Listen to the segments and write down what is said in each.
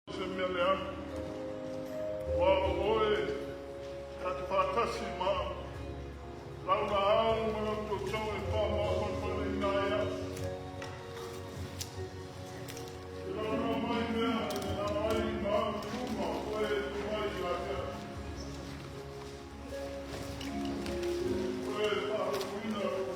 Semelhante, oi, Katakashima, Launa Alma, Tocho, and Pama, Papalinaya. You don't know my man, and I'm not Kuma, way to my Yaka. Where are we now?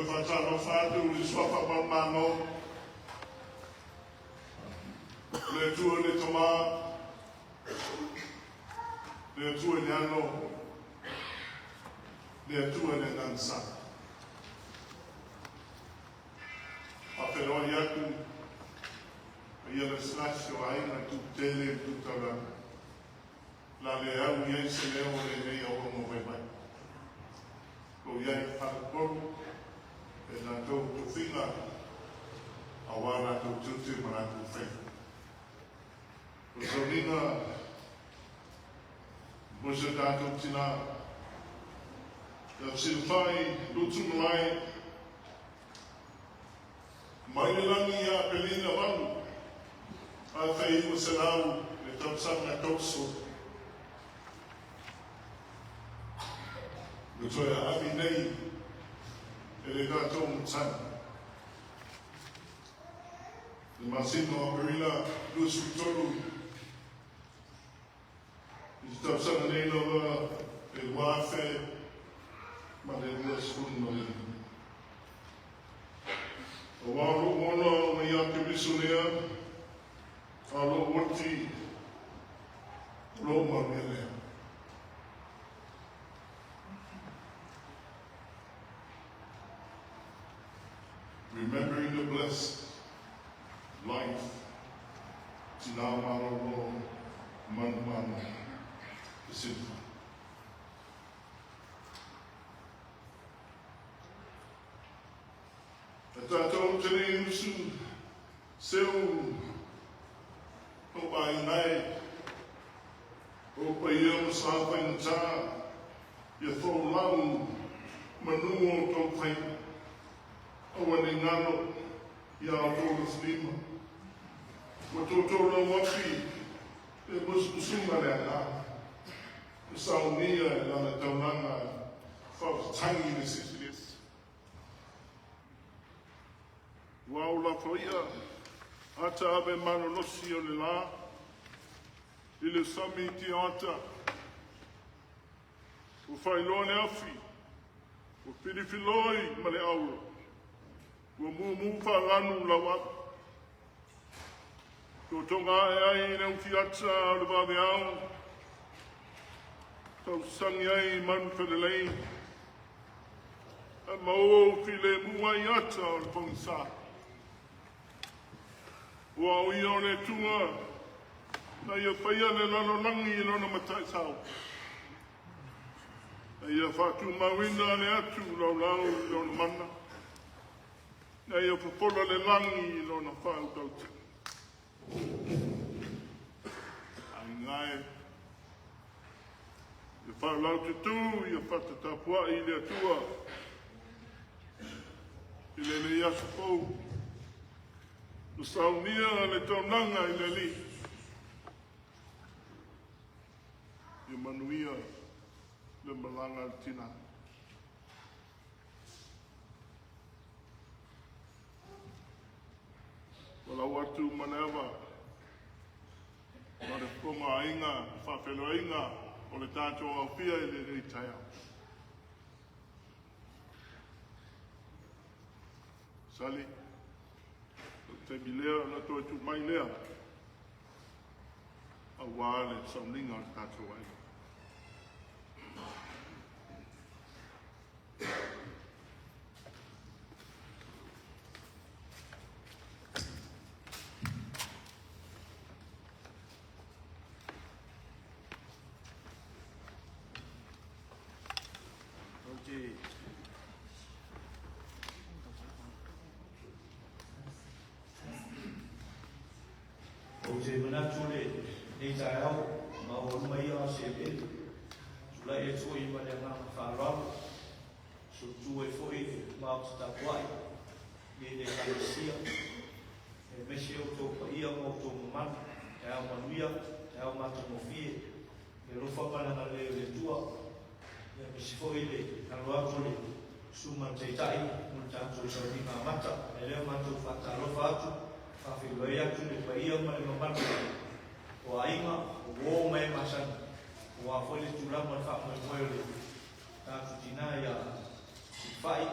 whātalo whātu le swapa mamano. Le tua le tama. Le tua le ano. Le tua le nansa. Aperoa yaku. Ia le slash o aina tu tele tu tara. La le au iai se leo le nei o mo vai mai. Ko iai whakakoru. E nā tau tu whinga. A wāna tau tutu mana tu whenga. O saunina. Mosa tātou tina. Ia silwhai lutu mai. Mai le langi ia pelina walu. A whai iwa se lau le tausanga tauso. Le toia avi nei e le tātou mutana. Le masino a perila lusu tolu. I tausanga nei loa e wafe ma le lua skunu ma le. O waro mono ma ia ke bisunea. Alo wati Roma mele. Remembering the blessed life, tina maro lo mano simple. Tatou tene usu seu o pai nai o pai eu sa pai nta ia fo lau manu o tau pai o ane ngano ia o tōru slima o tōtoro wapi e musunga le ana e saunia e lana taunanga whakatangi le sisilis wau la whaia ata ave mano nosi o le la, i le sami ti ata, o whailoa le afi, o pirifiloi ma le aura, o mumu whanganu la wap, o tonga e ai ne uti ata o le wawe au, tau sangi ai manu whenelei, e mao file muai ata o le pongisa. Wa o ia le tunga, na ia whaia le lano langi i lona matai sao. Na ia whatu mawina le atu lau lau i lona mana. Na ia whapola le langi i lona whau tauta. Ai ngai. Ia whau lau te tū, ia whata tapua i le atua. I le iasu pou. O saunia le taunanga i le li. I manuia le malanga le tina. Wala watu manewa. Ma le konga ainga, whawhelo ainga, o le tātou au pia i le reitaya. Sali. Te milea na toi tu mai lea. A wāle sauninga o tātou ai. Oje manatule ni tayau ma o mai a sebe sula e tsoi ma le na farao su tu e foi ma sta kwai ni de kalesia e meshe o to pa ia mo to man e a manuia e a ma to mofie e lo fa pana na le tua e meshe foi le na lo atole su man te tai mun tanto so di mata e le ma to fa ta lo fa tu Whawhiloia tūne pa ia ma le mamanu o ainga o wō mai masan o a whole tūrama wha mai moe le tātu tina ia si whai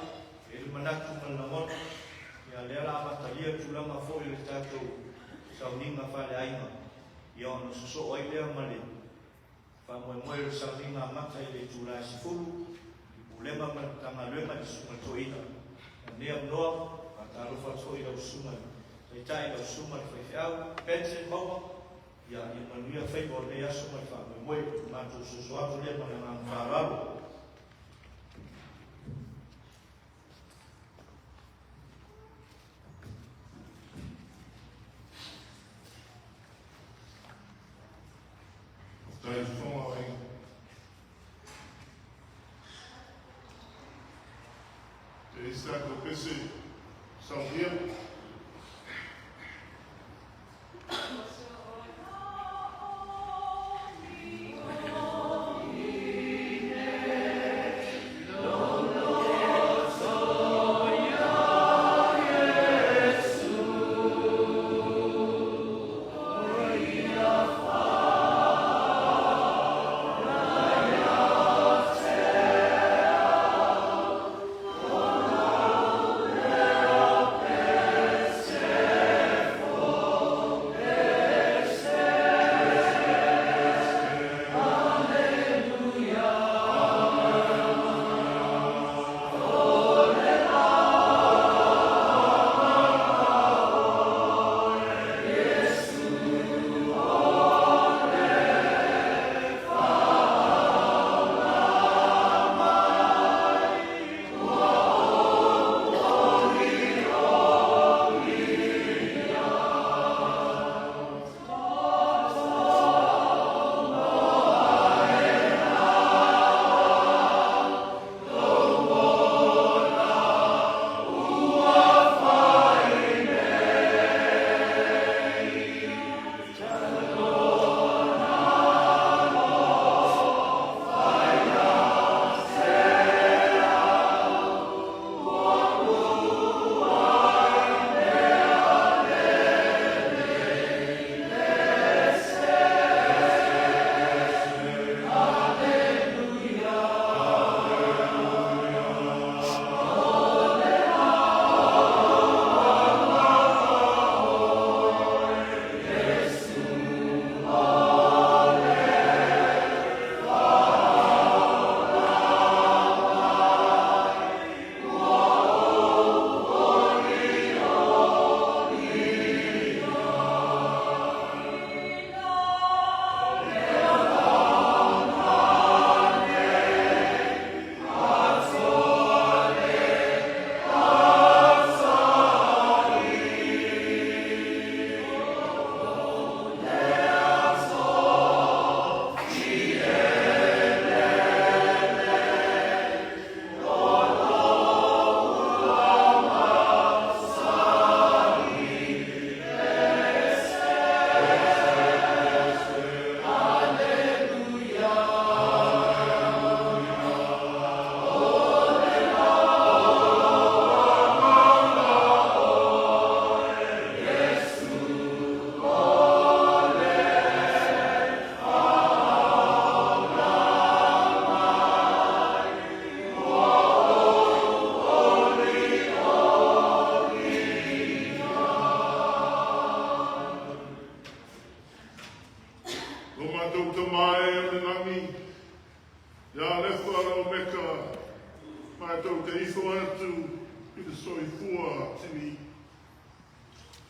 e le manatu malangot ia le ala matalia tulaga foʻi le tatou sauniga faaleaiga ia ona sosoʻo ai lea ma le faamoemoe le sauniga amata i le tulasifulu i pulega ma le tagaluega le sugatoʻiga lea manoa faatalofa foʻi lausuga taʻitaʻi lausuga le faifeʻau pete maua ia ia manuia faiva o le aso ma le faamoemoe matou sosoato lea ma le agaga falalo Está com esse São Rio.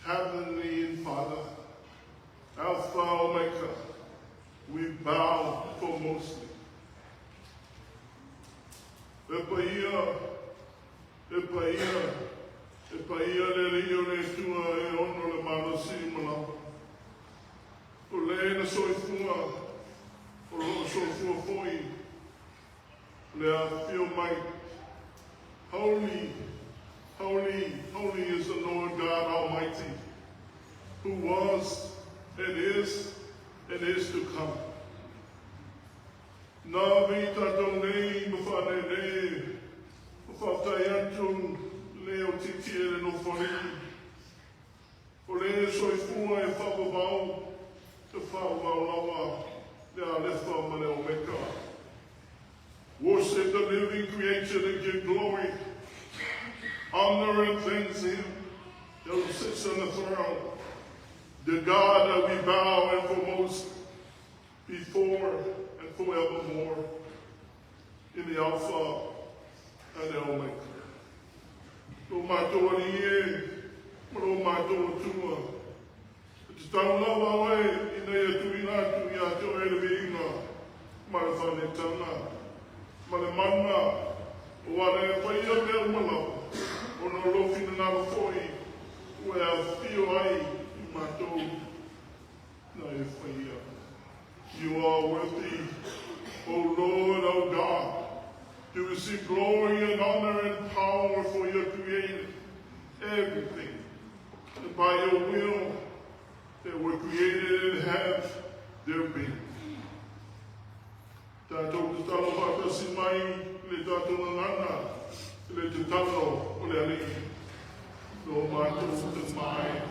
Heavenly Father, Alpha, Omega, we bow foremostly. Epaia le rio le tua e ono le marasi mala. O le na soifua, o lo soifua foi. Le a feel might. Holy, holy, holy is the Lord God Almighty, who was, and is to come. Na vita donei mafane ne, mafatayantu leo titiere no fori. O le soifua e whapavau, te whawau lawa, le a lefa mane o meka. Worship the living creature and give glory on the throne, the God that we bow and foremost before and forevermore, in the Alpha and the Omega. Lo mātou ali e, lo mātou atua. Te tau lawa oe, ina ia tui nātu i a te oe le inga, ma le whane tanga, ma le mana, o ane e whaia mea umalau, o no lofina nāma fōi, ue a whio ai i mātou, na e whaia. You are worthy, O Lord, O God, to receive glory and honor and power, for you created everything. And by your will, they were created and have their being. Tātou te talo whaka si mai, le tātou ngana, le te talo o le ali. Lo mātou te mai.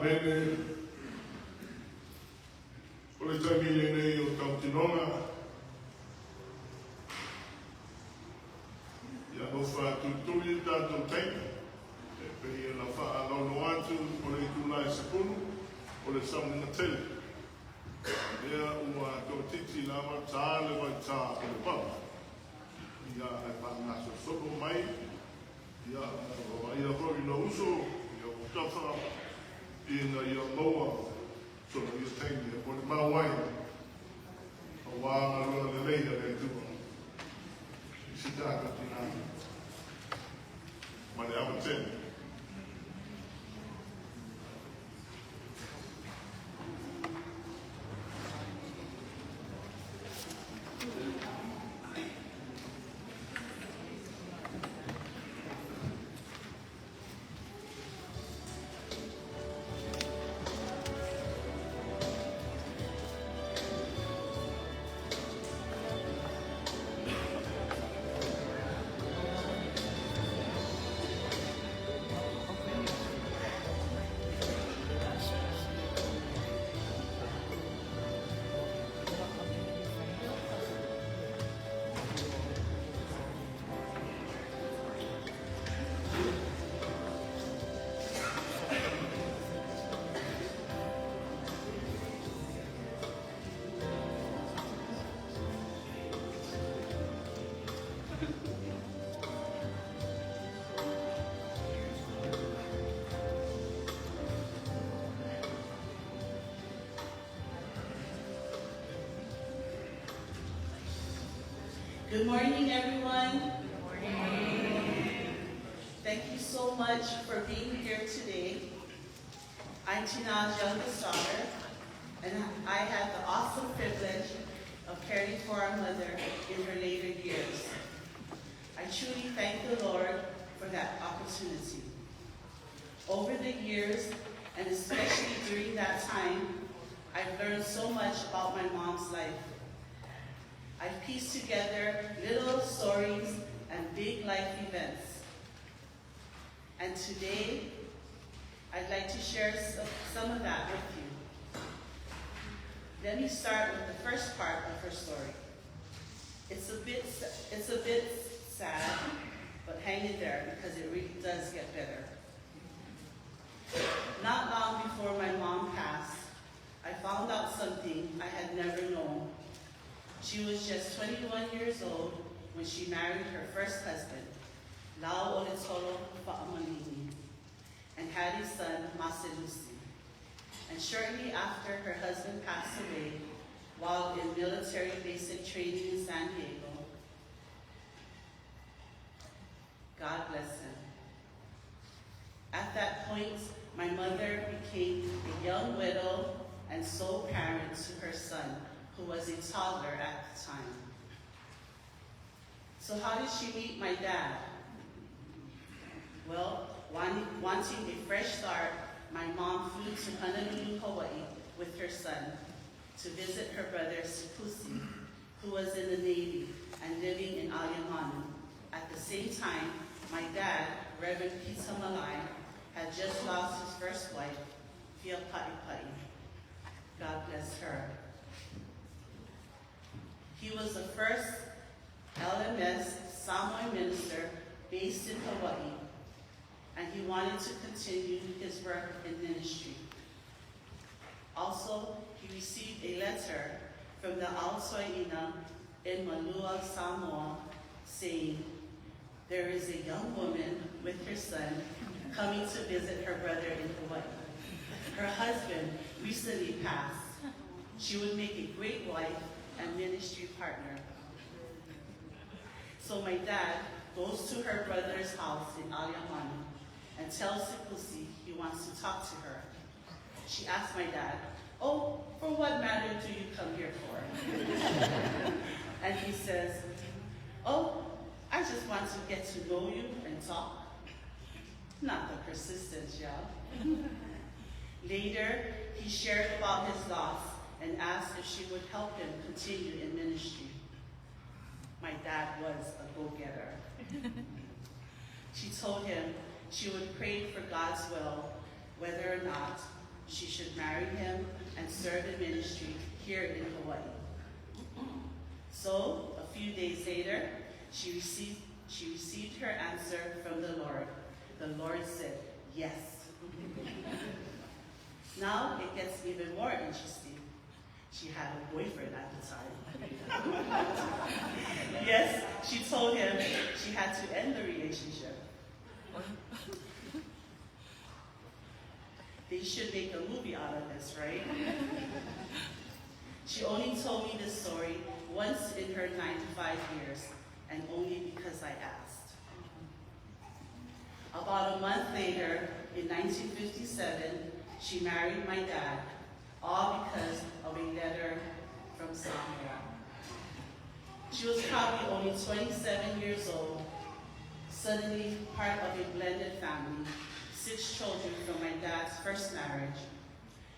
Bene, o le taimile nei o Tautinonga, ia hofa tutui tātou teina, e pei la wha launo atu o le tūnai sepunu, o le samunga tele. Ia ua tō titi lama tā le vai tā o le papa. Ia e pāngaso soko mai, ia ia hoi na uso, ia o tawha, in a loa, so you take me, but my wife, a while I run the later than do. She died at the time. But I would tell you. Good morning, everyone. Good morning. Thank you so much for being here today. I'm Tina's youngest daughter, and I had the awesome privilege of caring for our mother in her later years. I truly thank the Lord for that opportunity. Over the years, and especially during that time, I've learned so much about my mom's life. I've pieced together little stories and big life events. And today, I'd like to share some of that with you. Let me start with the first part of her story. It's a bit sad, but hang in there because it really does get better. Not long before my mom passed, I found out something I had never known. She was just 21 years old when she married her first husband, Lau Olitolo Fa'amanini, and had a son, Maselusi. And shortly after her husband passed away, while in military basic training in San Diego, God bless him. At that point, my mother became a young widow and sole parent to her son, who was a toddler at the time. So how did she meet my dad? Well, wanting a fresh start, my mom flew to Honolulu, Hawaii with her son to visit her brother Sipusi, who was in the Navy and living in Aliamanu. At the same time, my dad, Reverend Peter Malai, had just lost his first wife, Fia Pa'ipai. God bless her. He was the first LMS Samoan minister based in Hawaii, and he wanted to continue his work in ministry. Also, he received a letter from the Aotoa'ina in Malua, Samoa, saying, there is a young woman with her son coming to visit her brother in Hawaii. Her husband recently passed. She would make a great wife and ministry partner. So my dad goes to her brother's house in Aliamanu and tells Sipusi he wants to talk to her. She asks my dad, oh, for what matter do you come here for? And he says, oh, I just want to get to know you and talk. Not the persistence, y'all. Later, he shared about his loss and asked if she would help him continue in ministry. My dad was a go-getter. She told him she would pray for God's will, whether or not she should marry him and serve in ministry here in Hawaii. So, a few days later, she received her answer from the Lord. The Lord said, yes. Now it gets even more interesting. She had a boyfriend at the time. Yes, she told him she had to end the relationship. They should make a movie out of this, right? She only told me this story once in her 95 years, and only because I asked. About a month later, in 1957, she married my dad, all because of a letter from Samoa. She was probably only 27 years old, suddenly part of a blended family, 6 children from my dad's first marriage.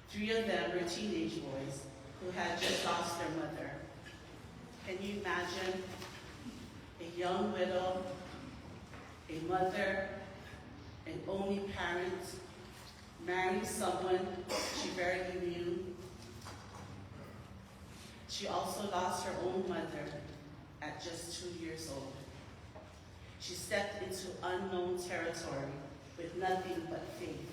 3 of them were teenage boys who had just lost their mother. Can you imagine a young widow, a mother, an only parent, marrying someone she barely knew? She also lost her own mother at just 2 years old. She stepped into unknown territory with nothing but faith.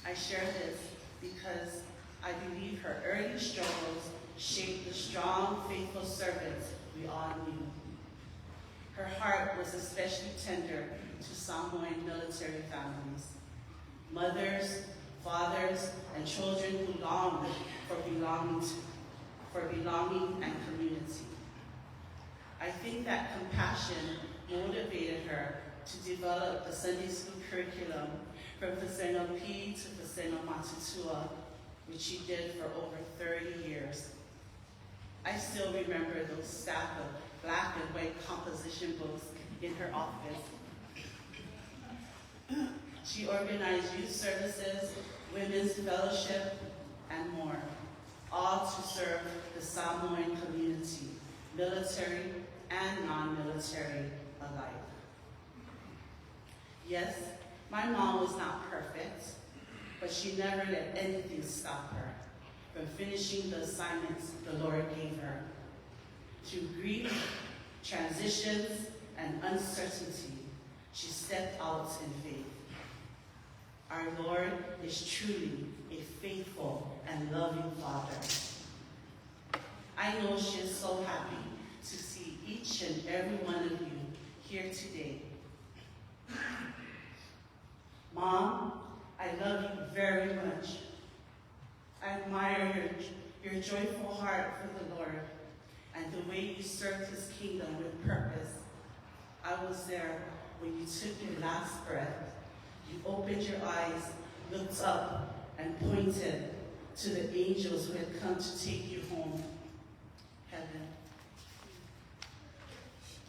I share this because I believe her early struggles shaped the strong, faithful servants we all knew. Her heart was especially tender to Samoan military families, mothers, fathers, and children who longed for belonging and community. I think that compassion motivated her to develop the Sunday school curriculum from Faseno P to Faseno Matutua, which she did for over 30 years. I still remember those stack of black and white composition books in her office. She organized youth services, women's fellowship, and more, all to serve the Samoan community, military and non-military alike. Yes, my mom was not perfect, but she never let anything stop her from finishing the assignments the Lord gave her. Through grief, transitions, and uncertainty, she stepped out in faith. Our Lord is truly a faithful and loving Father. I know she is so happy to see each and every one of you here today. Mom, I love you very much. I admire your joyful heart for the Lord and the way you served his kingdom with purpose. I was there when you took your last breath, you opened your eyes, looked up, and pointed to the angels who had come to take you home. Heaven.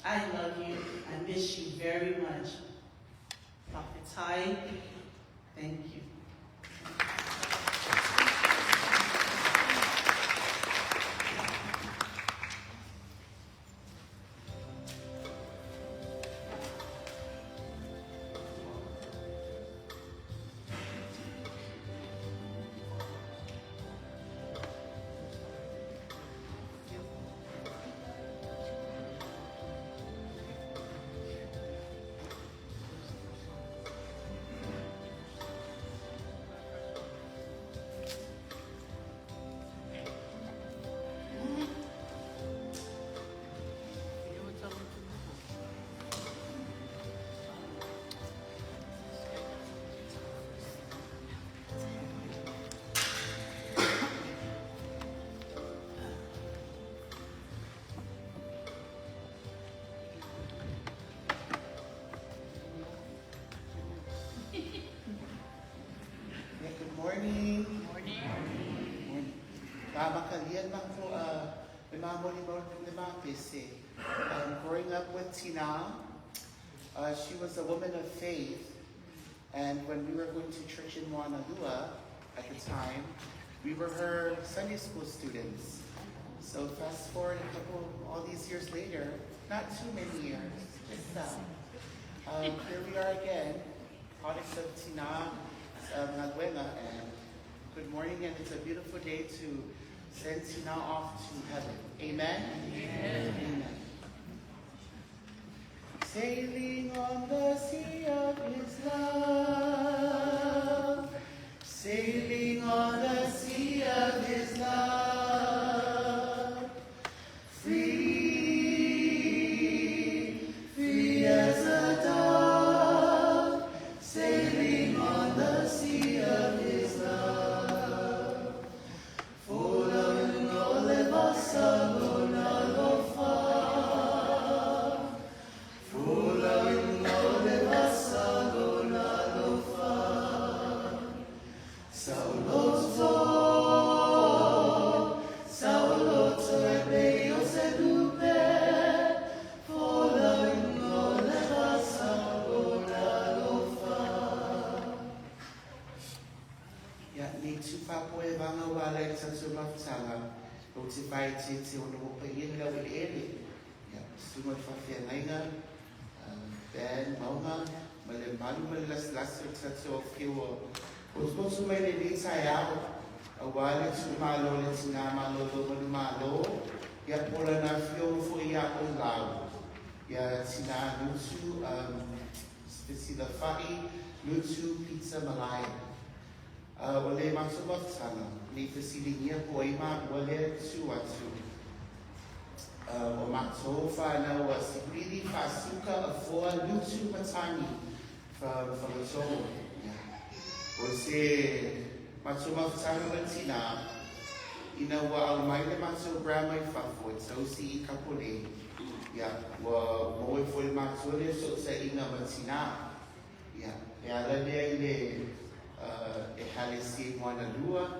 I love you. I miss you very much. Prophet Ty, thank you. Growing up with Tina, she was a woman of faith, and when we were going to church in Moanalua at the time, we were her Sunday school students. So fast forward all these years later, not too many years, just here we are again, products of Tina Naguena, and good morning, and it's a beautiful day to send Tina off to heaven. Amen? Amen. Amen. Sailing on the sea of his love, sailing on the sea of his love, free, free as a dove, sailing on the sea of his love, following all of us alone, Ben maunga malemalu malaslas sa kiwo usbo sumay ni saya awali sumalo le sinama lolo malumalo ya pola na fio fo ya lao ya sina nusu spesila fai nusu pizza malaya wale maksubot sana ni fasilinya po ima wale suatu o matsofa na wasibili fasuka afua lutu matani from the soul. O se matsuma fatana matina ina wa almaile matso bramai fafo so si kapole ya wa mo fo matsole so sa ina matina ya la le e halisi mwana lua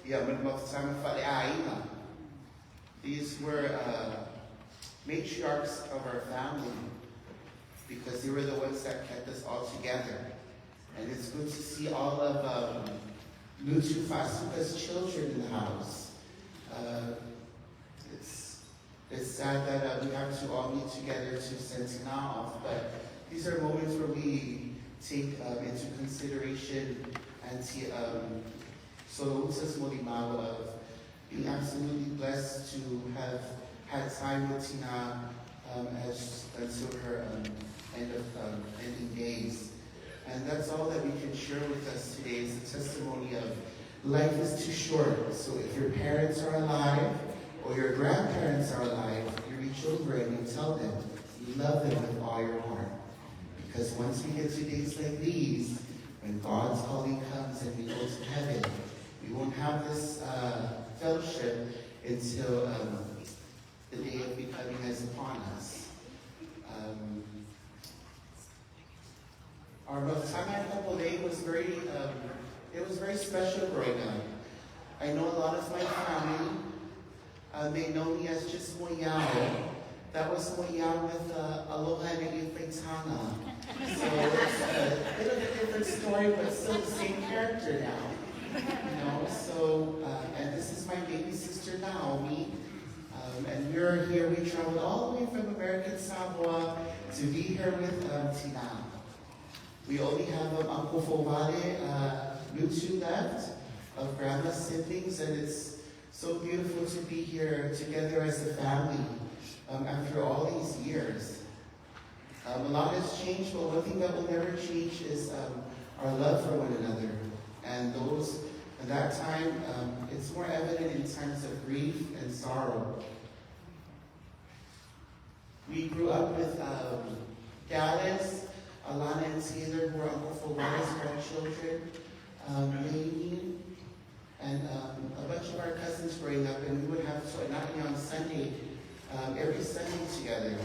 ya matsa fa aina. These were matriarchs of our family because they were the ones that kept us all together. And it's good to see all of Lutu Fasuka's children in the house. It's sad that we have to all meet together to send Tina off, but these are moments where we take into consideration and Solouta's Molimawa of being absolutely blessed to have had time with Tina until her ending days. And that's all that we can share with us today is the testimony of life is too short. So if your parents are alive or your grandparents are alive, you reach over and you tell them you love them with all your heart. Because once we get to days like these, when God's calling comes and we go to heaven, we won't have this fellowship until the day of becoming is upon us. it was very special growing up. I know a lot of my family, they know me as just Moyao. That was Moyao with Aloha Ne'ifetana. So it's a bit of a different story, but still the same character now. You know, so, and this is my baby sister Naomi. And we're here, we traveled all the way from American Samoa to be here with Tina. We only have Uncle Fovale Lutu left of grandma's siblings, and it's so beautiful to be here together as a family after all these years. A lot has changed, but one thing that will never change is our love for one another. And those, at that time, it's more evident in times of grief and sorrow. We grew up with Dallas, Alana and Taylor, who are Uncle Fawada's grandchildren, Lainey, and a bunch of our cousins growing up, and we would have So'anani on Sunday, every Sunday together.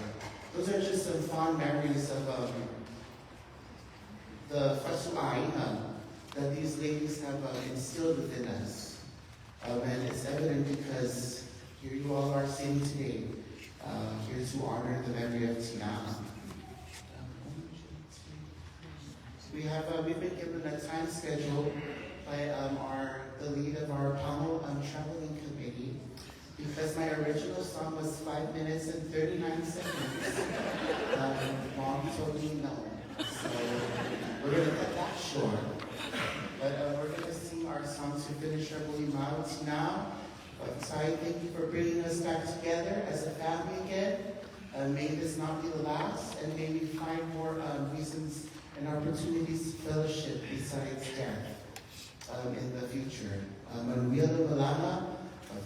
Those are just some fond memories of the fasu'aina that these ladies have instilled within us. And it's evident because here you all are sitting today, here to honor the memory of Tina. We've been given a time schedule by the lead of our panel traveling committee, because my original song was 5 minutes and 39 seconds. Mom told me no, so we're gonna cut that short. But we're gonna sing our song to finish our Bulimao Tina. Sai, thank you for bringing us back together as a family again. May this not be the last, and may we find more reasons and opportunities to fellowship besides death in the future. Manuia Malama,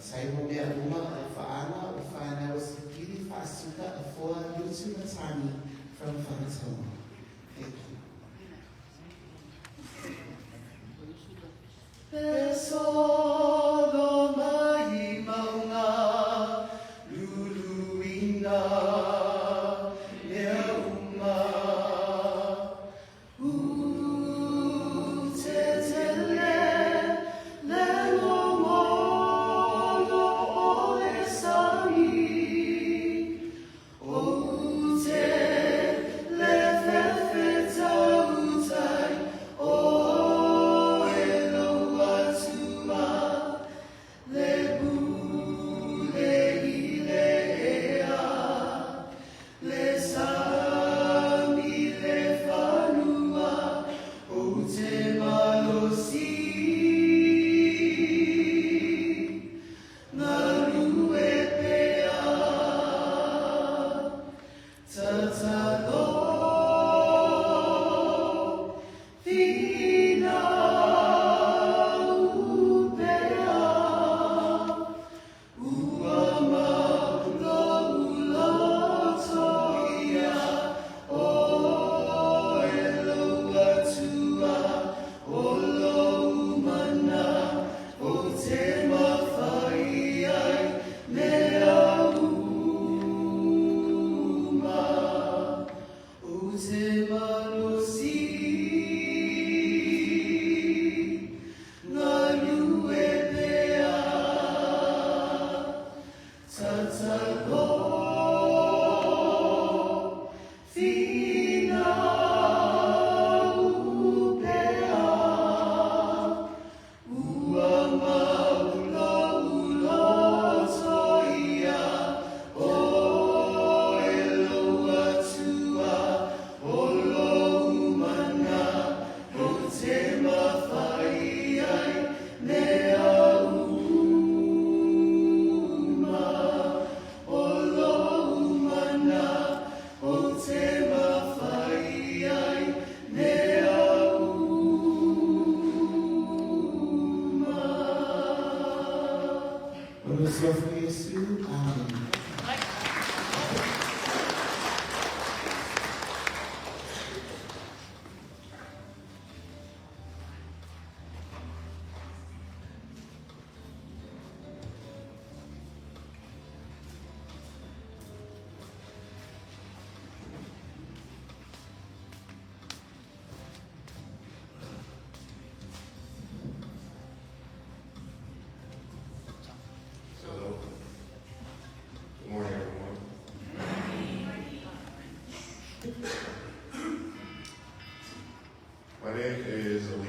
Sai mo mea uma Fa'ana, Fa'ana was Pili Fa'asuka, Afoa Lutu Matani from Whanatoma. Thank you. Pesono mai maunga luluina lea uma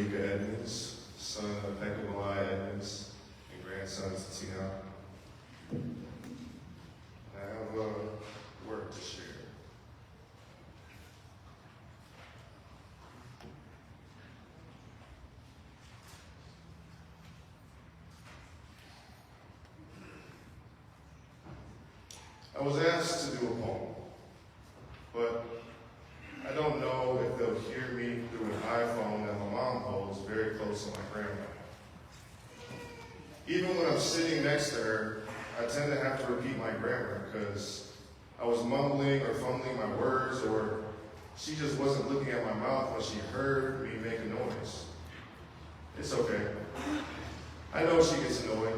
Tamika Edmonds, son of Pekamalai Edmonds, and grandson to Tina. I have a word to share. I was asked to do a poem, but I don't know if they'll hear me through an iPhone that my mom holds very close to my grandma. Even when I'm sitting next to her, I tend to have to repeat my grammar because I was mumbling or fumbling my words, or she just wasn't looking at my mouth when she heard me make a noise. It's okay. I know she gets annoyed.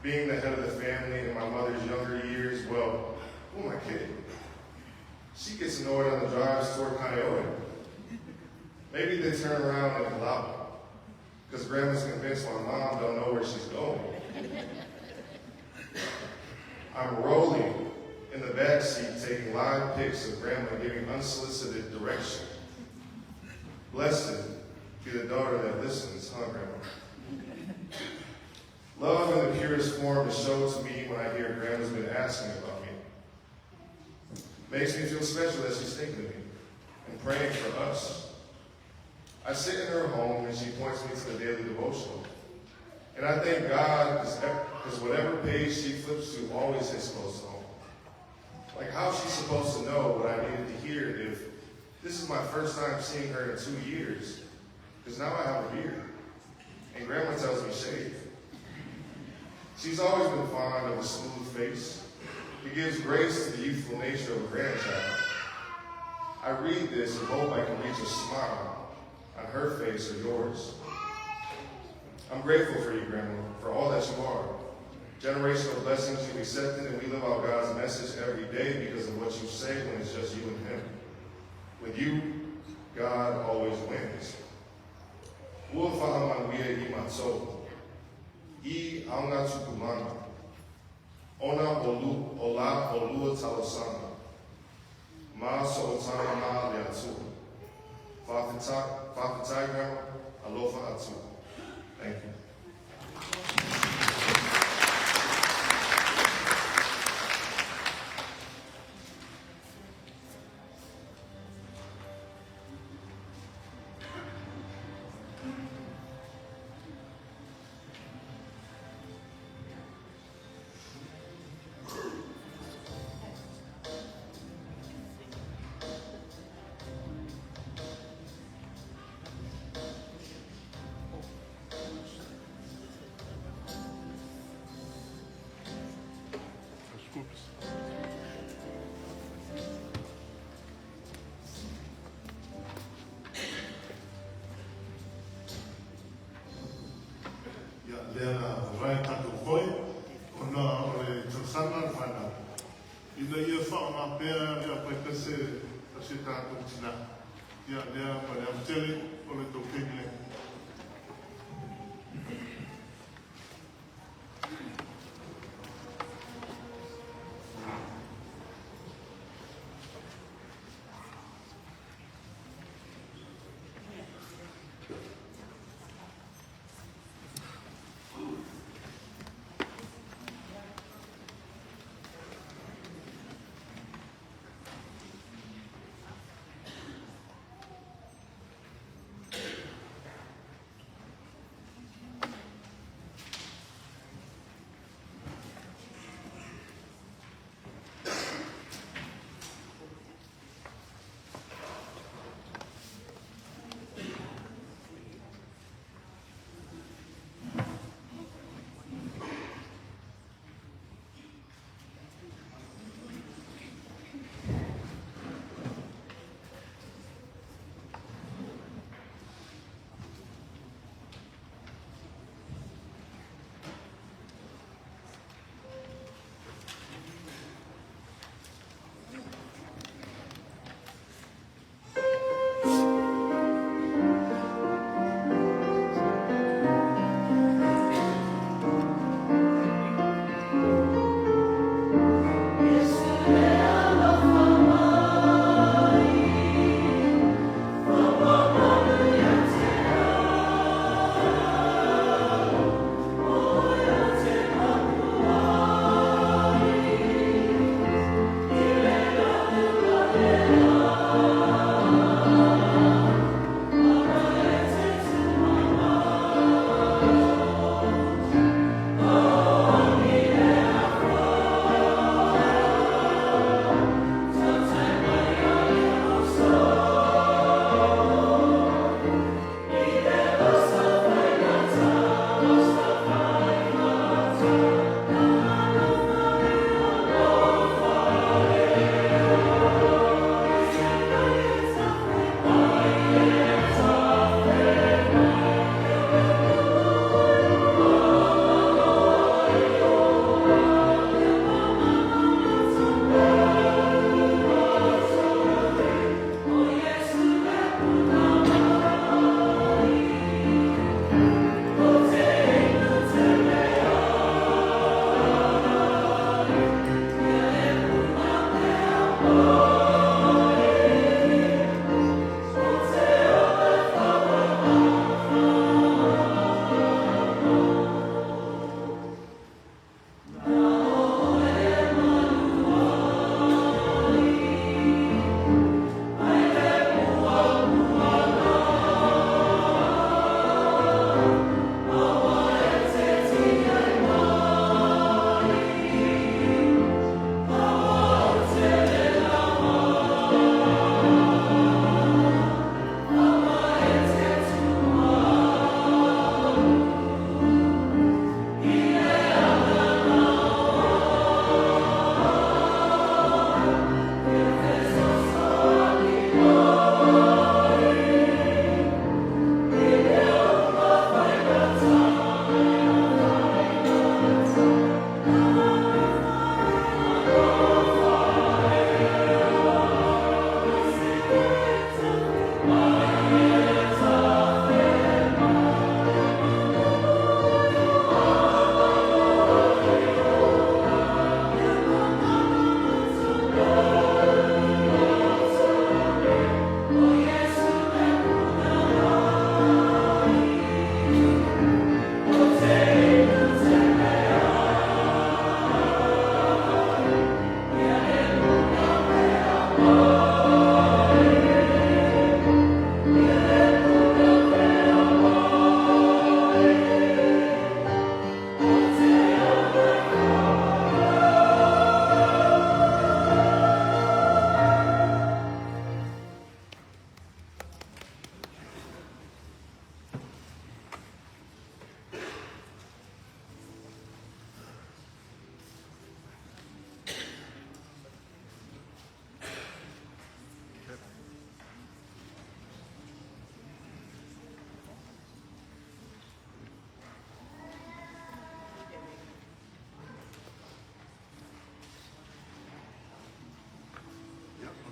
Being the head of the family in my mother's younger years, well, who am I kidding? She gets annoyed on the drives toward Coyote. Maybe they turn around and allow because grandma's convinced my mom don't know where she's going. I'm rolling in the back seat, taking live pics of grandma giving unsolicited direction. Blessed be the daughter that listens, huh, grandma? Love in the purest form is shown to me when I hear grandma's been asking about me. Makes me feel special that she's thinking of me and praying for us. I sit in her home and she points me to the daily devotional. And I thank God because whatever page she flips to always hits close to home. Like, how's she supposed to know what I needed to hear if this is my first time seeing her in 2 years? Because now I have a beard. And grandma tells me shave. She's always been fond of a smooth face. It gives grace to the youthful nature of a grandchild. I read this and hope I can reach a smile on her face or yours. I'm grateful for you, Grandma, for all that you are. Generational blessings you've accepted, and we live out God's message every day because of what you say when it's just you and him. With you, God always wins. I aunga tukumana. Ona ola olua talosana. Ma so otana ma le atu. Fafitai grandma, alofa atu. Thank you.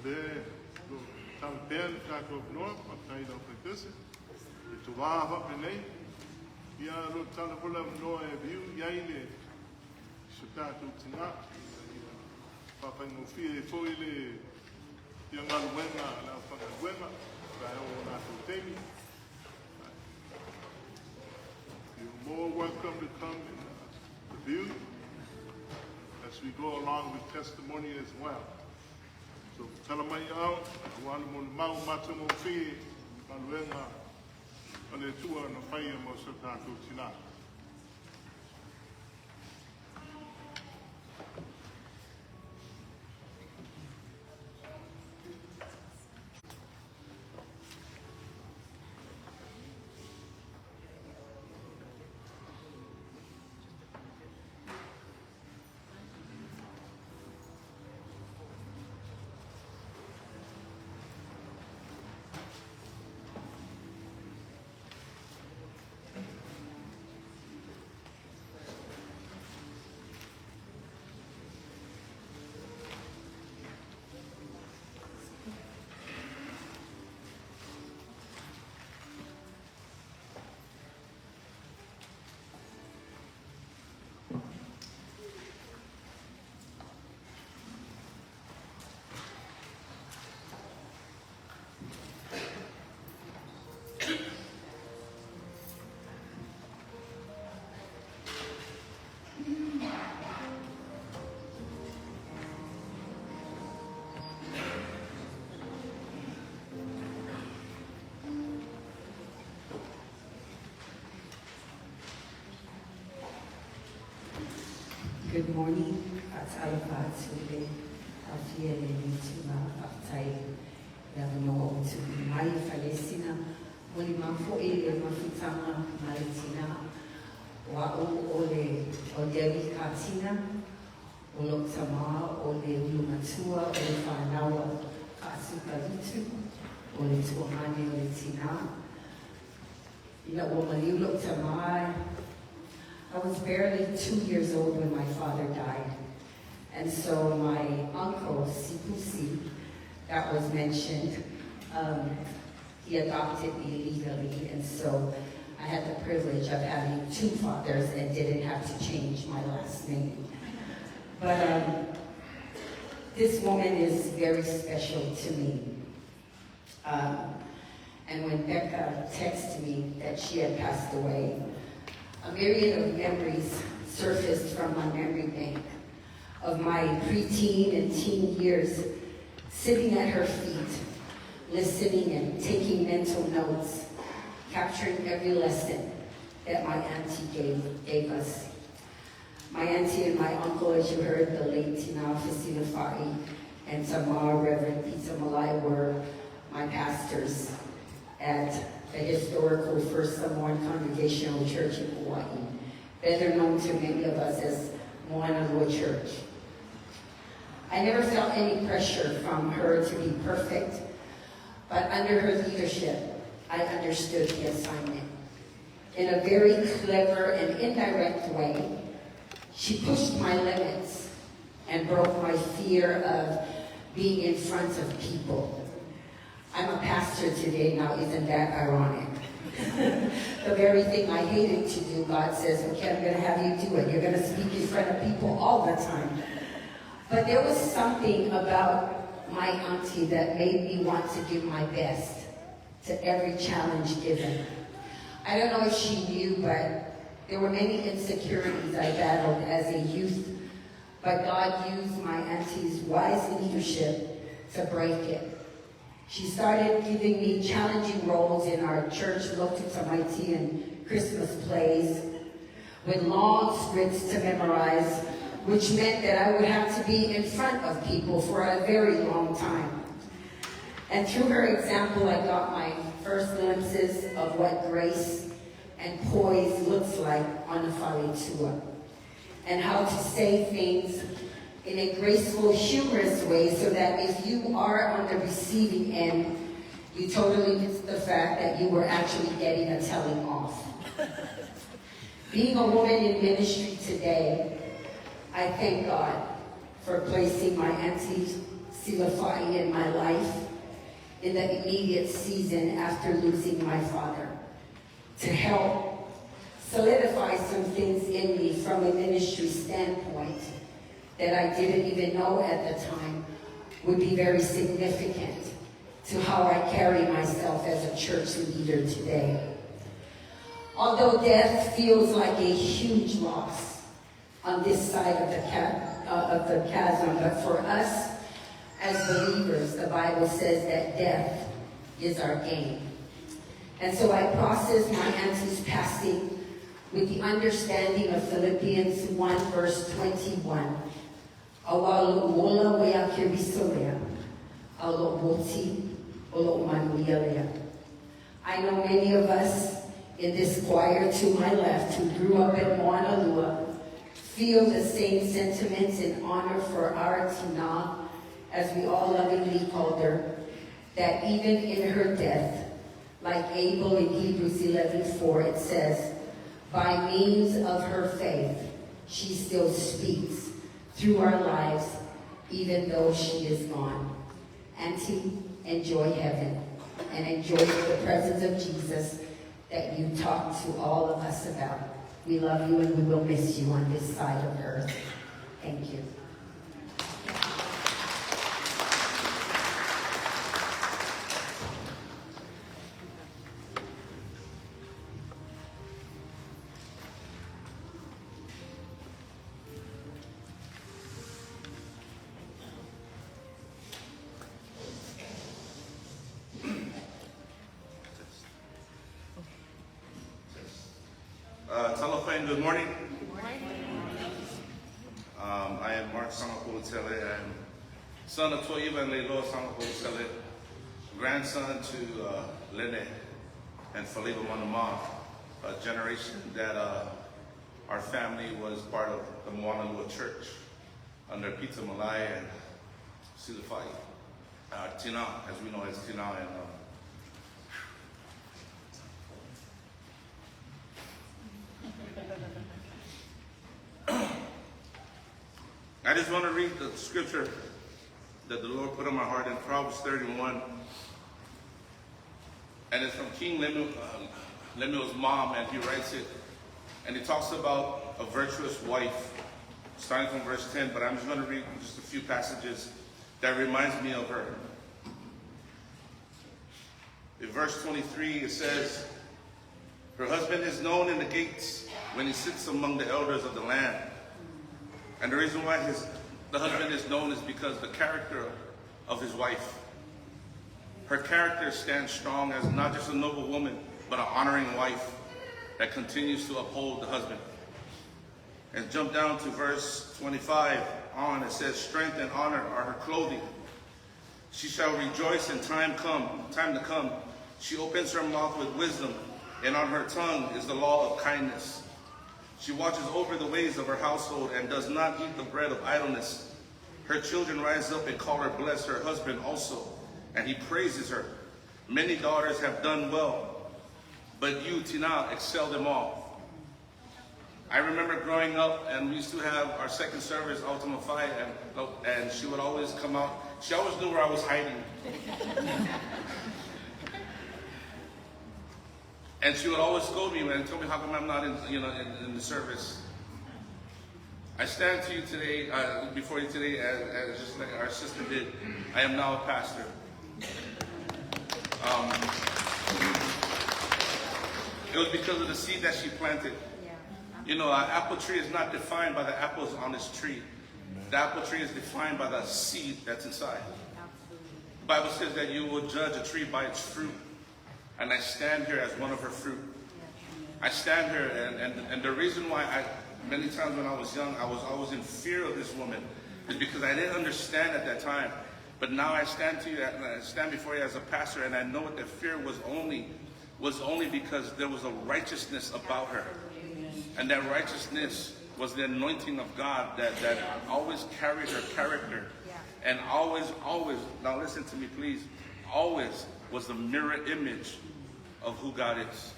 there, Talpen, Kako North, Makaida Pekisi, the Tuava Pene, Yaro Talapula Noa View, Yaile, Shutatu Tina, Papa Mufie, Foile, Yangaluena, La Panaguena, Raona Temi. You're more welcome to come in the view as we go along with testimony as well. So, Talamaya, one Mau Matumo Fee, Maluena, and the two are no fire Mosotatu Tina. Good morning. At Alaphat today, Afiele Nitima Aftai, Yavano to Mai Palestina, Molimanfo Ele Mafitama, Malitina, Wao Ole, Odevi Katina, Oloktama, Ole Ulumatua, Ole Fanawa, Kasukalitu, Ole Tuamani, Ole Tina, Ila Womali Oloktama. I was barely 2 years old when my father died. And so my uncle, Sipusi, that was mentioned, he adopted me legally. And so I had the privilege of having 2 fathers and didn't have to change my last name. But this woman is very special to me. And when Becca texted me that she had passed away, a myriad of memories surfaced from my memory bank of my preteen and teen years, sitting at her feet, listening and taking mental notes, capturing every lesson that my auntie gave us. My auntie and my uncle, as you heard, the late Tina Fasina Fa'i and Tamar, Reverend Peter Malai, were my pastors at the historical First Samoan Congregational Church in Hawaii, better known to many of us as Moana Loa Church. I never felt any pressure from her to be perfect, but under her leadership, I understood the assignment. In a very clever and indirect way, she pushed my limits and broke my fear of being in front of people. I'm a pastor today now, isn't that ironic? The very thing I hated to do, God says, okay, I'm gonna have you do it. You're gonna speak in front of people all the time. But there was something about my auntie that made me want to give my best to every challenge given. I don't know if she knew, but there were many insecurities I battled as a youth, but God used my auntie's wise leadership to break it. She started giving me challenging roles in our church Lokutamaiti and Christmas plays with long scripts to memorize, which meant that I would have to be in front of people for a very long time. And through her example, I got my first glimpses of what grace and poise looks like on a whare, and how to say things in a graceful, humorous way so that if you are on the receiving end, you totally miss the fact that you were actually getting a telling off. Being a woman in ministry today, I thank God for placing my auntie Silafai in my life in the immediate season after losing my father, to help solidify some things in me from a ministry standpoint that I didn't even know at the time would be very significant to how I carry myself as a church leader today. Although death feels like a huge loss on this side of the chasm, but for us as believers, the Bible says that death is our gain. And so I process my auntie's passing with the understanding of Philippians 1 verse 21. Awalo wola wea kirisolea, alo woti olo manuialea. I know many of us in this choir to my left who grew up in Moanalua feel the same sentiments and honor for our Tina, as we all lovingly called her, that even in her death, like Abel in Hebrews 11:4, it says, by means of her faith, she still speaks through our lives, even though she is gone. Auntie, enjoy heaven and enjoy the presence of Jesus that you talked to all of us about. We love you and we will miss you on this side of earth. Thank you. Telephone, good morning. I am Mark Sanapulutele. I am son of Toiva and Lelo Sanapulutele, grandson to Lene and Faliba Manama, a generation that our family was part of the Moanalua Church under Peter Malai and Silafai. Tina, as we know as Tina, and I just want to read the scripture that the Lord put on my heart in Proverbs 31. And it's from King Lemuel's mom, and he writes it. And he talks about a virtuous wife, starting from verse 10, but I'm just going to read just a few passages that reminds me of her. In verse 23, it says, her husband is known in the gates when he sits among the elders of the land. And the reason why the husband is known is because the character of his wife. Her character stands strong as not just a noble woman, but an honoring wife that continues to uphold the husband. And jump down to verse 25 on, it says, strength and honor are her clothing. She shall rejoice in time to come. She opens her mouth with wisdom, and on her tongue is the law of kindness. She watches over the ways of her household and does not eat the bread of idleness. Her children rise up and call her blessed, her husband also, and he praises her. Many daughters have done well, but you, Tina, excel them all. I remember growing up, and we used to have our second service, Ultima Phi, and she would always come out. She always knew where I was hiding. And she would always scold me and tell me how come I'm not in the service. I stand to you today, before you today, as just like our sister did. I am now a pastor. It was because of the seed that she planted. You know, an apple tree is not defined by the apples on its tree. The apple tree is defined by the seed that's inside. The Bible says that you will judge a tree by its fruit. And I stand here as one of her fruit. I stand here, and the reason why many times when I was young, I was always in fear of this woman, is because I didn't understand at that time. But now I stand before you as a pastor, and I know what the fear was only because there was a righteousness about her. And that righteousness was the anointing of God that always carried her character. And always, now listen to me please, always was the mirror image of who God is.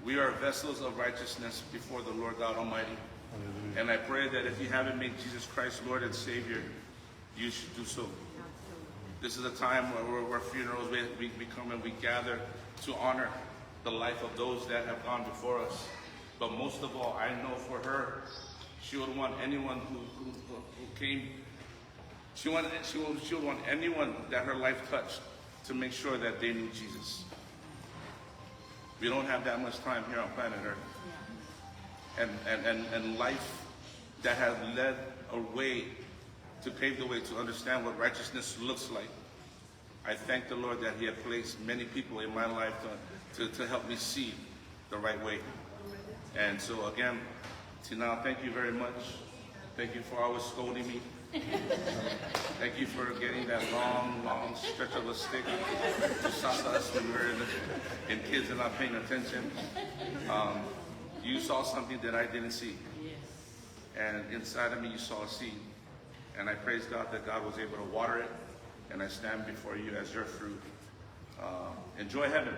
We are vessels of righteousness before the Lord God Almighty. And I pray that if you haven't made Jesus Christ Lord and Savior, you should do so. This is a time where funerals, we come and we gather to honor the life of those that have gone before us. But most of all, I know for her, she would want anyone who came, she would want anyone that her life touched to make sure that they knew Jesus. We don't have that much time here on planet Earth. And life that has led a way to pave the way to understand what righteousness looks like. I thank the Lord that He had placed many people in my life to help me see the right way. And so again, Tina, thank you very much. Thank you for always scolding me. Thank you for getting that long stretch of a stick to sock us when we were in kids and not paying attention. You saw something that I didn't see. And inside of me, you saw a seed. And I praise God that God was able to water it. And I stand before you as your fruit. Enjoy heaven.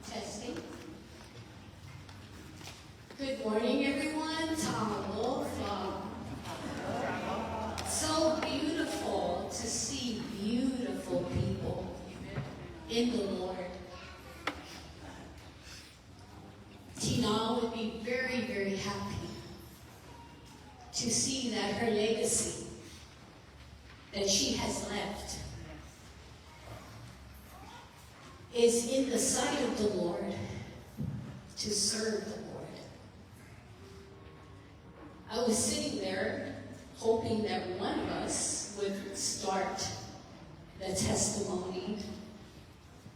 Testing. Good morning, everyone. Tama. So beautiful to see beautiful people in the Lord. Tina would be very, very happy to see that her legacy that she has left is in the sight of the Lord, to serve the Lord. I was sitting there hoping that one of us would start the testimony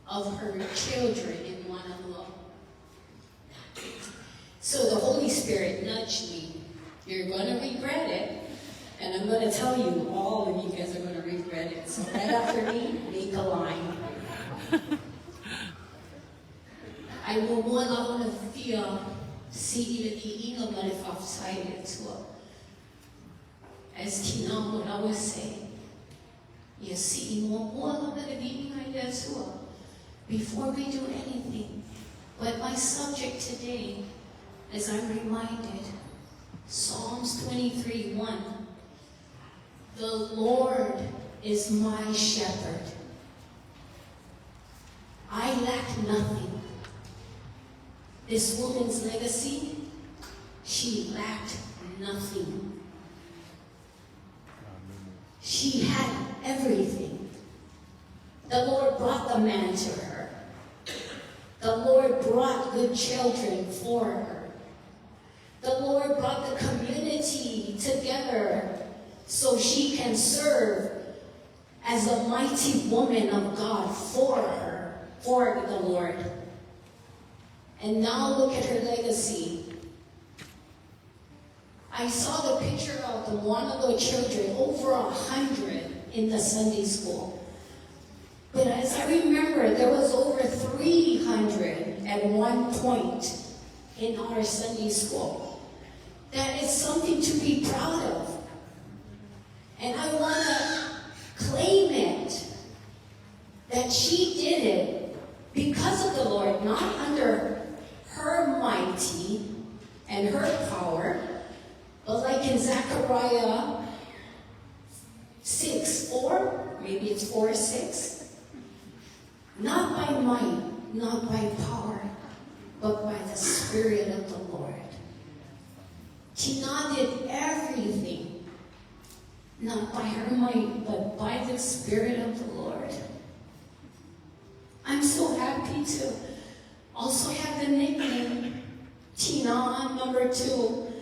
of her children in one of them. So the Holy Spirit nudged me. You're going to regret it. And I'm going to tell you, all of you guys are going to regret it. So right after me, make a line. I will want to feel see the ing of manifested to as Tina what I was saying. You see more of the being idea to before we do anything. But my subject today, as I'm reminded, Psalms 23:1. The Lord is my shepherd. I lack nothing. This woman's legacy, she lacked nothing. She had everything. The Lord brought the man to her. The Lord brought good children for her. The Lord brought the community together so she can serve as a mighty woman of God for her, for the Lord. And now look at her legacy. I saw the picture of the one of the children, over 100 in the Sunday school. But as I remember, there was over 300 at one point in our Sunday school. That is something to be proud of. And I want to claim it, that she did it because of the Lord, not under her mighty and her power, but like in Zechariah 6:4, maybe it's 4:6, not by might, not by power, but by the Spirit of the Lord. Tina did everything, not by her might, but by the Spirit of the Lord. I'm so happy to also have the nickname Tina number 2.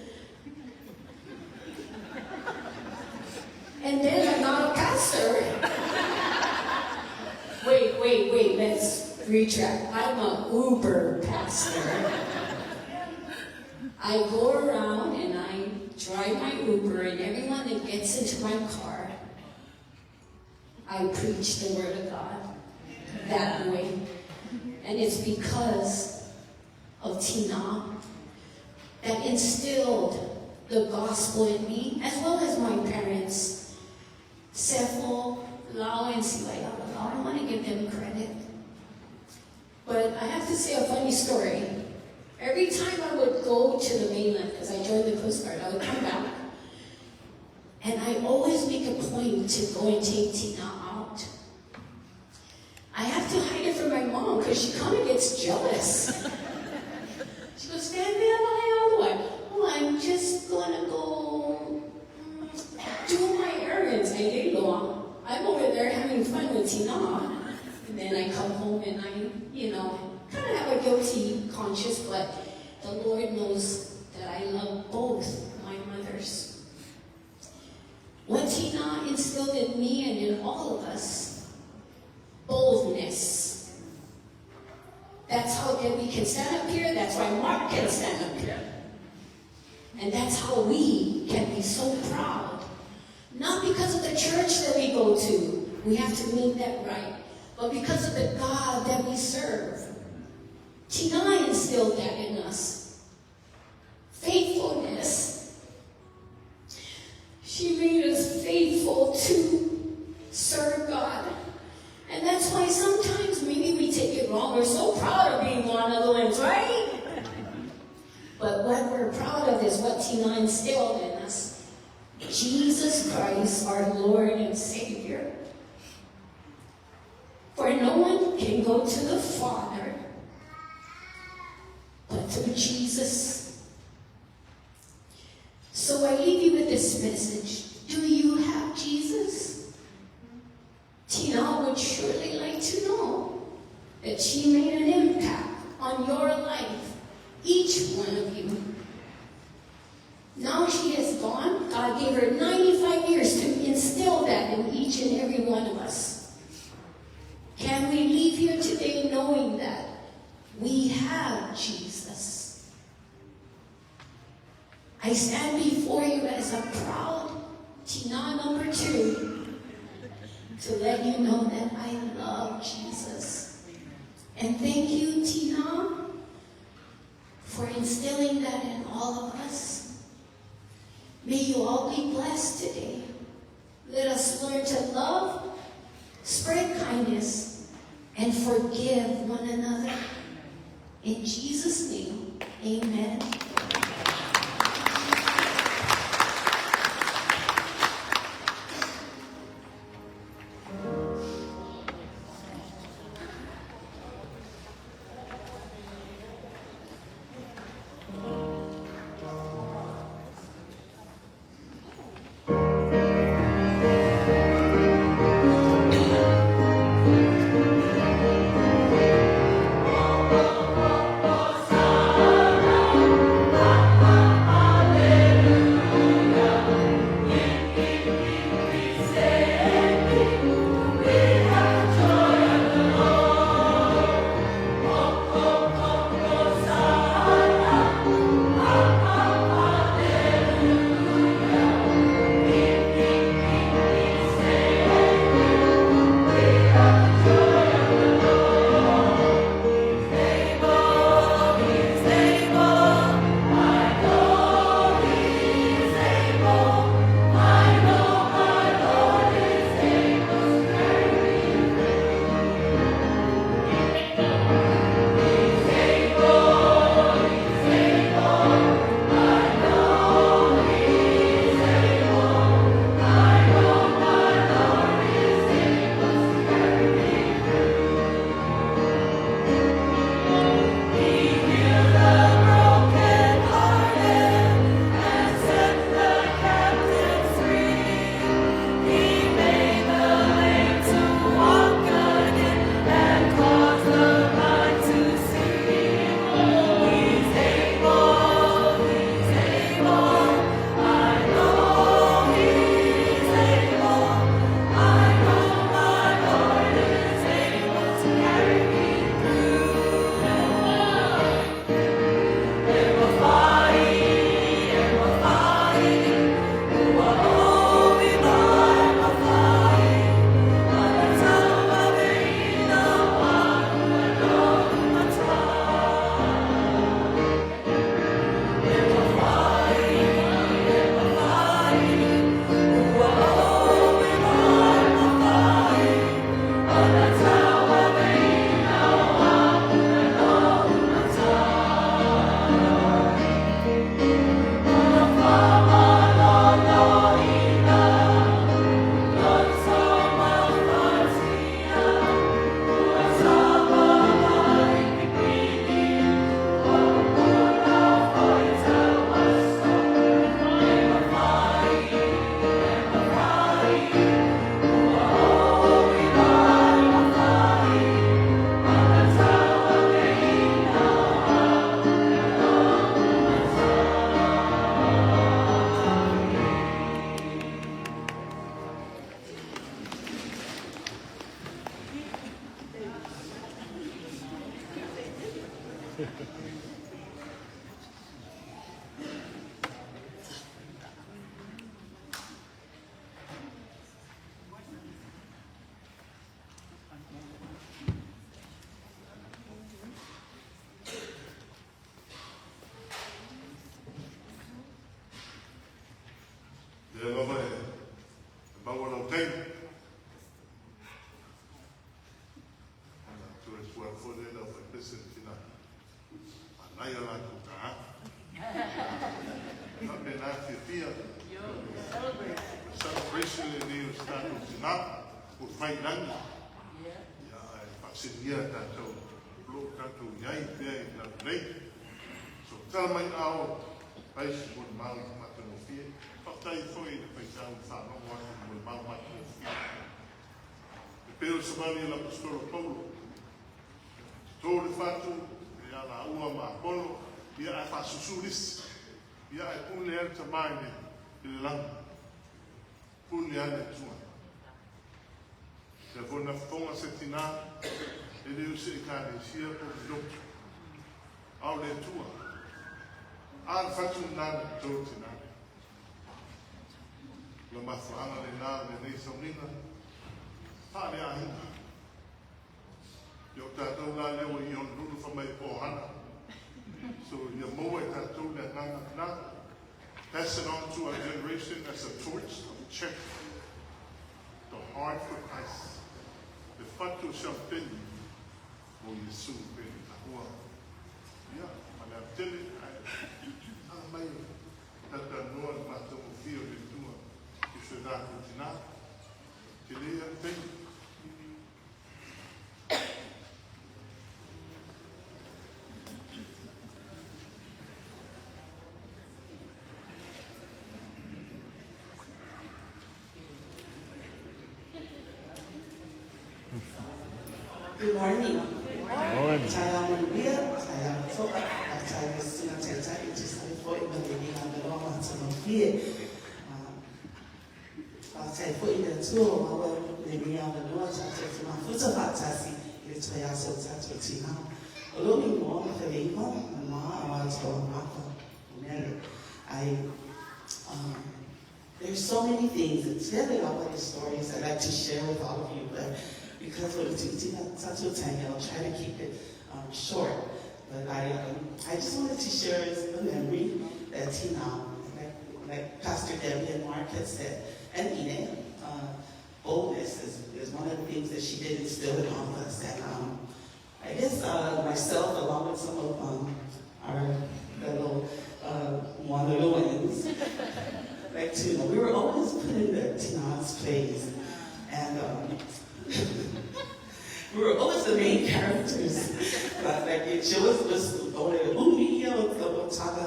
And then I'm not a pastor. Wait, let's retract. I'm an Uber pastor. I go around and I drive my Uber, and everyone that gets into my car, I preach the Word of God. that way. And it's because of Tina that instilled the gospel in me, as well as my parents, Sefo, Lau, and Silayala. I don't want to give them credit. But I have to say a funny story. Every time I would go to the mainland, because I joined the Coast Guard, I would come back. And I always make a point to go and take Tina out. I have to hide it from my mom because she kind of gets jealous. She goes, stand there, oh, I'm just gonna go do my errands. I'm over there having fun with Tina. And then I come home and I, kind of have a guilty conscience, but the Lord knows that I love both my mothers. What Tina instilled in me and in all of us, boldness. That's how Debbie can stand up here. That's why Mark can stand up here. And that's how we can be so proud. Not because of the church that we go to. We have to make that right. But because of the God that we serve. Tina instilled that in us. Faithfulness. She made us faithful to serve God. And that's why sometimes maybe we take it wrong. We're so proud of being Wanalooans, right? But what we're proud of is what Tina instilled in us. Jesus Christ, our Lord and Savior. For no one can go to the Father but through Jesus. So I leave you with this message. Do you have Jesus? Tina would surely like to know that she made an impact on your life, each one of you. Now she is gone. God gave her 95 years to instill that in each and every one of us. Can we leave here today knowing that we have Jesus? I stand before you as a proud Tina number 2 to let you know that I love Jesus. And thank you, Tina, for instilling that in all of us. May you all be blessed today. Let us learn to love, spread kindness, and forgive one another. In Jesus' name, amen. Le lama bawa lau tei. Ana tu e pua fole lau pai pese tina. Anai ala tu ta. Na me na te tia. Celebration in the start of tina. Ku fai nani. Ya e paksinia tatou. Lo tatou iai pia i lau nei. So tala mai ao. Pai si mo mau matano fie. Patai foi de paisão fala não gosta de mal matano fie. E pelo semana la pastor Paulo. Todo fato ya la ua ma Paulo ya a fa susulis. Ya a pule er tamane il lang. Pule ane tua. Ya vona fonga setina ele se kane sia por dok. Au le tua. Al fatu nana totina. La mafuanga le nana le nei saunina. Pare a hina. Yo tātou la lewa I on lulu whamai pōhana. So ya moa e tātou le nana nana. Pass it on to our generation as a torch of check. The heart for Christ. The fatu shampeni. O Yesu peni tahua. Ya, mana tele mai tata noa mata o fio de tua que se dá continuar que leia tem Good morning. Saya Maria, saya Soka, saya senang cerita itu saya boleh mendengar dalam macam dia. Saya boleh itu awal mendengar dalam saya cuma futsal sih itu saya suka cerita. Kalau ni mau kita lihat, mama awal sekolah apa, there's so many things. It's really all the stories I'd like to share with all of you, but because of the I'll try to keep it short. But I just wanted to share a memory that Tina, like Pastor Debbie and Mark had said, and Ine, boldness is one of the things that she did instill in all of us. And I guess myself, along with some of our fellow Wanderloans, like Tina, we were always put in Tina's place. And we were always the main characters. Like she was only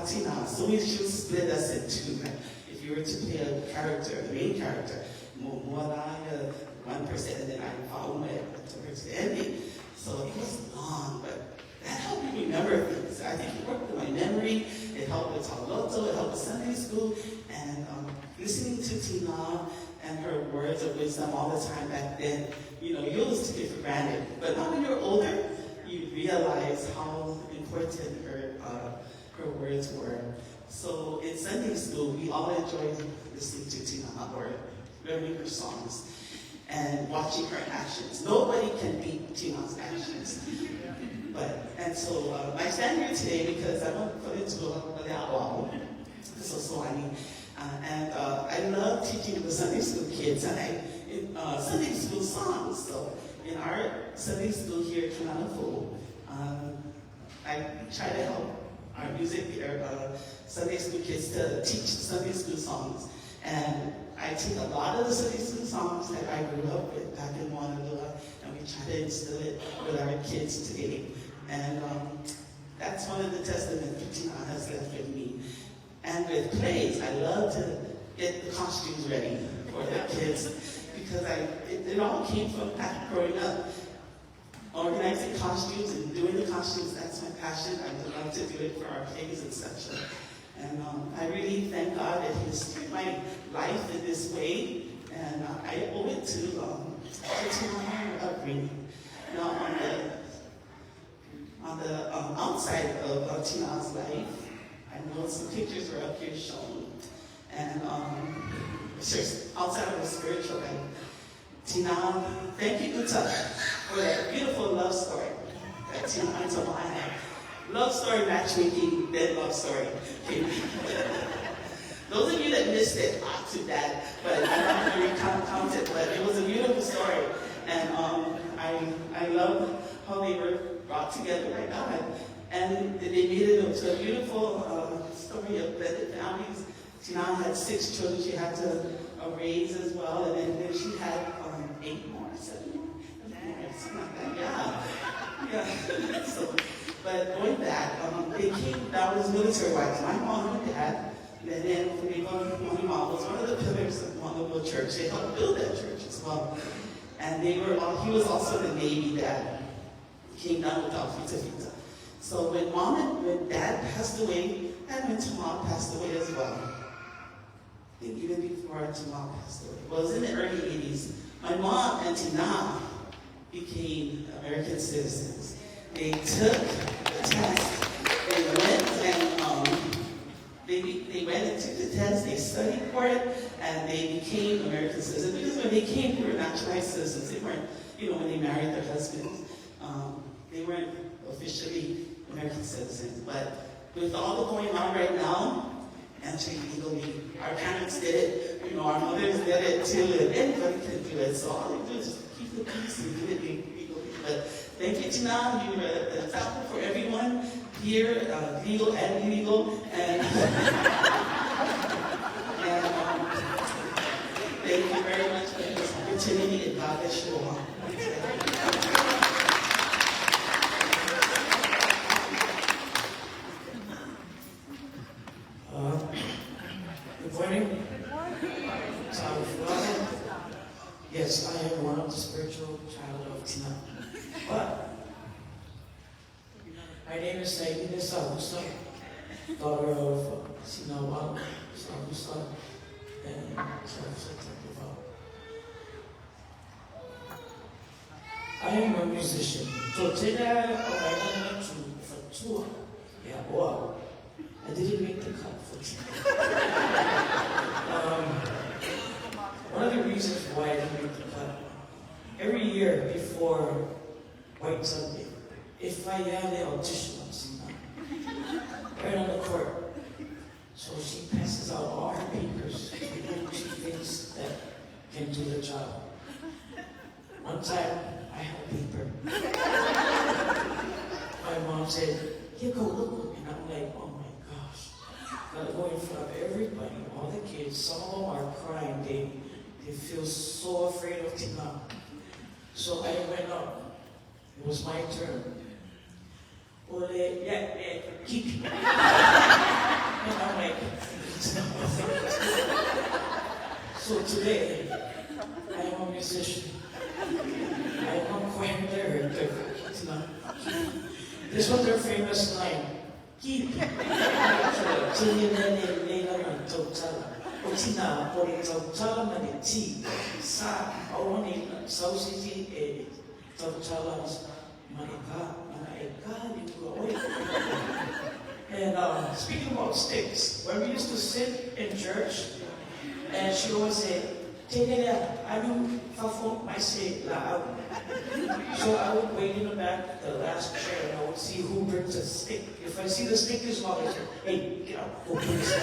Tina. So she would split us into if you were to play a character, the main character, one person, and then I follow it towards the ending. So it was long, but that helped me remember things. I think it worked with my memory. It helped with Taloto. It helped with Sunday school, and listening to Tina and her words of wisdom all the time back then, you always took it for granted. But now when you're older, you realize how important her words were. So in Sunday school, we all enjoyed listening to Tina or learning her songs and watching her actions. Nobody can beat Tina's actions. So I stand here today because I want to put it to a album. And I love teaching the Sunday school kids and Sunday school songs. So in our Sunday school here at Kananafo, I try to help our Sunday school kids to teach Sunday school songs. And I take a lot of the Sunday school songs that I grew up with back in Wanalua, and we try to instill it with our kids today. And that's one of the testaments that Tina has left with me. And with plays, I love to get the costumes ready for the kids because it all came from growing up. Organizing costumes and doing the costumes, that's my passion. I would love to do it for our plays and such. And I really thank God that He steered my life in this way. And I owe it to Tina upbringing. Now, on the outside of Tina's life, I know some pictures are up here shown. And outside of the spiritual life, Tina, thank you, Uta, for that beautiful love story that Tina and Tama had. Love story matchmaking, then love story. Those of you that missed missed it too bad, but I don't really count it, but it was a beautiful story. And I love how they were brought together by God. And they made it into a beautiful story of blended families. Tina had 6 children she had to raise as well, and then she had 8 more, 7 more, something like that. Yeah. So, but going back, they came down as military wives. My mom and dad, and then my mom was one of the pillars of Montgomery Church. They helped build that church as well. And he was also the Navy dad. He came down with Alfita Fita. So when dad passed away, and when Tamar passed away as well, I think even before Tamar passed away, it was in the early 80s, my mom and Tina became American citizens. They took the test, they went and they went and took the test, they studied for it, and they became American citizens. Because when they came, they were naturalized citizens. They weren't, when they married their husbands, they weren't officially American citizens. But with all the going on right now, and legally, our parents did it, our mothers did it too, and anybody can do it. So all they do is just keep the peace and do it legally. But thank you, Tina. You were an example for everyone here, legal and illegal. And, thank you very much for this opportunity, and God bless you all. Good morning. Yes, I am one of the spiritual child of Tina. But my name is Saidina Sahusa, daughter of Sinawal Sahusa and Sahusa Takiva. I am a musician. So today I went for tour. Yeah, wow. I didn't make the cut for today. One of the reasons why I didn't make the cut, every year before White Sunday, if I had the audition on Sina, right on the court, so she passes out all her papers to who she thinks that can do the job. One time, I had a paper. My mom said, "Here, go look," and I'm like, "Oh my gosh." Gotta go in front of everybody, all the kids, some of them are crying, they feel so afraid of Tina. So I went up, it was my turn. Ole, yeah, keep. And I'm like, so today, I am a musician. I am a choir director. This was their famous line. Keep. Otina por tautala maneti sa awani sausiti tautala maneka And speaking about sticks, when we used to sit in church, and she always said, "Take it out. I don't perform my say loud." So I would wait in the back, the last chair, and I would see who brings a stick. If I see the stick is long, I say, "Hey, get up, go bring a stick."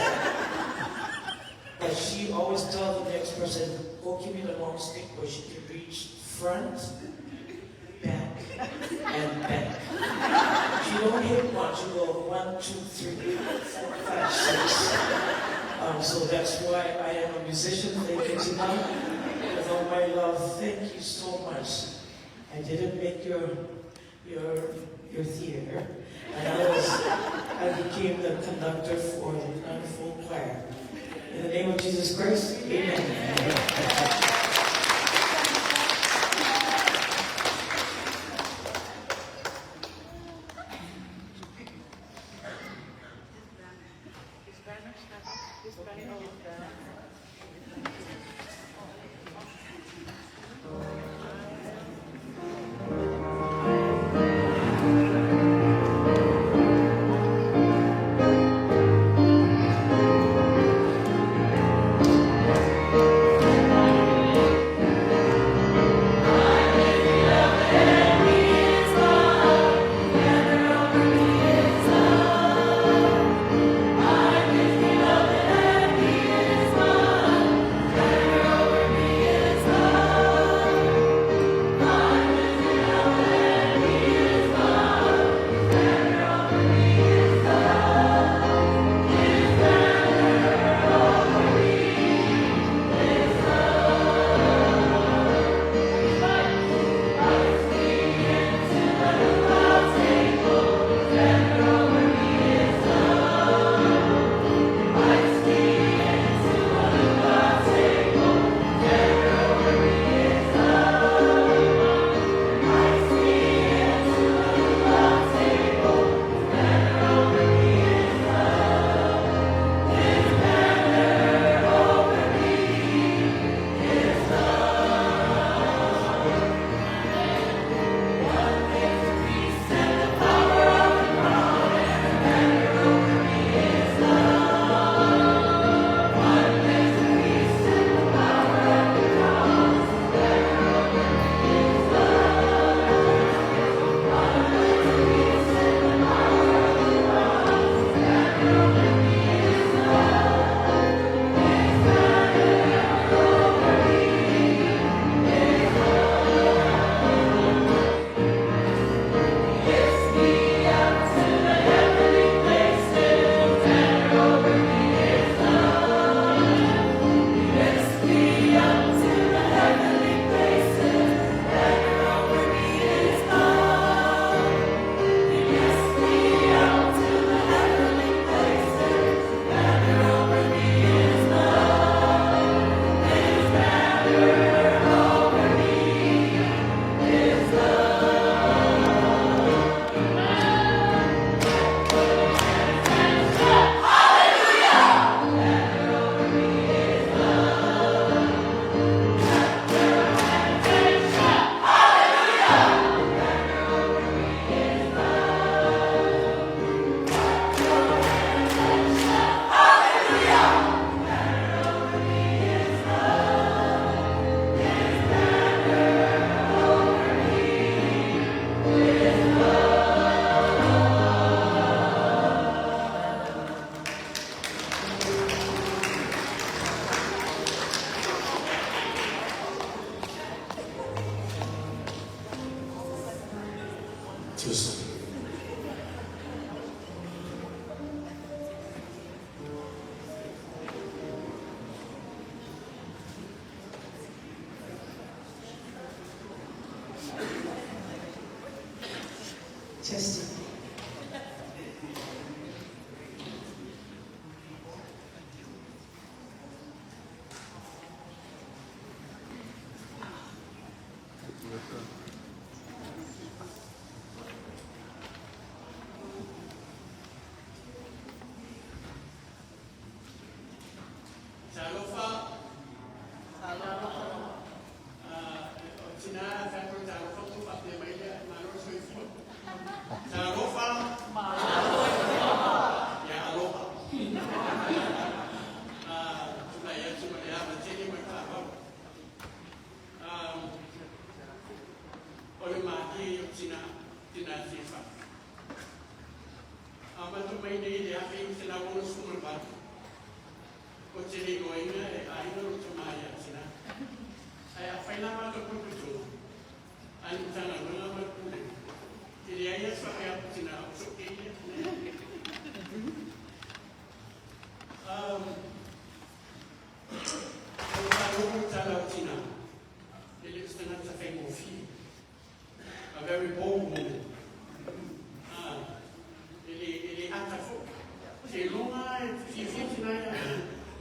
But she always tells the next person, "Go give me the long stick where she can reach front, back, and back." She don't hit one, she go 1, 2, 3, 4, 5, 6. So that's why I am a musician. Thank you tonight. With all my love, thank you so much. I didn't make your theater, and I became the conductor for the Unfold Choir. In the name of Jesus Christ, amen. Talofa. Tina Federal Talofa to Papa Maida, Mano Swift. Talofa. Yeah, aloha. Tonight, I have a tiny one. Olimaki, Tina Sifa. Amatu Maida, they have been in our school. What's it going? I know to my Yatina. I find out what to put to. And Tana will not put it. The ideas for me up to now. So, a very bold woman. She longa, she 59.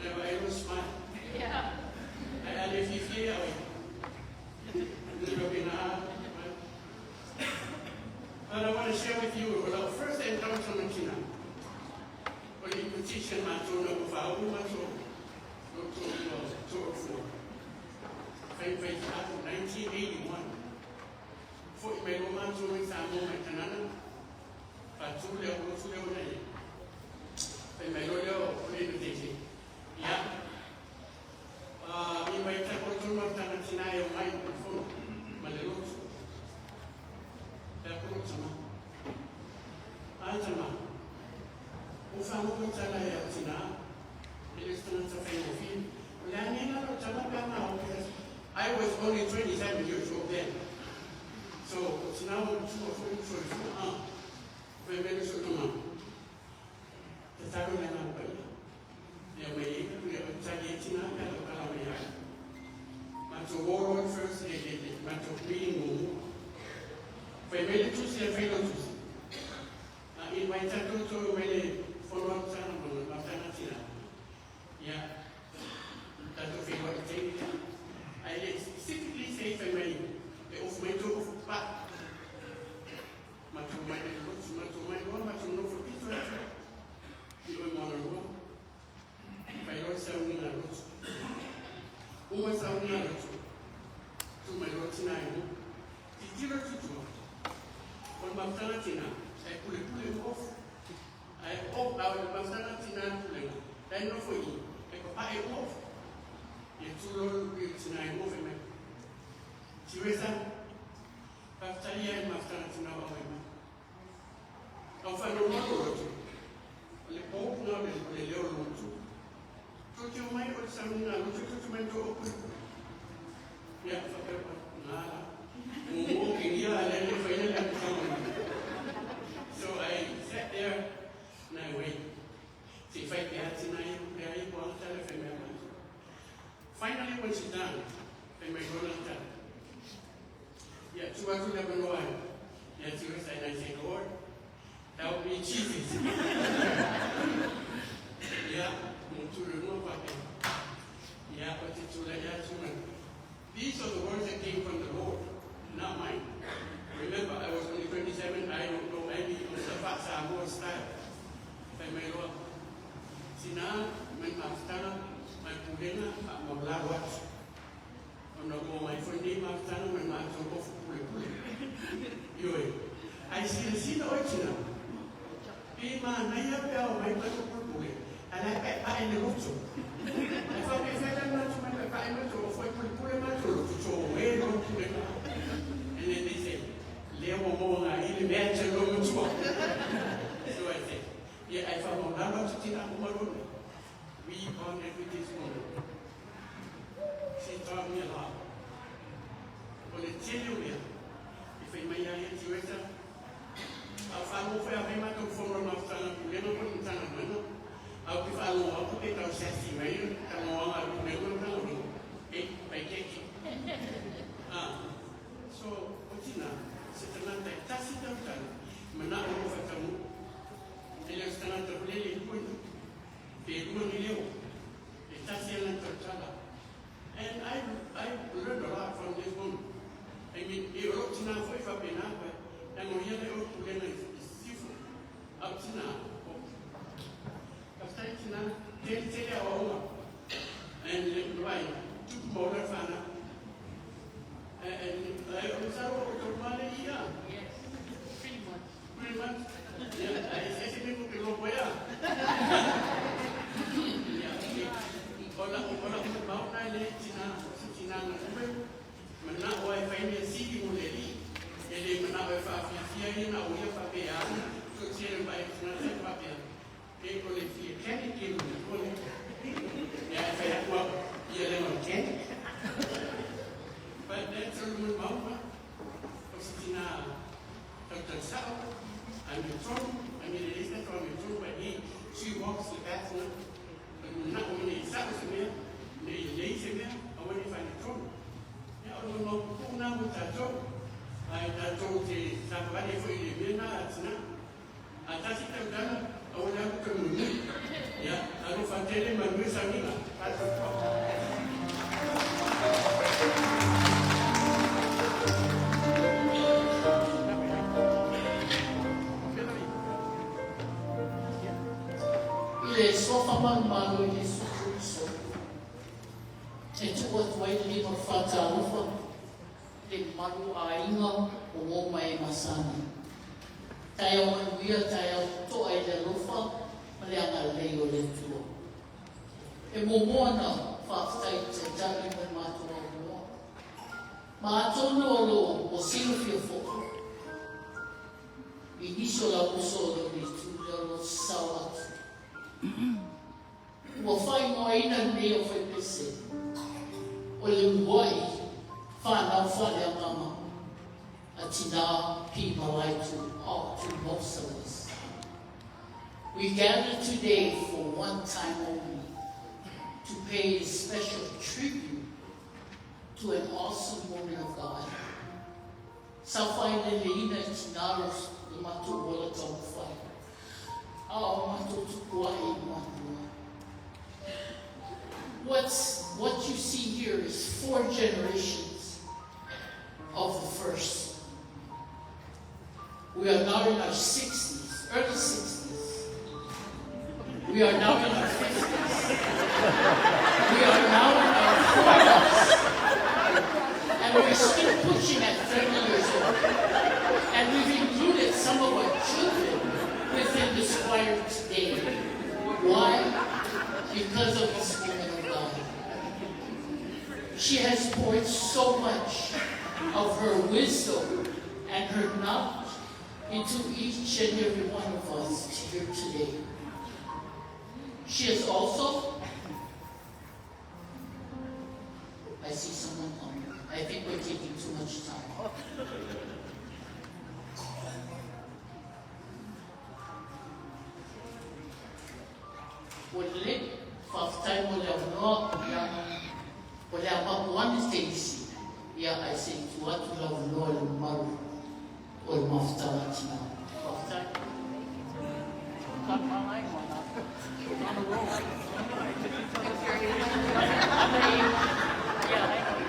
Never ever smile. Yeah. I live here. But I want to share with you our first encounter with Tina. When you could teach him how to know of our woman to 1981. For my woman to make some moment and but two levels to the way. When my lawyer put the teaching. Yeah. In my temple to not Tina, your mind before Malero. Antama, ufahamu kutala ya Tina, ili tunatafanya I was only 27 years old then. So Tina very soon. The Taru and Alberta. They were able to Tina and Kalamaya. Mato Warren first, they did it, Mato Green. When we to see a fellow in my tattoo to many follow time on Matanatina. Yeah, that's a favorite thing. I specifically say for me, the of my two of back. Matu my roots, Matu my one, Matu no for Peter. You were mono. By your sounding a root. Who was sounding a root? To my rotina. Did you to do? On Mantanatina, I pull it off. I hope I will Mantanatina pulling. I know for you. I off. You too long with nine movement. Teresa, after year, Mantanatina women. I'll find a model. The Pope now is the little one too. Took you my or something I would to make open. Yeah, for Nala. So I sat there and I waited. See if I get tonight, I won't tell if I remember. Finally, when she's done, I may go and tell. Yeah, 211. Yeah, she was and I say, Lord, help me, Jesus. Yeah, to remove what yeah, but it's to let these are the words that came from the Lord. Not mine. Remember, I was only 27. I don't know any of the facts are more style. If I may know. Sina, my master, my pudena, my blawat. My friend name after my master of Pule. I see the original. Pima, Naya Bell, my little Pule. And I buy in the room. I thought if I don't want to make a payment or for Pule, so where don't you and then they say, Leo Mona, in the mansion room. So I said, yeah, I found out to Tina Umaru. We bonded with this woman. She taught me a lot. But it's genuine. If I may have it, I'll follow for a payment of foreign of Tana, never put in Tana. I'll be following up with our sexy man, and I will never know. By taking. So, Otina, c'est un attaque taciturne, maintenant on va faire un et l'instant de rouler les couilles, et nous on est où, et taciturne. And I learned a lot from this woman. I mean, you wrote to now for if I've been out, and we had to put in a seafood up to now. After Tina, tell our woman, fai, tu mo na fana. And I was out of money, yeah. Yes. 3 months. 3 months? Yeah, I see people below where. Wala umabao na ile tinang mana oi fai ni sidi muleli ele mana oi fa fia ni na uia fa pe a to tire vai na se pa pe e ko le fia ken ke ko le ya fa ya ko ia le mon ken but that's all mun mau o sitina Dr. Sao and the throne I mean it is not from the throne but she walks the bathroom not only Sao se Lei se mea, a wani whai na tonu. Ea o no puna mo tatou. Ai tatou te tapawani fo i le mena atina. A tasi tau dana, a wani aku ka muni. Ea, a no whatele manui sa mina. Tatou tau. Ile sofa manu ile susu. E tua tuai lima whata alufa, le maru a inga o ngō mai masana. Tai au manuia, tai au toa i le lufa, ma le anga lei o le tua. E momoana whaakai te tari mai mātua o mua. Ma atonu o lo o sinu fia foko. I niso la uso o le tu le o sao atu. Ua whai ngoa ina nei o whai pese. O le uai, whanau whale a mama, a tina pipa lai to most of us. We gather today for one time only to pay a special tribute to an awesome woman of God. Sa whai le leina I tinaros I matu ola tau whai. Ao matu tukua e matua. What you see here is 4 generations of the first. We are now in our 60s, early 60s. We are now in our 50s. We are now in our 40s. And we're still pushing at 30 years old. And we've included some of our children within the choir today. Why? Because of this woman of God. She has poured so much of her wisdom and her knowledge into each and every one of us here today. She has also, I see someone coming. I think we're taking too much time. Wale, whaftai mo leo noa wale apa one stage. Yeah, I say to what to love noa le maru o le mafta tina. Whaftai. Kapangai mana. On the road. Yeah, I know.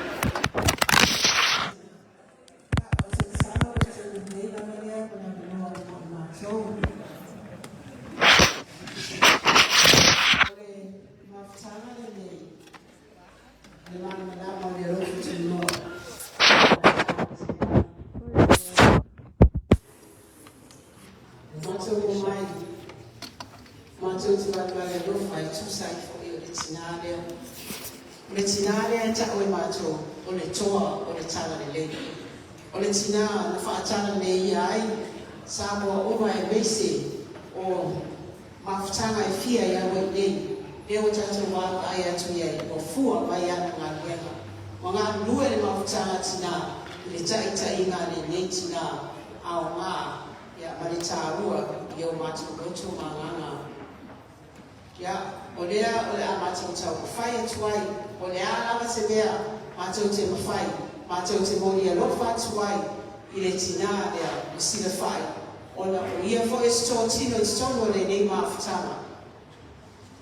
Metinare ta o mato o le toa o le tala le lei. O le tina na whaatana nei ai sa moa o mai mese o mawhtanga I fia ia wai nei. E o tatu wāka ai atu iai o fua mai anu ngā nuenga. O ngā lue le mawhtanga tina le tai ngā le nei tina ao ngā ia mani tā rua i o mātou goto ngā nganga. Ia, o lea o le a mātou tau whai atu ai, o le a lava se mea mātou te mawhai, mātou te mori alofa atu ai I le tina lea o sila whai. O na o ia fo e sto tino I stono le nei mawhtanga.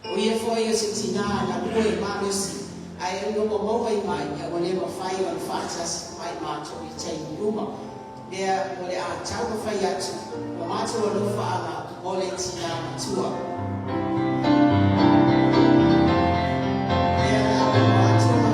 O ia fo e se tina na lua I mānosi, ai e no maua I mai, ia o le mawhai o le whātas mai mātou I tei ruma. Lea o le a tau mawhai atu, o mātou alofa ama o le tina matua. Yeah, I want to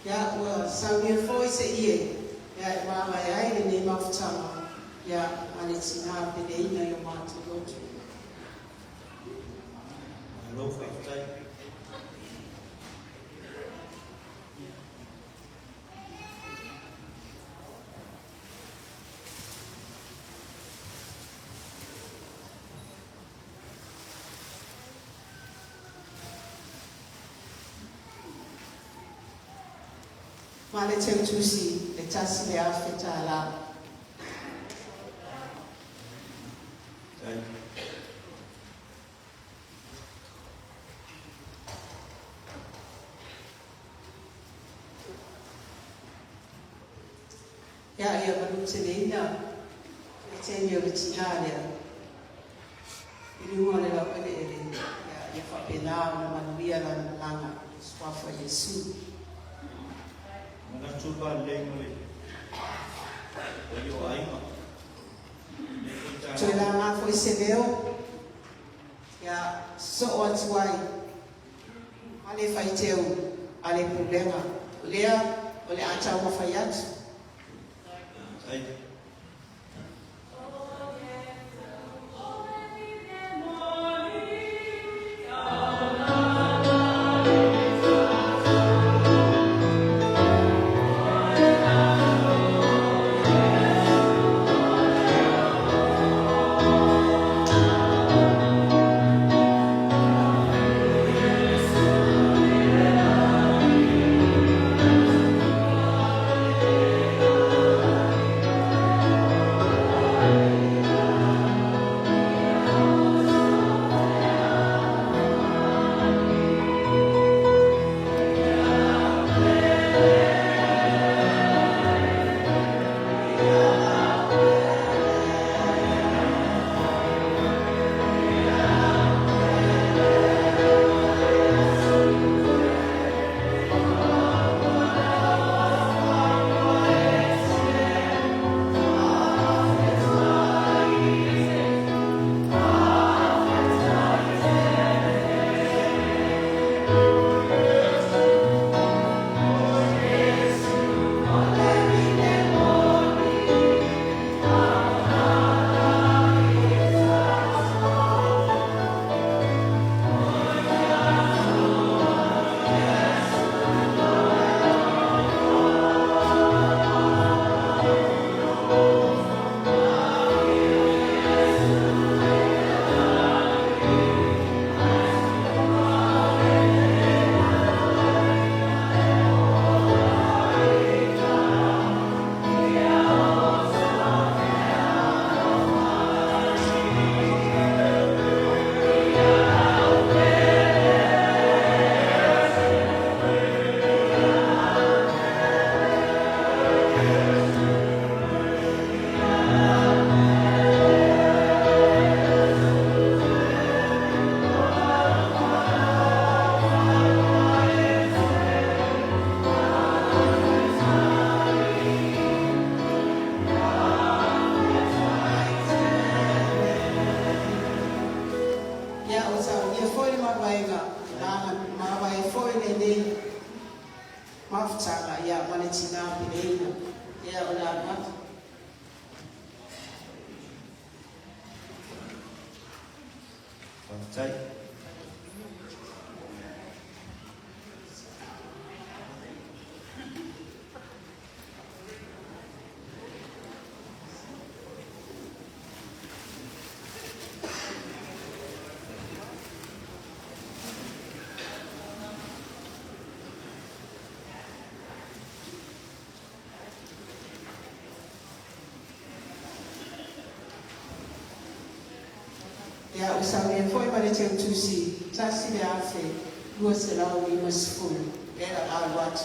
Ya ua saungia foi se ie. Ya mama ya ile ni mafutama. Ya anitina pedeina yo matu lotu. Hello, Fatai. Male tusi le tasi le afeta la. Ya ia manutelina. Tenyo vitinale. Ili wale la pele ele. Ya fapela na manuia la langa. Swafa Yesu. Mana cuba lengole. Oyo aima. Tuela ma foi sebeo. Ya so atuai. Ale faiteu. Ale problema. Lea ole acha wa fayat. Ai. Mafutanga ya maletina pedeina. Ya olamat. Fatai. Ya usawe foi maletia tusi. Tasi le afe. Lua serau i masfulu. Era alwat.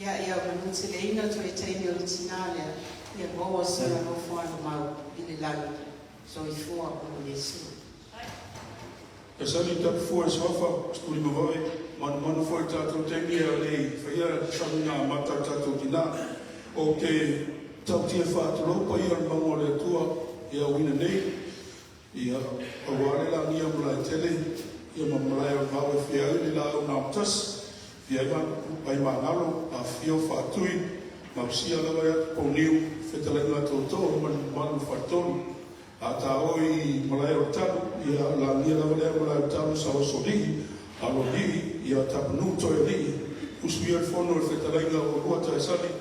ia manuti le ina to e teini o le tinale, ia goa sila no whana mau i le lau, so I fua o Yesu. E sani tapu fua e sofa, sturi mawai, manu fua I tātou teini a le whaia sami ngā mata tātou tina, o ke tautia whāturopa I an mango le tua, ia wina nei, ia aware la nia mulai tele, ia mamalai o mau e whia uli la o nā mtas, ia ai mangalo a fio whātui, mausia lawa ia pōniu, whetalai tōtō, manu whātoni, a tā oi malai o tanu, ia la nia lawa lea malai o tanu sa o sorigi, a lo lii, ia tapunu toi lii, usuia whono e whetalai o rua tai sani,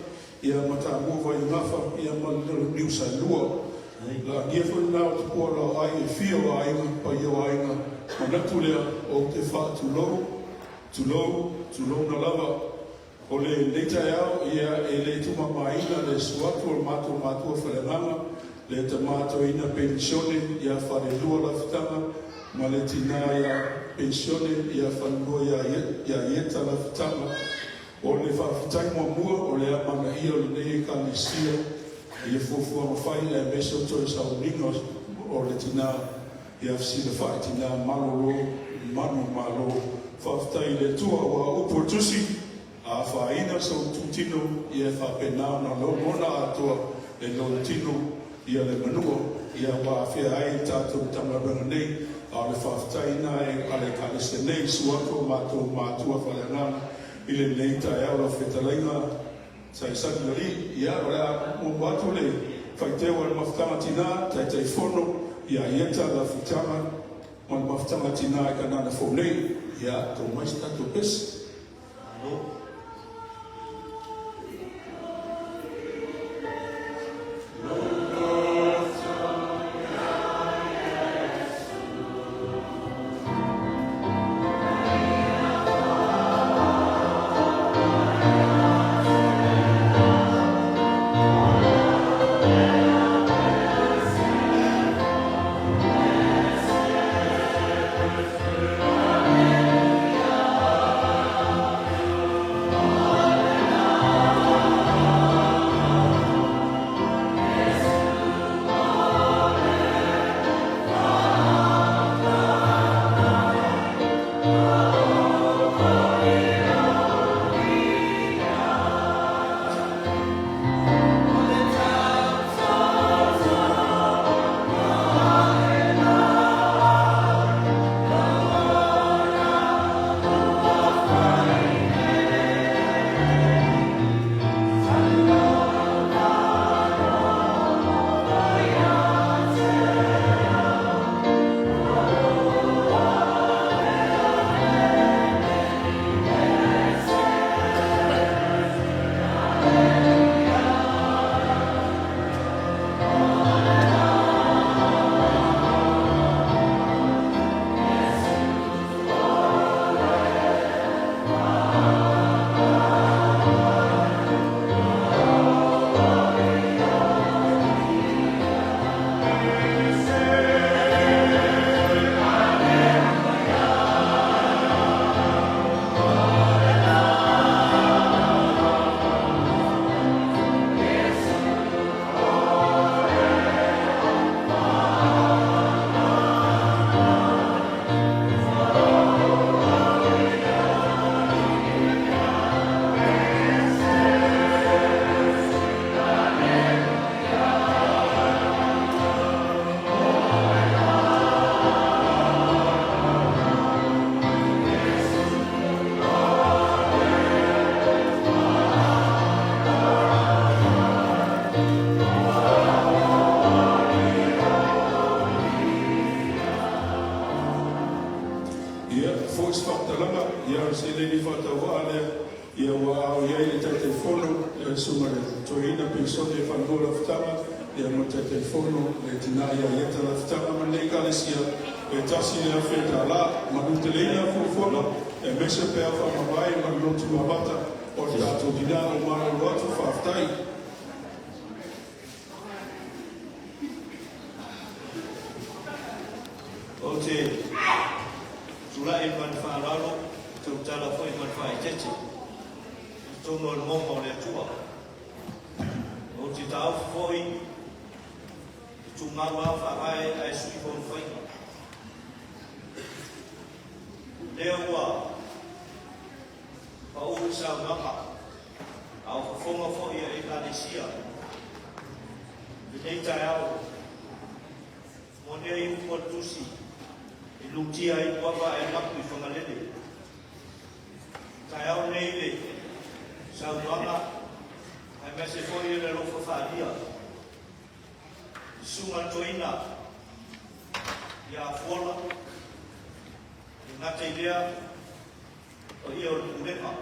ia mata mua vai ngafa, ia manu niu sai lua, la nia whanu nao te pua la ai e fio a inga, pa ia a inga, manatu lea o te whātulou, tulou na lava, o le leitai au, ia e le tumamaina le suatu o matua wharenanga, le tamato ina pensione, ia whare lua la whitanga, ma le tina ia pensione, ia whanua ia ieta la whitanga, o le whawhitai mua, o le amana ia o le nei ka le sia, ia fuafua mawhai, e meso toi sa uninga o le tina, ia fsina whai tina manu malo, whawhitai le tua wa upo tusi, a whaina sa ututino, ia whapena na lo mona atua, e lo tino, ia le manua, ia wa whia ai tātou tamaranga nei, a le whawhitai nai, a le kalese nei, suako mātua whalangana, I le nei tai au la whetalainga, sai sanilari, ia rea mo watu le, whaitewa le mawhtanga tina, tai whono, ia ieta la whitanga, ma le mawhtanga tina e kanana whonei, ia tō maista tō pesi. Tongo le mongo le atua. O te tau foi, tu mawa whakai ai sui kon whainga. Leo wa, pa ui sa ngaka, au whafonga foi e Kalesia. Nei tai au, mo nei ukua tusi, i lutia i wapa e maku i whangalele. Tai au nei le, sa ngaka, ai mese foi e le rofa whadia. Sunga toina, i a fuola, i ngata i lea, o ia o urema.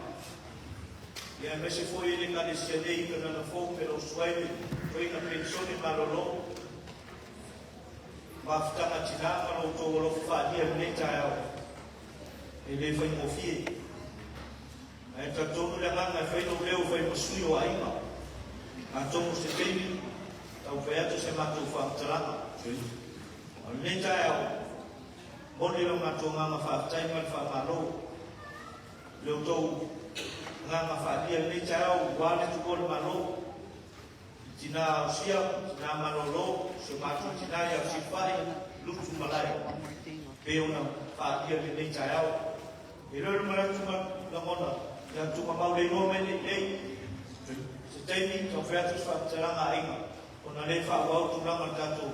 I a mese foi e le Kalesia nei ka nana fōu pero suaile, toina pensione malolo, mafutanga tina malo tō rofa whadia nei tai au. E le whai mofie. E ta tonu le nganga e whaino leo whai masui o ainga. A tonu se teimi, tau whai atu se matou whaataranga. O nei tai au, moni lo matou nganga whaatai mai whaamalo. Leo tau nganga whaadia nei tai au, wale tukore malo. Tina au sia, tina malolo, se matou tina ia si whai, lutu malai. Pe ona whaadia nei tai au. E reo mara tuma na mona, ia tuma maule ngome nei, se teimi, tau wheatus whaataranga ainga, o na le whaawau tunanga tato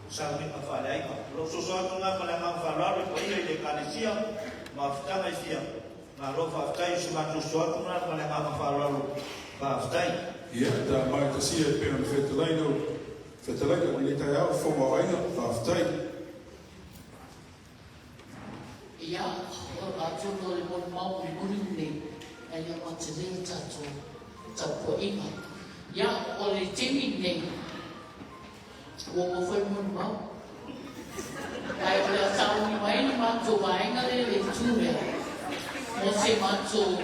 sa minga whaale ainga. Roso soa tunanga le ngam whaalawe, pa ia le Kalesia, ma whatanga i fia, na ro whaatai se matu soa tunanga le ngam whaalawe, ma whatai. Ia, tā mai ta sia e pēna whetalaina ni tai au whonga wainga, whaafutai. Ia, o atu no le mon mau i muri nei, e le mate leo tau po inga. Ia, o le timi nei, o mo whai mon mau. Kai o le atau ni mai ni mātou waenga le tūrea. Mo se mātou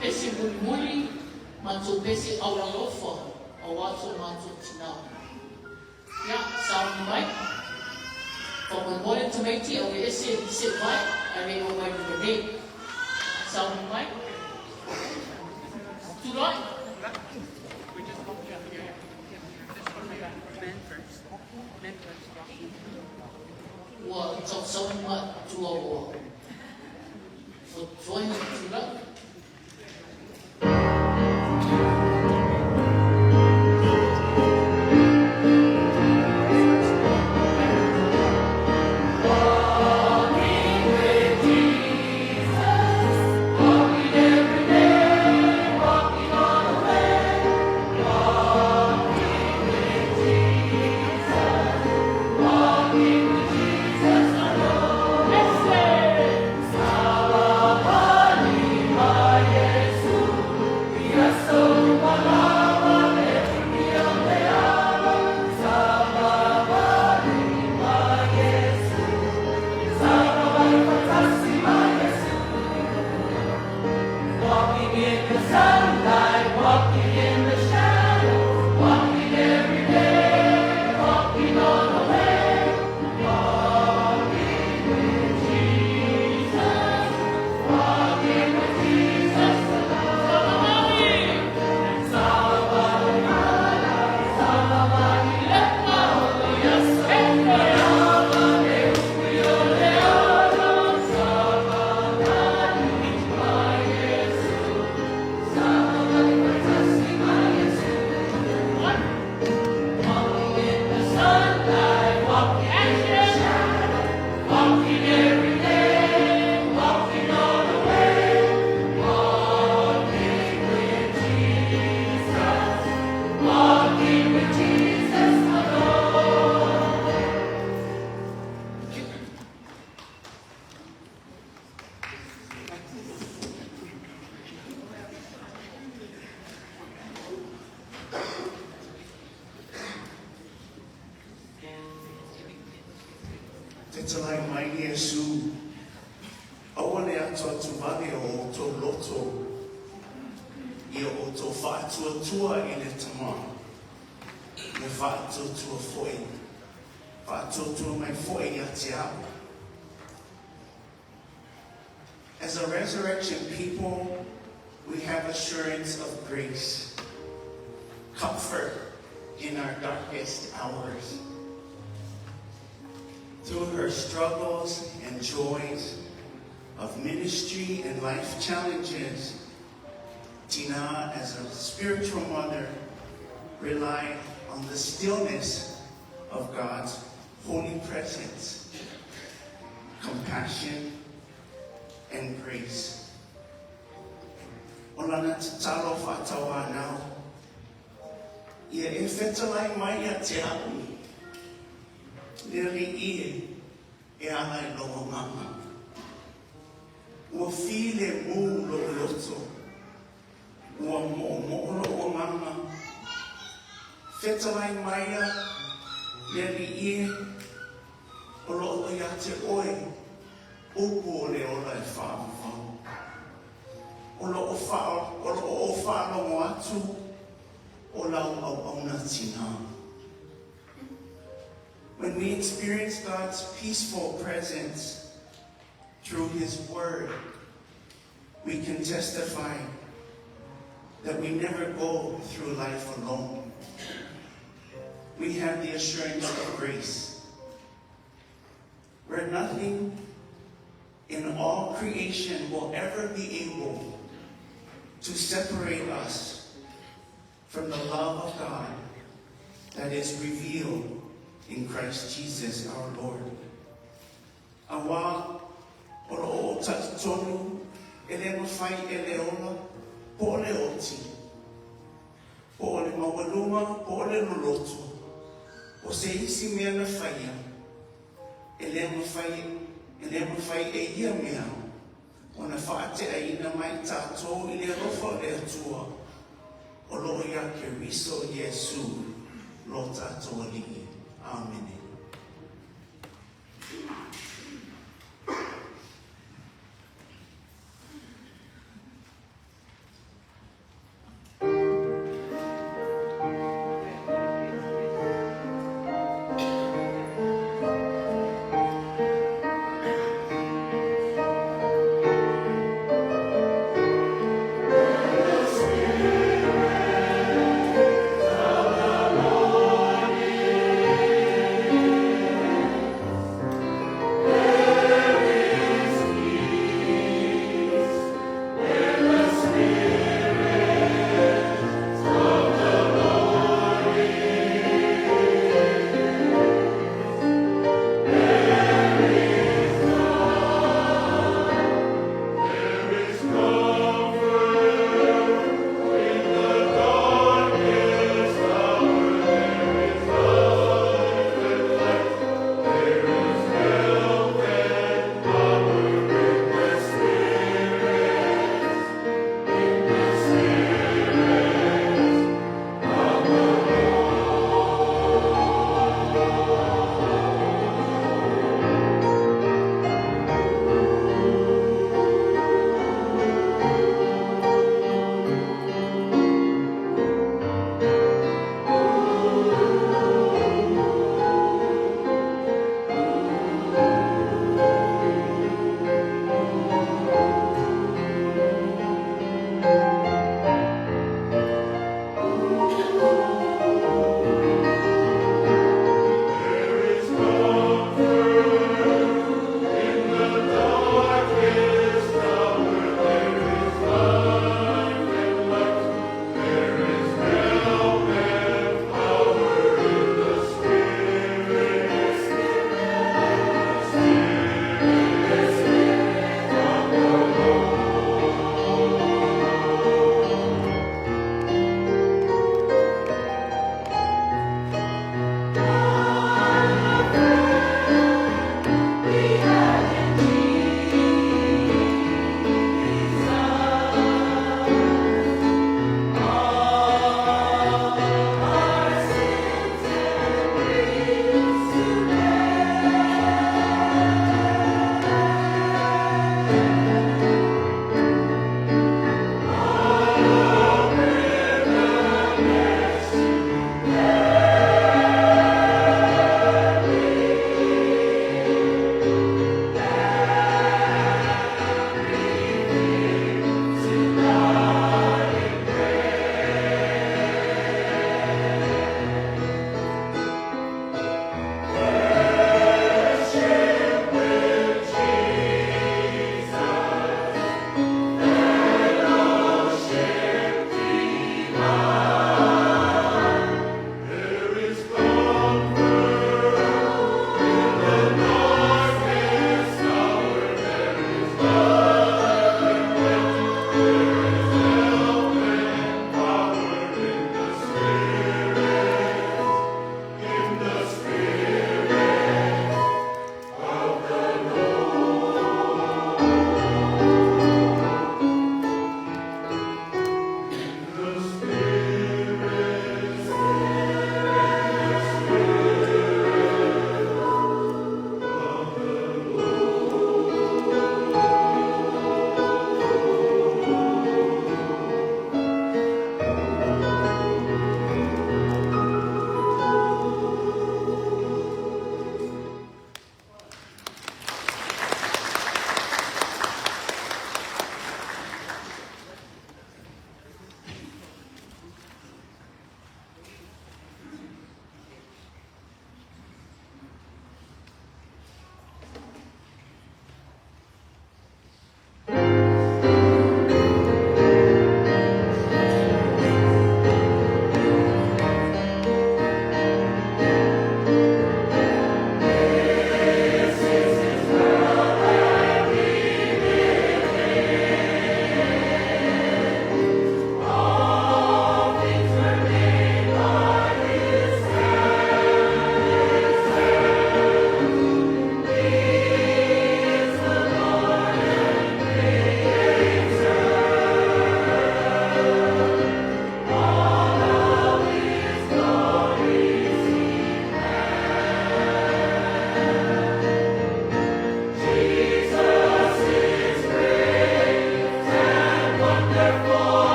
pesi muri, mātou pesi auralofa, o wātou mātou tinau. Ia, sau ni mai. From morning to night, I will sit right, I may go away with the day. Sound right? To right? Well, talk so much to our war. For joining to right? Talai mai Yesu, awane ato tumane o to loto, ia o to whātua tua i le tama, me whātua tua foi, whātua tua mai foi i ati au. As a resurrection people, we have assurance of grace, comfort in our darkest hours. Through her struggles and joys of ministry and life challenges, Tina, as a spiritual mother, relied on the stillness of God's holy presence, compassion, and grace. Olana tatalo fatawa now. Ia e fetalai mai a te auni. Neri ie e ala I loa mama. Ua file mu lo loto. Ua mo lo mama. Fetalai mai a neri ie o lo o ia te oe. Upu o le ola e whaamawhau. O lo o whaalo atu o lau au auna tina. When we experience God's peaceful presence through His Word, we can testify that we never go through life alone. We have the assurance of grace, where nothing in all creation will ever be able to separate us from the love of God that is revealed in Christ Jesus our Lord. Awa o tatonu ele mafai ele ona po le oti po le mawaluma po le lolotu o se isi mea na faia ele mafai e ia mea o na whaate a ina mai tātou I le rofa le atua o lo ia ke riso Yesu lo tātou ali'i. Amen. Thank you.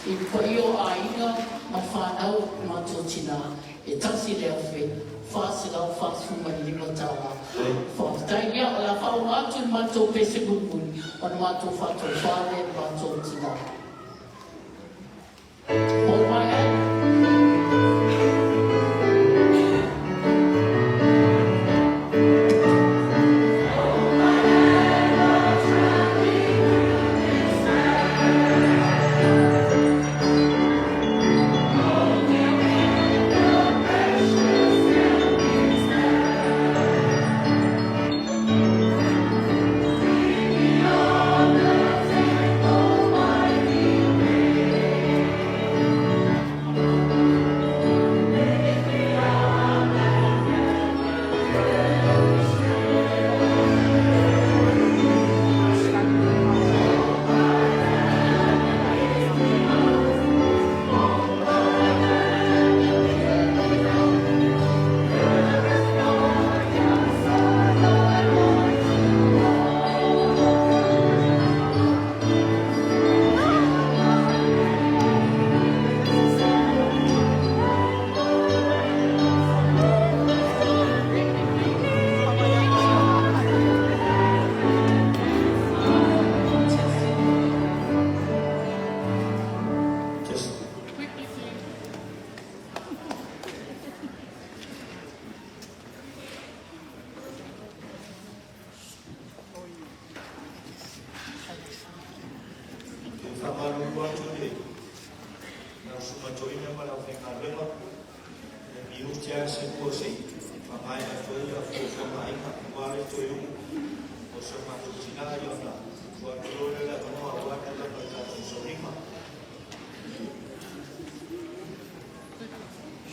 I whai o a inga ma whanau ma tō tina. E tasi leo whi. Whāsirau whāsuma ni lima tāra. Whātai ia o la whau atu ma tō pese gunguni. O na ma tō whātou whāre ma tō tina. Hold my hand.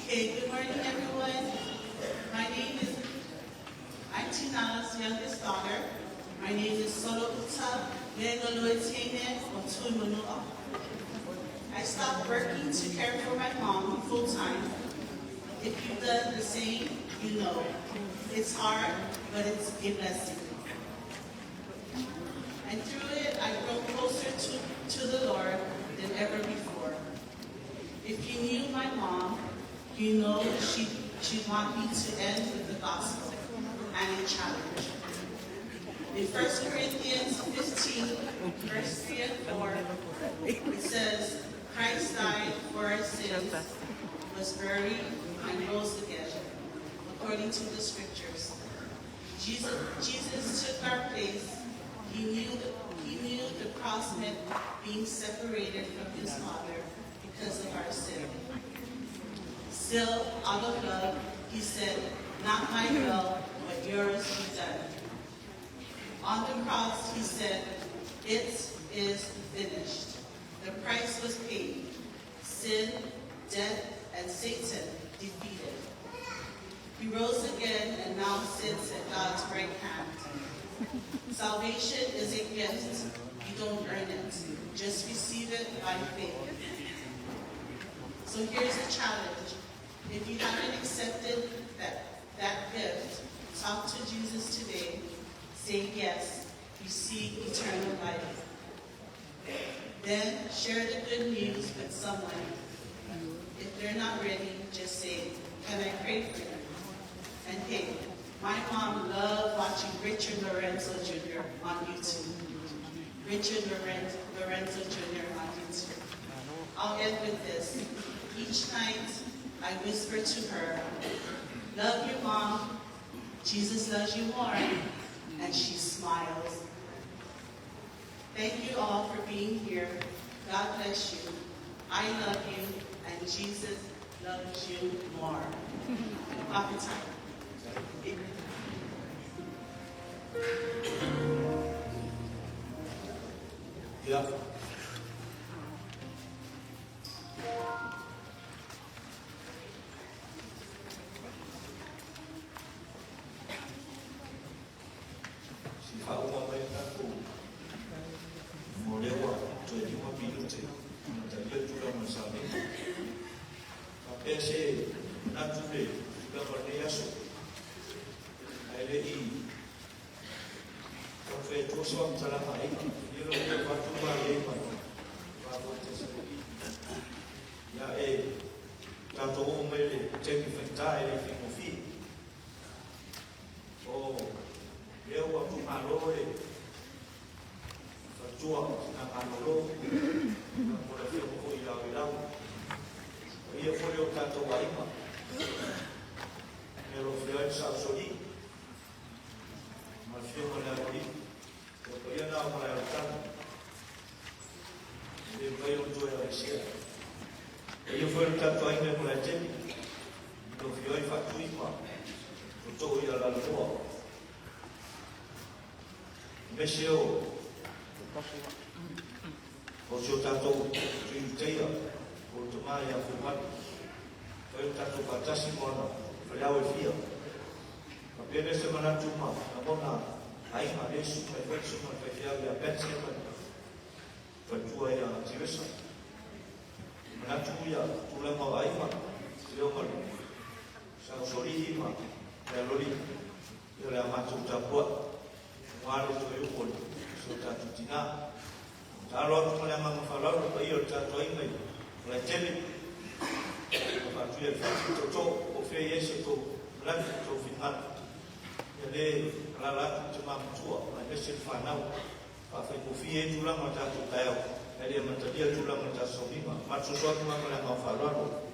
Okay, good morning, everyone. My name is, I'm Tina's youngest daughter. My name is Solokuta Megaloitene Otuimanua. I stopped working to care for my mom full-time. If you've done the same, you know. It's hard, but it's a blessing. And through it, I grow closer to the Lord than ever before. If you knew my mom, you know she'd want me to end with the gospel and a challenge. In 1 Corinthians 15, verse 3 and 4, it says, Christ died for our sins, was buried, and rose again, according to the scriptures. Jesus took our place. He knew the cross meant being separated from his Father because of our sin. Still, out of love, he said, not my will, but yours be done. On the cross, he said, it is finished. The price was paid. Sin, death, and Satan defeated. He rose again and now sits at God's right hand. Salvation is a gift. You don't earn it. Just receive it by faith. So here's a challenge. If you haven't accepted that gift, talk to Jesus today. Say yes. Receive eternal life. Then share the good news with someone. If they're not ready, just say, can I pray for you? And hey, my mom loved watching Richard Lorenzo Jr. on YouTube. Richard Lorenzo Jr. on YouTube. I'll end with this. Each night, I whisper to her, love you, Mom. Jesus loves you more. And she smiles. Thank you all for being here. God bless you. I love you, and Jesus loves you more. Happy time. Yeah. Si fa uma mai taku. Molewa, tueni wa minute. Talia tura masami. Apese natule juga berniasu. Aile I. Kofe Joshua salah hai. Dia waktu bayi pada. Bawa tersebut. Ecclesia. E io fui tanto ai miei colleghi, lo fioi fatto in qua, tutto io alla tua. Invece io ho giocato in Teia, ho domani a fumare, ho stato fantastico, volevo il figlio. Ma per essere una giornata, una buona, hai ma adesso per questo non fai fiare a pensare per tua e a tivessa. Ma tu ya, tu la ma vai ma, se io mal, siamo soliti ma, e allora io le amato un po', guardo io poi, sono stato tutti là. Allora come la mamma fa loro, poi io ho stato in me, la tele, ho fatto il fatto tutto, ho fatto tutto, l'altro finale. E lei, la mamma tua, ma invece il fanau, fa fai confie giù la mangiata tutto io, e lei mangia giù la mangiata sopra, ma ci sono come la mamma fa loro.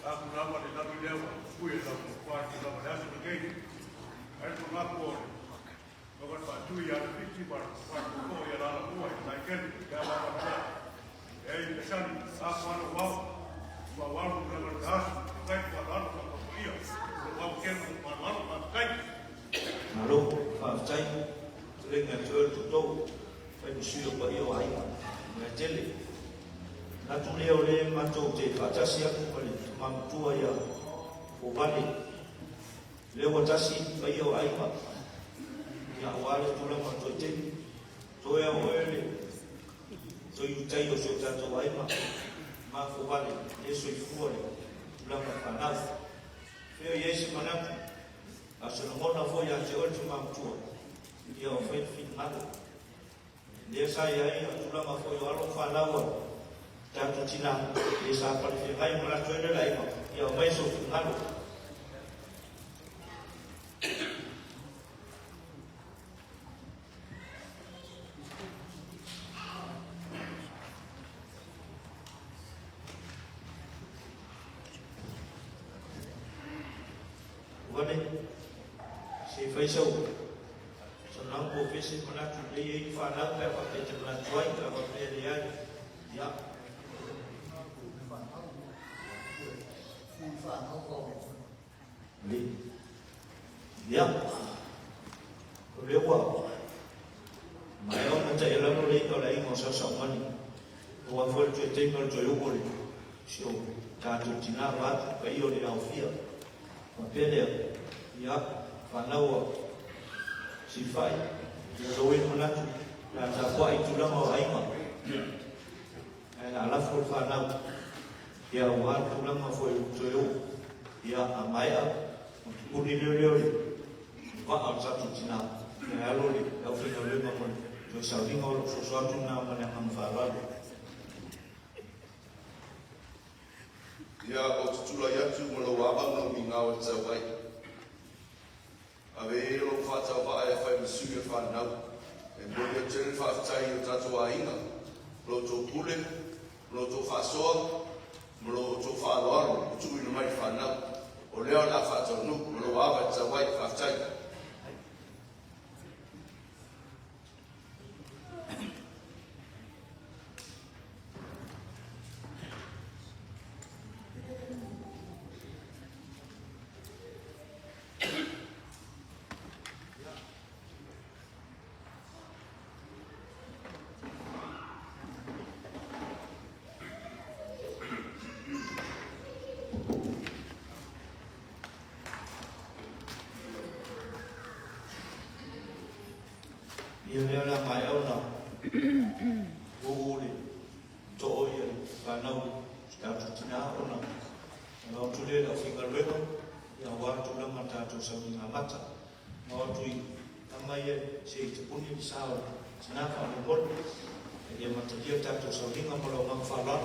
Aku nama di dalam dewa, kuih dalam kuat di dalam dasar begini. Aku ngaku, bagai baju yang fiksi bar, kuat yang dalam kuat, naikkan dalam pada. Kesan aku ada wow dalam das, kain pada dalam kuliah, wow kem pada kain. Lalu, faham dengan jual tutup, pensiun bagi orang, menjeli. Natu leo le matou te fatasi aku pale mamtua ya o vale leo tasi pai o ai pa ya wale tula matou te to ya wele to yu tai o so tato ai ma fo vale eso i fuore la ma feo yesi manatu asono mona fo ya te o te mamtua ya o fe fin nada le sai ai tula ma fo yo alo fa lawa tanto Cina, desa Palestina, yang merasa ada lain, yang masuk lalu. Bukan si Faisal, senang profesi mana tu dia infana, apa kerja mana cuai, apa kerja dia, ya. Ya, lewa. Mayo nanti elang oleh kalau ini masa sama ni, tuan fol cuci kalau cuci boleh, so katu Cina rat, kayu di Alfia, tapi dia, ya, fanau sifai, dia lawin mana tu, dan siapa itu lah mau aima, alam fol fanau, ya wan tu lah mau fol cuci, ya amaya, puni lele. Pak satu Cina, kalau di Afrika Selatan pun,就小丁我所说中那么两方法了。Ya o tula yatu mo lo waba no minga o tsawai. Ave lo fa tsawa ai fa misu ye fa na. E mo ye chen fa tsai o tatwa inga. Lo to pule, lo to fa so, lo to fa lo, tu no mai fa na. O leo la fa tso no lo waba tsawai fa tsai. Ia la mai au na. O le to ia ka nau sta tina ona. Na tu le la finga luego ya wa tu la mata tu sa ni mata. Na tu tamai se te puni sa tina ka mo bol. Ia mata dia ta tu sa ni ngam lo ngam fa la.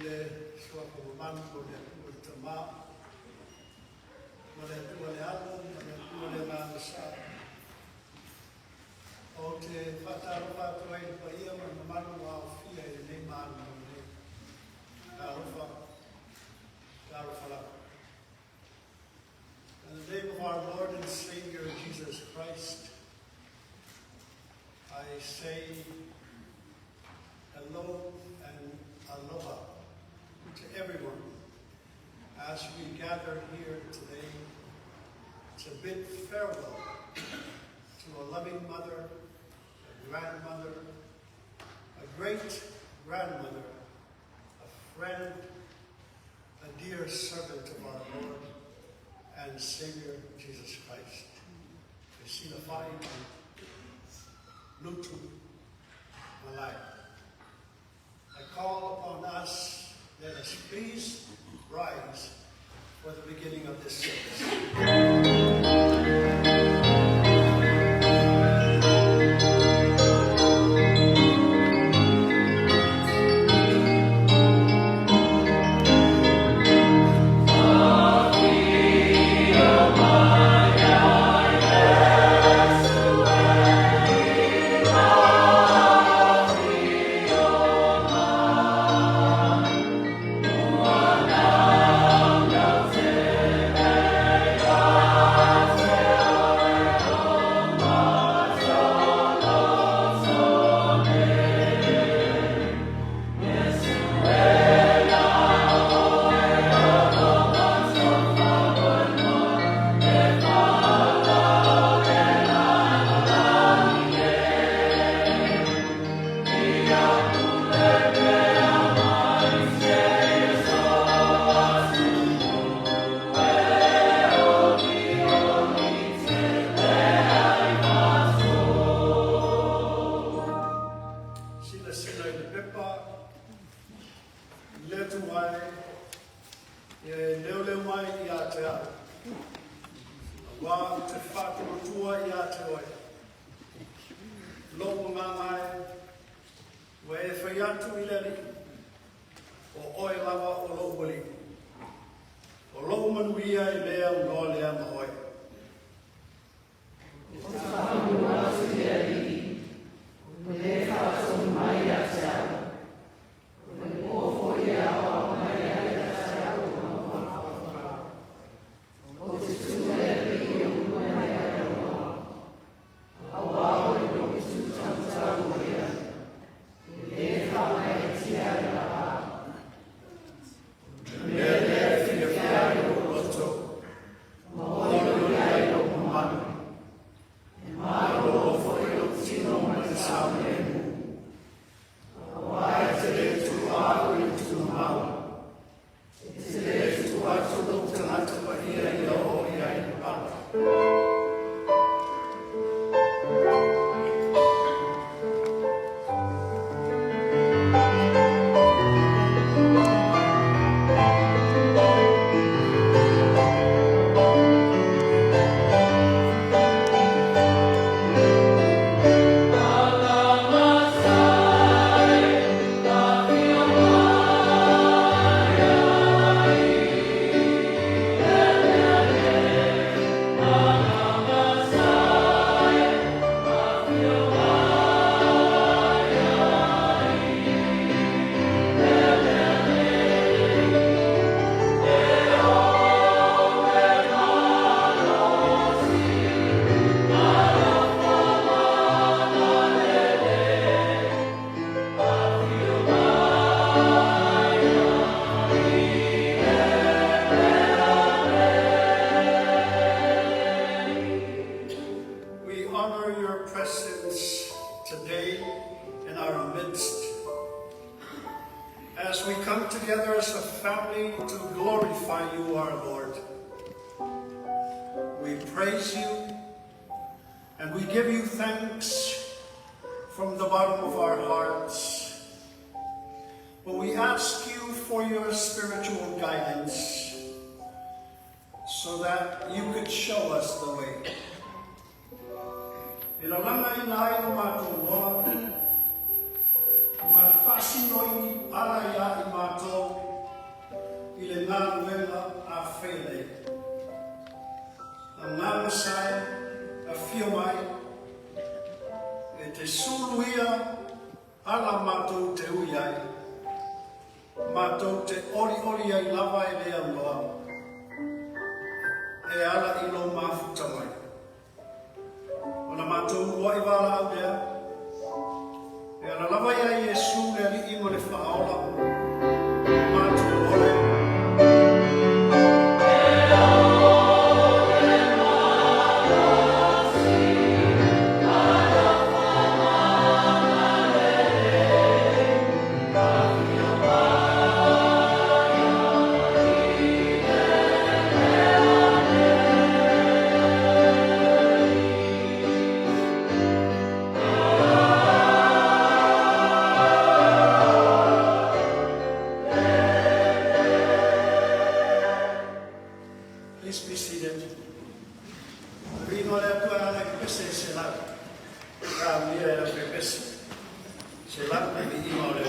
ele sua como mano por o tama mole alu mole na sa o te fataro fatoi pa ia mano wa fia ele mano ne Tarufa. In the name of our Lord and Savior Jesus Christ, I say hello and aloha to everyone as we gather here today to bid farewell to a loving mother, a grandmother, a great grandmother, a friend, a dear servant of our Lord and Savior Jesus Christ. Sinafai Lutu Malai. I call upon us, let us please rise for the beginning of this service. ma whasino i ala ia i mātou i le ngā ruenga a whele. A ngā masai a whio mai e te suluia ala mātou te ui ai. Mātou te ori ai lava e lea noa. E ala i lo mafuta mai. Ona mātou ua i wala au dea. E ala lava ia Iesu le ali i mo le whaola. Mātou ole. Please be seated. Ringo le atua ana ki pese se la. Ka mia era pe pese. Se la me i mo le.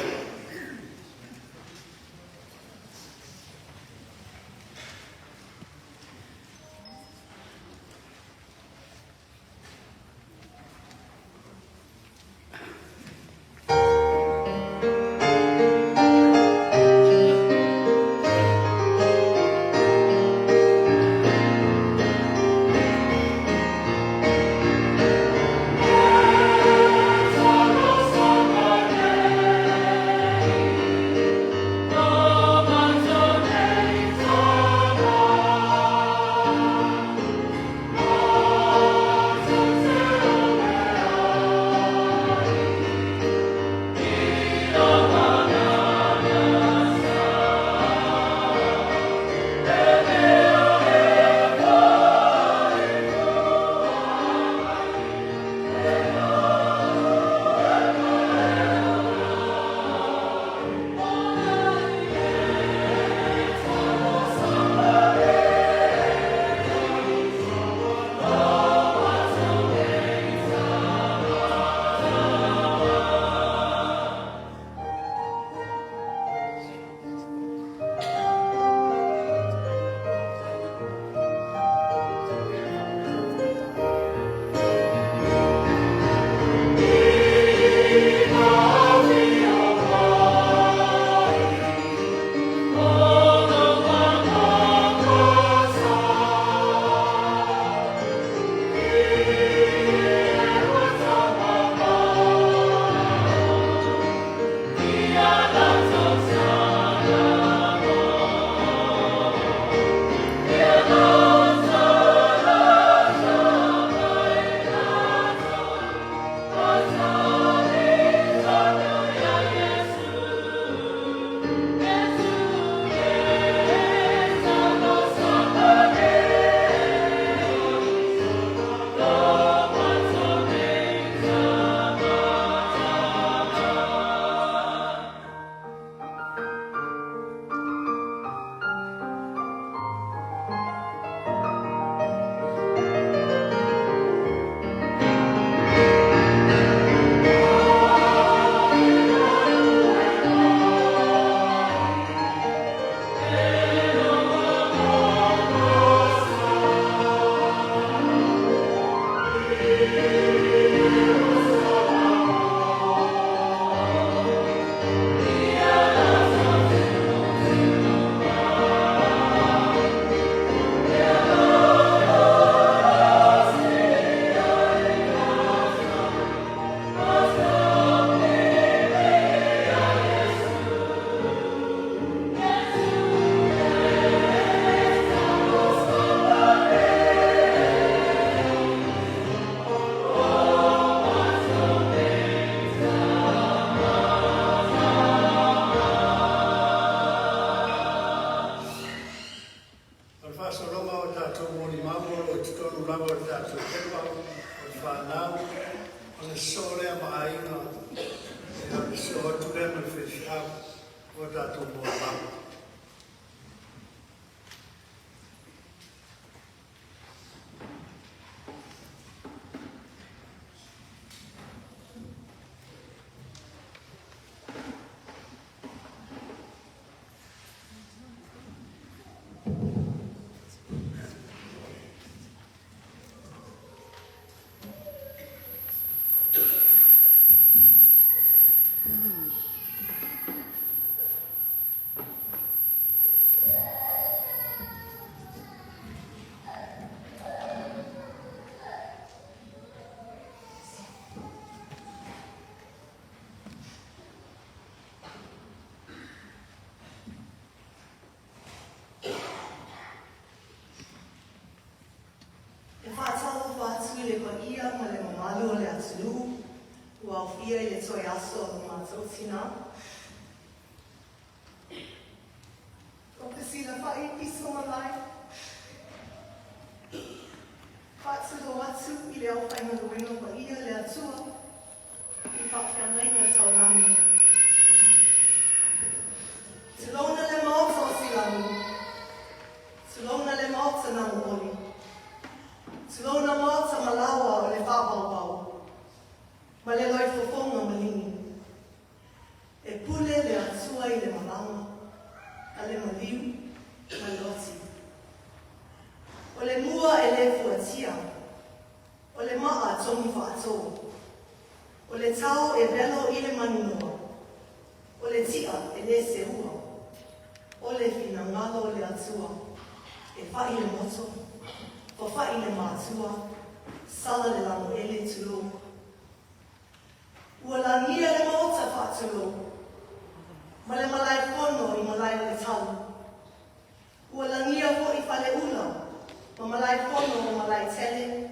Whawhia i le toi aso o mātou tina. O ka sila whai piso malai. Whatsulo atu i le au whainga ruenga wa ia le atua. I whawhanai na tau lami. Tulona le maota o silami. Tulona le maota na uoli. Tulona maota malawa o le whawawau. Ma le loi fofonga malini. E pule le atua i le malanga. A le maliu, ma loti. O le mua e le fuatia. O le maa tongi whaatou. O le tau e velo i le manunua. O le tia e le sehua. O le finangalo le atua. E whai le moto. O whai le mātua. Sala le lamo e le tulu. Ua la nia le mota whaatulu. Ma le malai pono i malai o le talu. Ua la nia po i whale una. Ma malai pono o malai tele.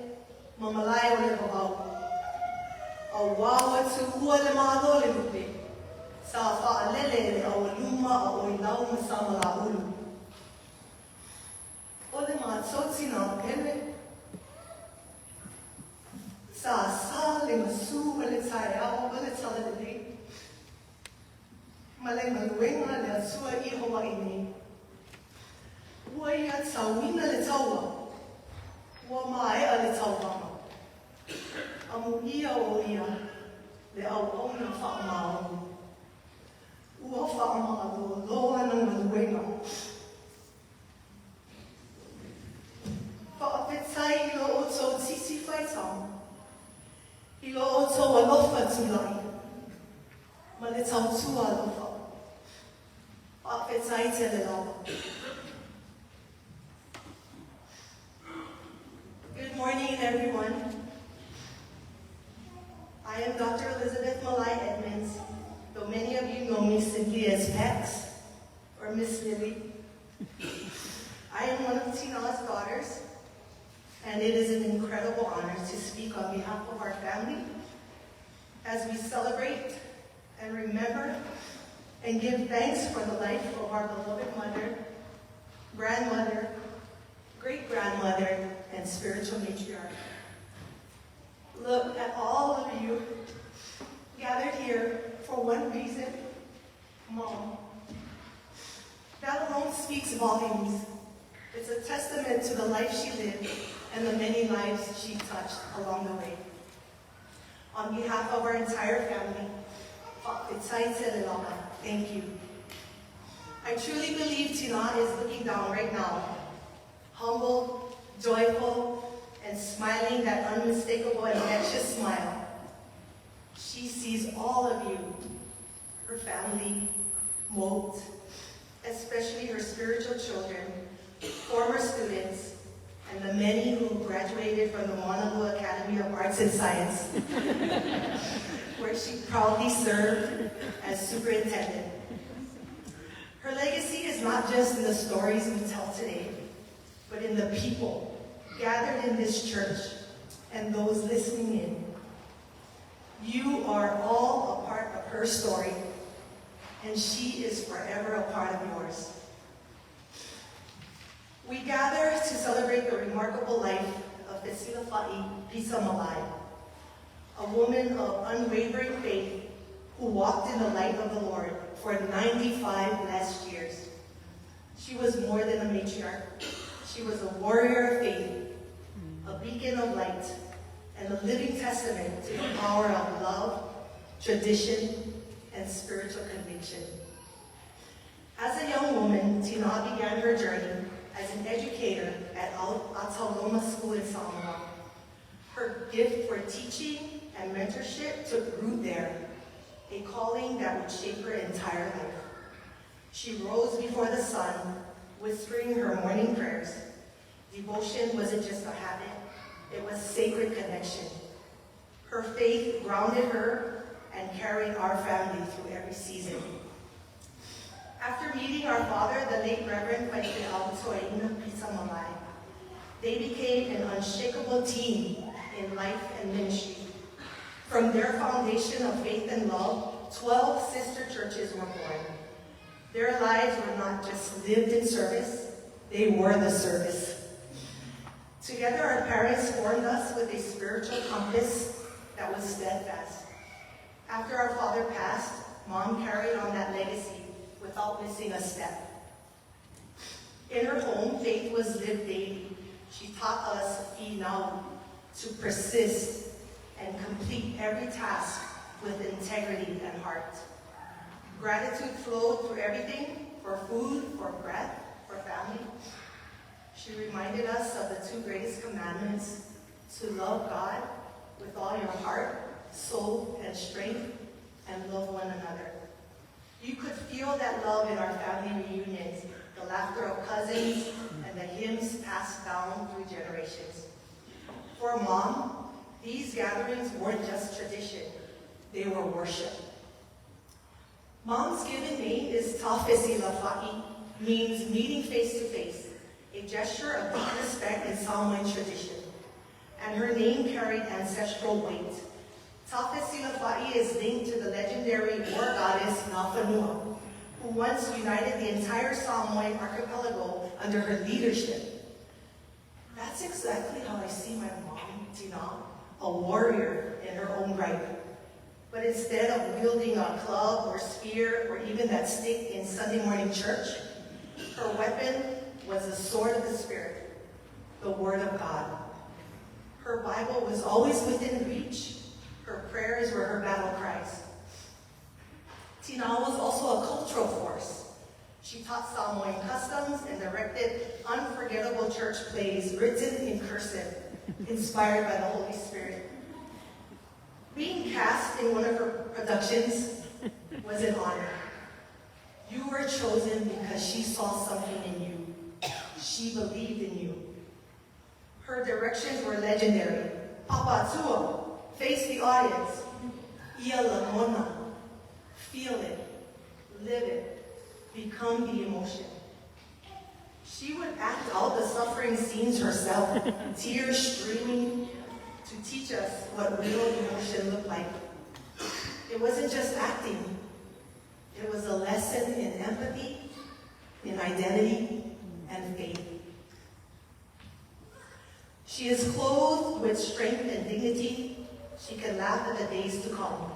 Ma malai o le babau. Au wawa tu ua le maalo le lupe. Sa wha lele le au luma a o i lau ma sa mala ulu. O le mātoti nā pele. Sa le masu o le tae au o le tala le le. Ma le maluenga le atua i hoa i nei. Ua ia tauina le taua. Ua maea le tauvama. Amu ia o ia le au ona whaamau. Ua whaamau loa na maluenga. Whaapetai i lo o tō tisi whaitau. I lo o tō alofa tulai. Ma le tautua alofa. Whaapetai te le lawa. Good morning, everyone. I am Dr. Elizabeth Malai Edmonds, though many of you know me simply as Pex or Miss Lily. I am one of Tina's daughters, and it is an incredible honor to speak on behalf of our family as we celebrate and remember and give thanks for the life of our beloved mother, grandmother, great-grandmother, and spiritual matriarch. Look at all of you gathered here for one reason, Mom. That alone speaks volumes. It's a testament to the life she lived and the many lives she touched along the way. On behalf of our entire family, thank you. I truly believe Tina is looking down right now, humble, joyful, and smiling that unmistakable and infectious smile. She sees all of you, her family, Moat, especially her spiritual children, former students, and the many who graduated from the Mauna Academy of Arts and Science, where she proudly served as superintendent. Her legacy is not just in the stories we tell today, but in the people gathered in this church and those listening in. You are all a part of her story, and she is forever a part of yours. We gather to celebrate the remarkable life of Fesilafa'i Pisa Malai, a woman of unwavering faith who walked in the light of the Lord for 95 blessed years. She was more than a matriarch. She was a warrior of faith, a beacon of light, and a living testament to the power of love, tradition, and spiritual conviction. As a young woman, Tina began her journey as an educator at Ataloma School in Samoa. Her gift for teaching and mentorship took root there, a calling that would shape her entire life. She rose before the sun, whispering her morning prayers. Devotion wasn't just a habit, it was sacred connection. Her faith grounded her and carried our family through every season. After meeting our father, the late Reverend Paitao Toaina Pisa Malai, they became an unshakable team in life and ministry. From their foundation of faith and love, 12 sister churches were born. Their lives were not just lived in service, they were the service. Together, our parents formed us with a spiritual compass that was steadfast. After our father passed, Mom carried on that legacy without missing a step. In her home, faith was lived daily. She taught us to persist and complete every task with integrity and heart. Gratitude flowed through everything, for food, for breath, for family. She reminded us of the two greatest commandments: to love God with all your heart, soul, and strength, and love one another. You could feel that love in our family reunions, the laughter of cousins, and the hymns passed down through generations. For Mom, these gatherings weren't just tradition, they were worship. Mom's given name is Tafesi Lafa'i, means meeting face to face, a gesture of deep respect in Samoan tradition. And her name carried ancestral weight. Tafesi Lafa'i is linked to the legendary war goddess Nafanua, who once united the entire Samoan archipelago under her leadership. That's exactly how I see my mom, Tina, a warrior in her own right. But instead of wielding a club or spear or even that stick in Sunday morning church, her weapon was the sword of the Spirit, the Word of God. Her Bible was always within reach. Her prayers were her battle cries. Tina was also a cultural force. She taught Samoan customs and directed unforgettable church plays written in cursive, inspired by the Holy Spirit. Being cast in one of her productions was an honor. You were chosen because she saw something in you. She believed in you. Her directions were legendary. Papa Tua, face the audience. Ia Lamona, feel it, live it, become the emotion. She would act out the suffering scenes herself, tears streaming, to teach us what real emotion looked like. It wasn't just acting. It was a lesson in empathy, in identity, and faith. She is clothed with strength and dignity. She can laugh at the days to come.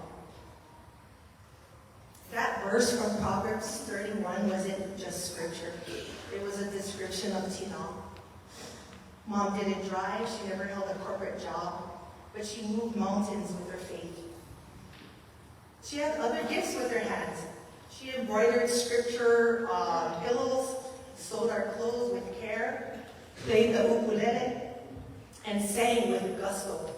That verse from Proverbs 31 wasn't just scripture. It was a description of Tina. Mom didn't drive, she never held a corporate job, but she moved mountains with her faith. She had other gifts with her hands. She embroidered scripture on pillows, sewed our clothes with care, played the ukulele, and sang with gusto.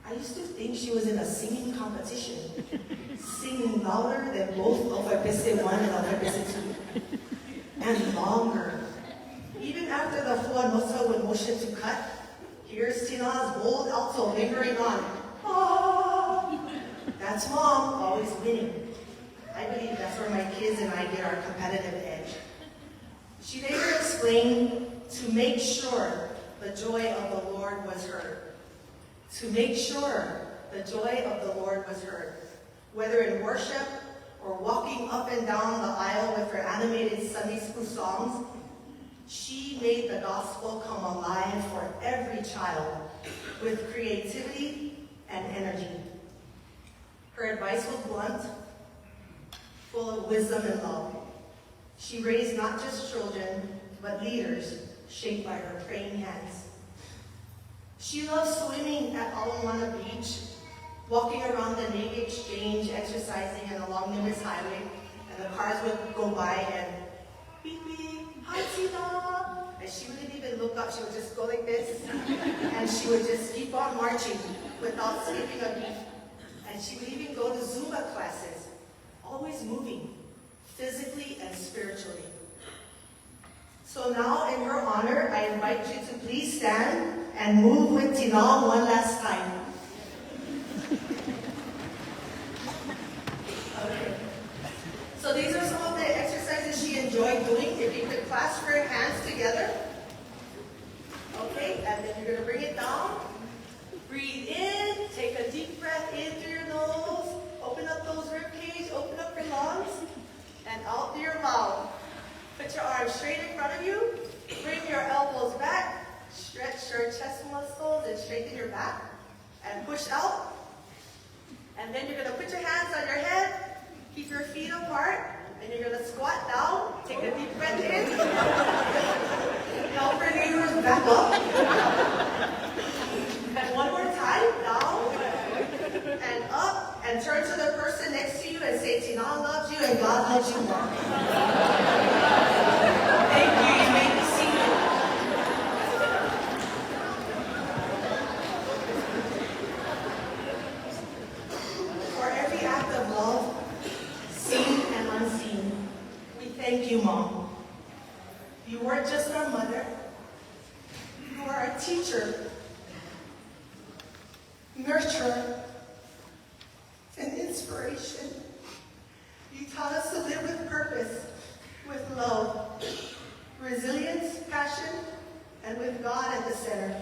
I used to think she was in a singing competition, singing louder than both Alpha Bese 1 and Alpha Bese 2, and longer. Even after the full nota would motion to cut, here's Tina's bold alto lingering on. Ah! That's Mom, always winning. I believe that's where my kids and I get our competitive edge. She later explained, to make sure the joy of the Lord was heard. To make sure the joy of the Lord was heard. Whether in worship or walking up and down the aisle with her animated Sunday school songs, she made the gospel come alive for every child with creativity and energy. Her advice was blunt, full of wisdom and love. She raised not just children, but leaders shaped by her praying hands. She loved swimming at Alamoana Beach, walking around the Navy Exchange, exercising and along Nimitz Highway, and the cars would go by and beep beep, hi Tina! And she wouldn't even look up, she would just go like this, and she would just keep on marching without skipping a beat. And she would even go to Zumba classes, always moving, physically and spiritually. So now, in her honor, I invite you to please stand and move with Tina one last time. Okay. So these are some of the exercises she enjoyed doing. If you could clasp your hands together. Okay, and then you're going to bring it down. Breathe in, take a deep breath in in front of you. Bring your elbows back. Stretch your chest muscles and straighten your back. And push out. And then you're going to put your hands on your head. Keep your feet apart. And you're going to squat down. Take a deep breath in. Now bring your ears back up. And one more time. Down. And up. And turn to the person next to you and say, Tina loves you and God loves you more. Thank you. You may be seated. For every act of love, seen and unseen, we thank you, Mom. You weren't just our mother. You are our teacher, nurturer, and inspiration. You taught us to live with purpose, with love, resilience, passion, and with God at the center.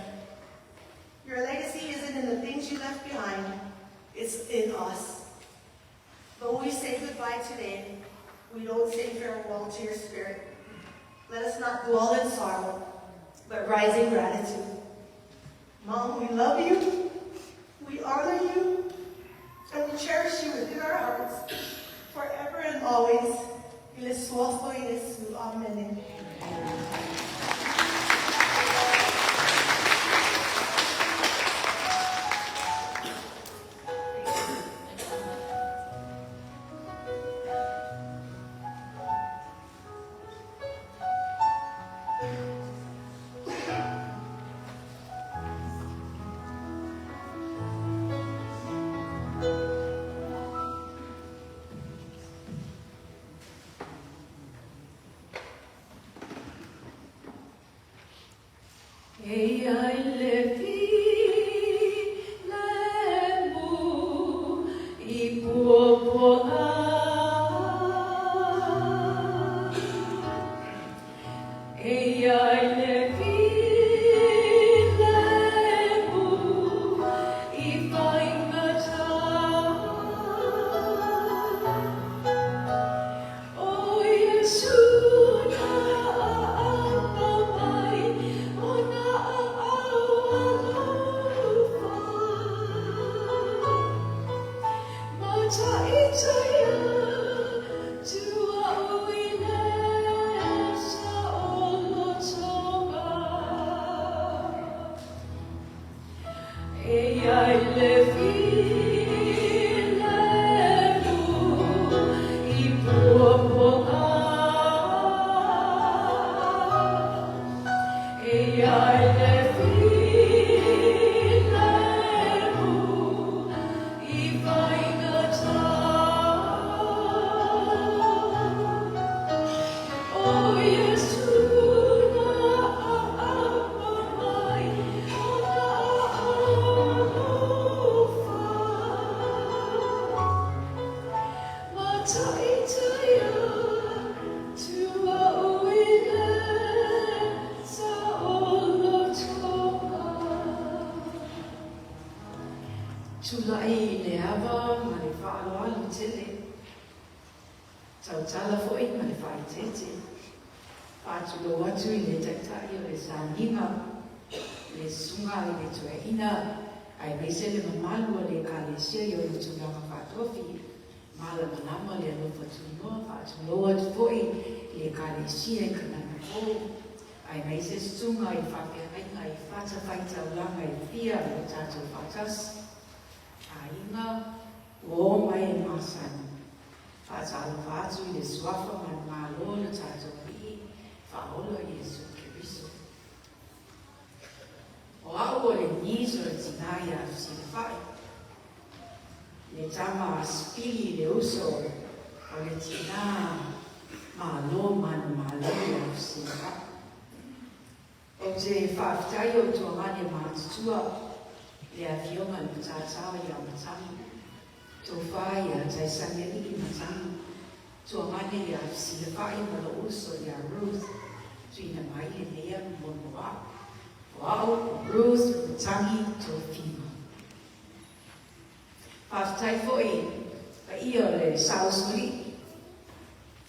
Your legacy isn't in the things you left behind, it's in us. Though we say goodbye today, we don't say farewell to your spirit. Let us not dwell in sorrow, but rise in gratitude. Mom, we love you, we honor you, and we cherish you within our hearts, forever and always. Ilesuafo Yesu. Amen.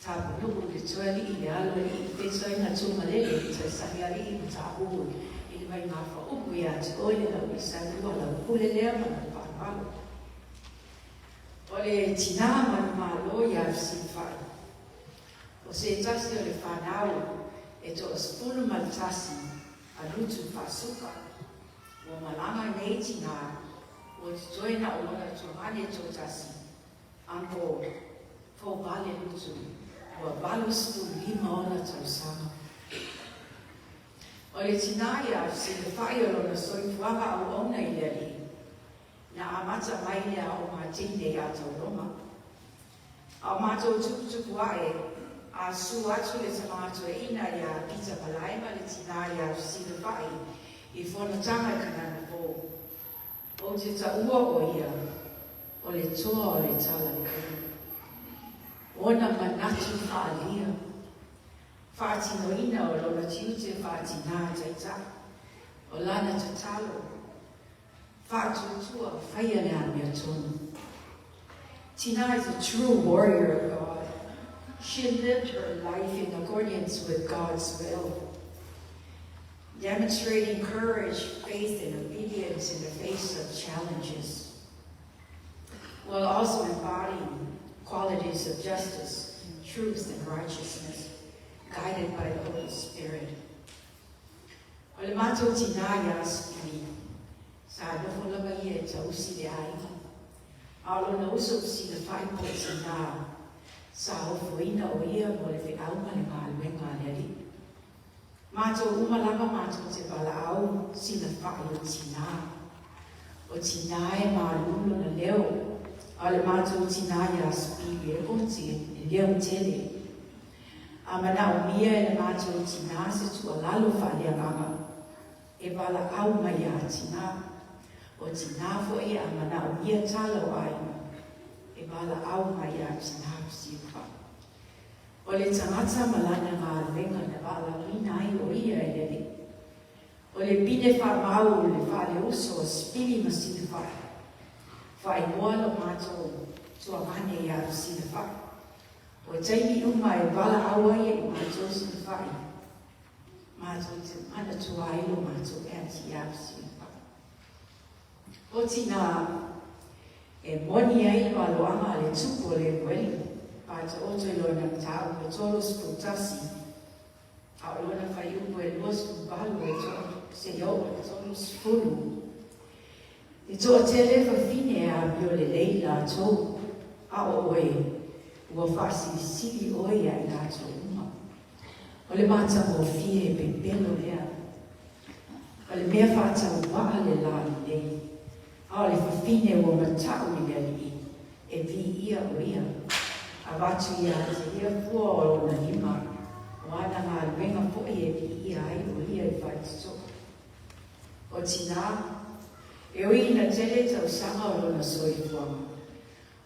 Tapu le tuali I le alo I pesa ina tuma lele I te sangiari I tapu I mai mafa upu ia te oile na wisani o la upule lea mana whanalo. O le tina mana malo ia sifai. O se tasi o le whanau e to spulu maltasi a lutu whasuka. O malanga nei tina o te toina o lona tuangane to tasi. Anko fo vale lutu. Ua walu spulu 5 ona tausanga. O le tina ia se le whai o lona soifuanga au ona I leli. Na amata mai lea o matine ia tau roma. Au matou tukutuku ae, a su atu le tamato e ina ia pita palaima le tina ia si le whai I whanatanga kanana po. O te taua o ia, o le toa o le tala le kuru. Ona manatu whaalia. Whaatino ina o lona tiute whaatina taita. O lana tatalo. Whaatutua whaia le amia tonu. Tina is a true warrior of God. She lived her life in accordance with God's will, demonstrating courage, faith, and obedience in the face of challenges, while also embodying qualities of justice, truth, and righteousness, guided by the Holy Spirit. O le mātou tina ia skiri, sa nofo langa ia e tausi le aiga. Alo na uso si le whaipo tina, sa hofo ina o ia mo le whiauma le māluenga leri. Mātou umalama mātou te wala au si le whai o tina. O tina e mālulo na leo, a le mātou tina ia spiri e oti e leo tele. A mana o mia e le mātou tina se tua lalo whalea mama. E wala au mai a tina. O tina fo e a mana o mia tala o aina. E wala au mai a tina siupa. O le tangata malana ngā renga na wala ina ai o ia e lele. O le pine wha mau le whale oso o spiri masini whai. Whai moa lo mātou tua mane ia sina whai. O taimi uma e wala aua ia I mātou sina whai. Mātou te mana tua ilo mātou e ati ia sina whai. O tina e moni ai waloanga le tupo le weli. Pata oto I lona tau le tolo sputasi. A o lona whai upo e luas kubalu e tolo se iau e tolo spulu. I toa tele whawhine a bio le leila tō. A o oe, ua whasi sili oe a I nātou uma. O le mata mo fie pe pelo lea. O le mea whātau waa le lāli nei. A o le whawhine ua matau I le li. E vi ia o ia. A watu ia te ia fua o na hima. O ana ngā luenga poe e vi ia ai o ia I whaitito. O tina, e oi ina tele tau sanga o lona soifuanga.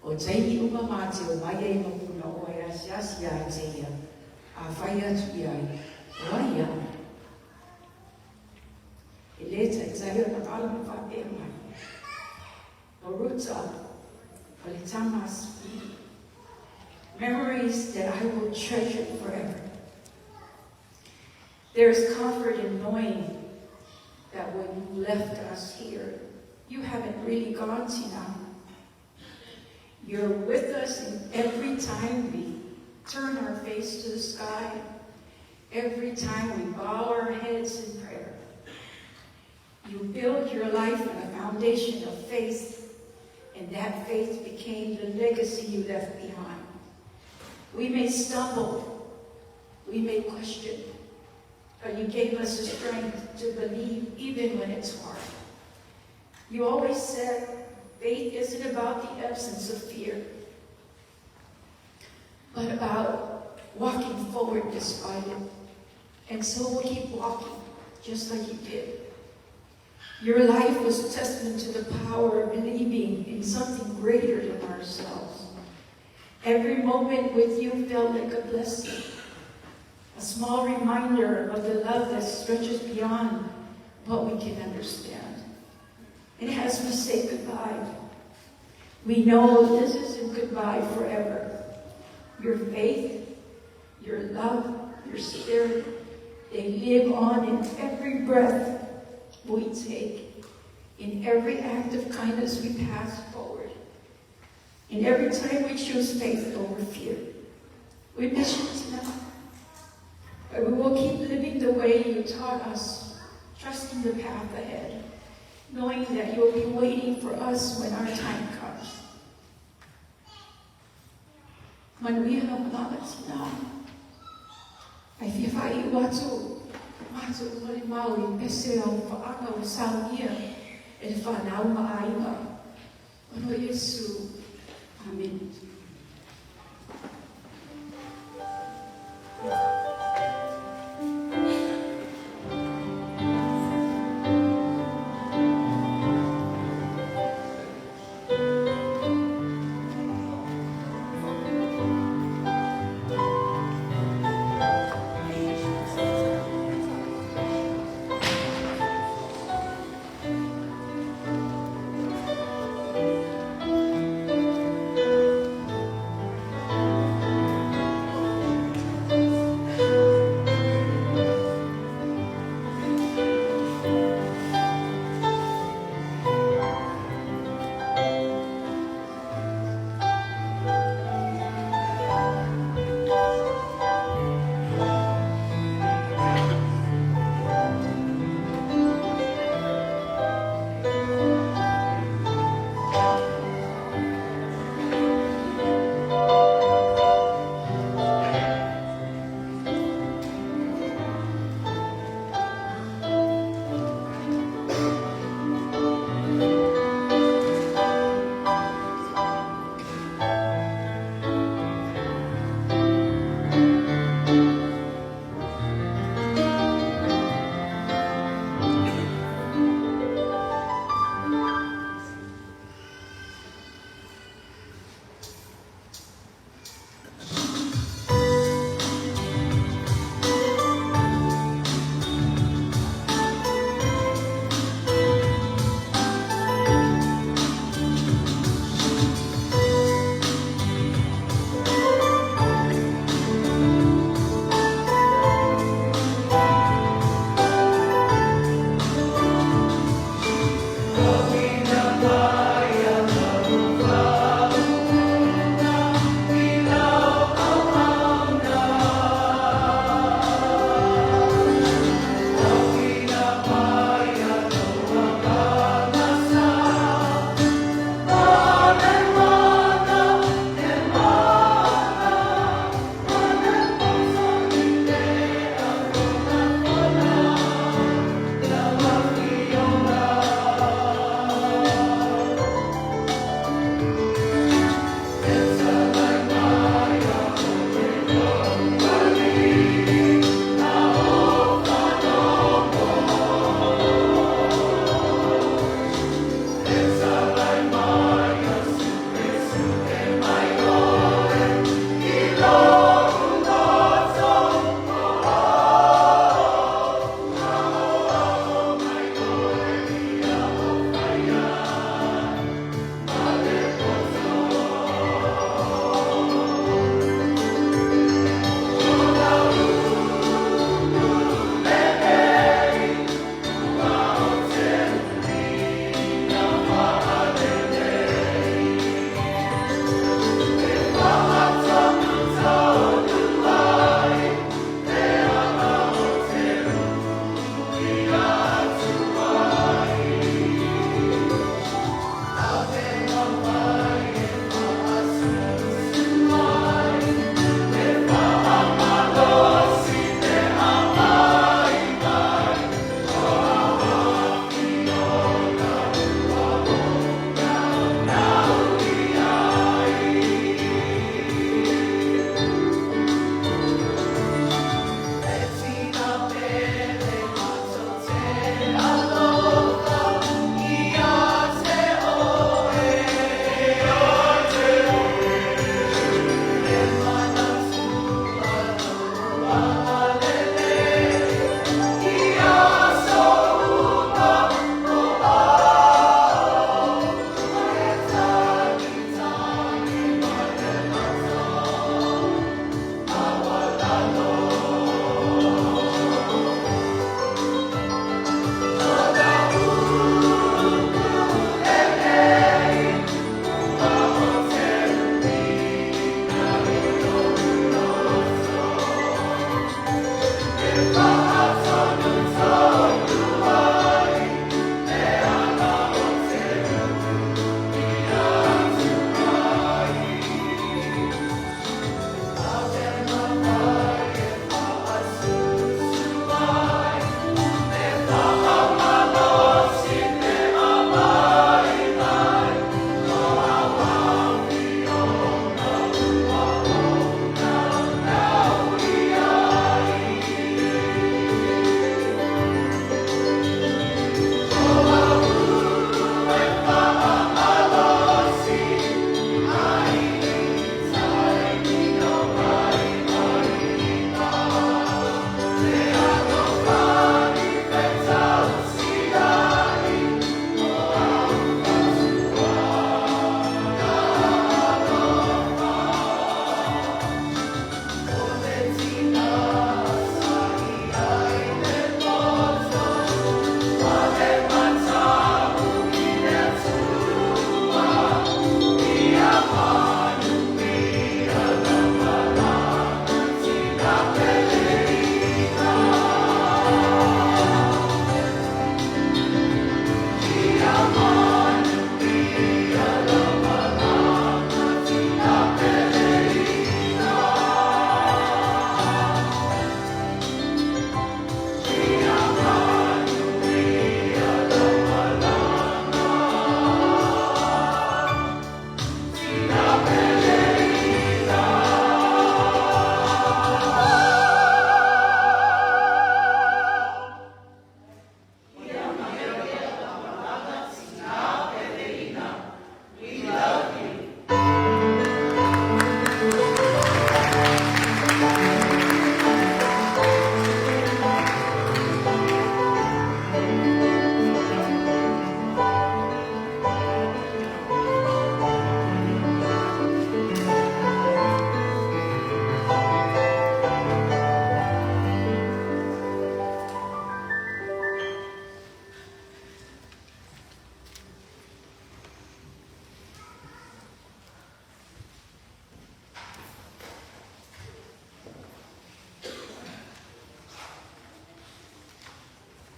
O taimi uma mate o mai e mapuna o e asiasi a te ia. A whai atu ia ai. O ai ia. E le tai tai o na alama whape mai. O ruta, o le tamas. Memories that I will treasure forever. There is comfort in knowing that when you left us here, you haven't really gone, Tina. You're with us in every time we turn our face to the sky, every time we bow our heads in prayer. You built your life on a foundation of faith, and that faith became the legacy you left behind. We may stumble, we may question, but you gave us the strength to believe even when it's hard. You always said, faith isn't about the absence of fear, but about walking forward despite it. And so we'll keep walking, just like you did. Your life was a testament to the power of believing in something greater than ourselves. Every moment with you felt like a blessing, a small reminder of the love that stretches beyond what we can understand. And as we say goodbye, we know this isn't goodbye forever. Your faith, your love, your spirit, they live on in every breath we take, in every act of kindness we pass forward, in every time we choose faith over fear. We miss you tonight, but we will keep living the way you taught us, trusting the path ahead, knowing that you will be waiting for us when our time comes. Manuia na mama tina. Ai whiwhai watu wale maui pese au whaanga o saunia e te whanau maainga. Ono Yesu. Amen.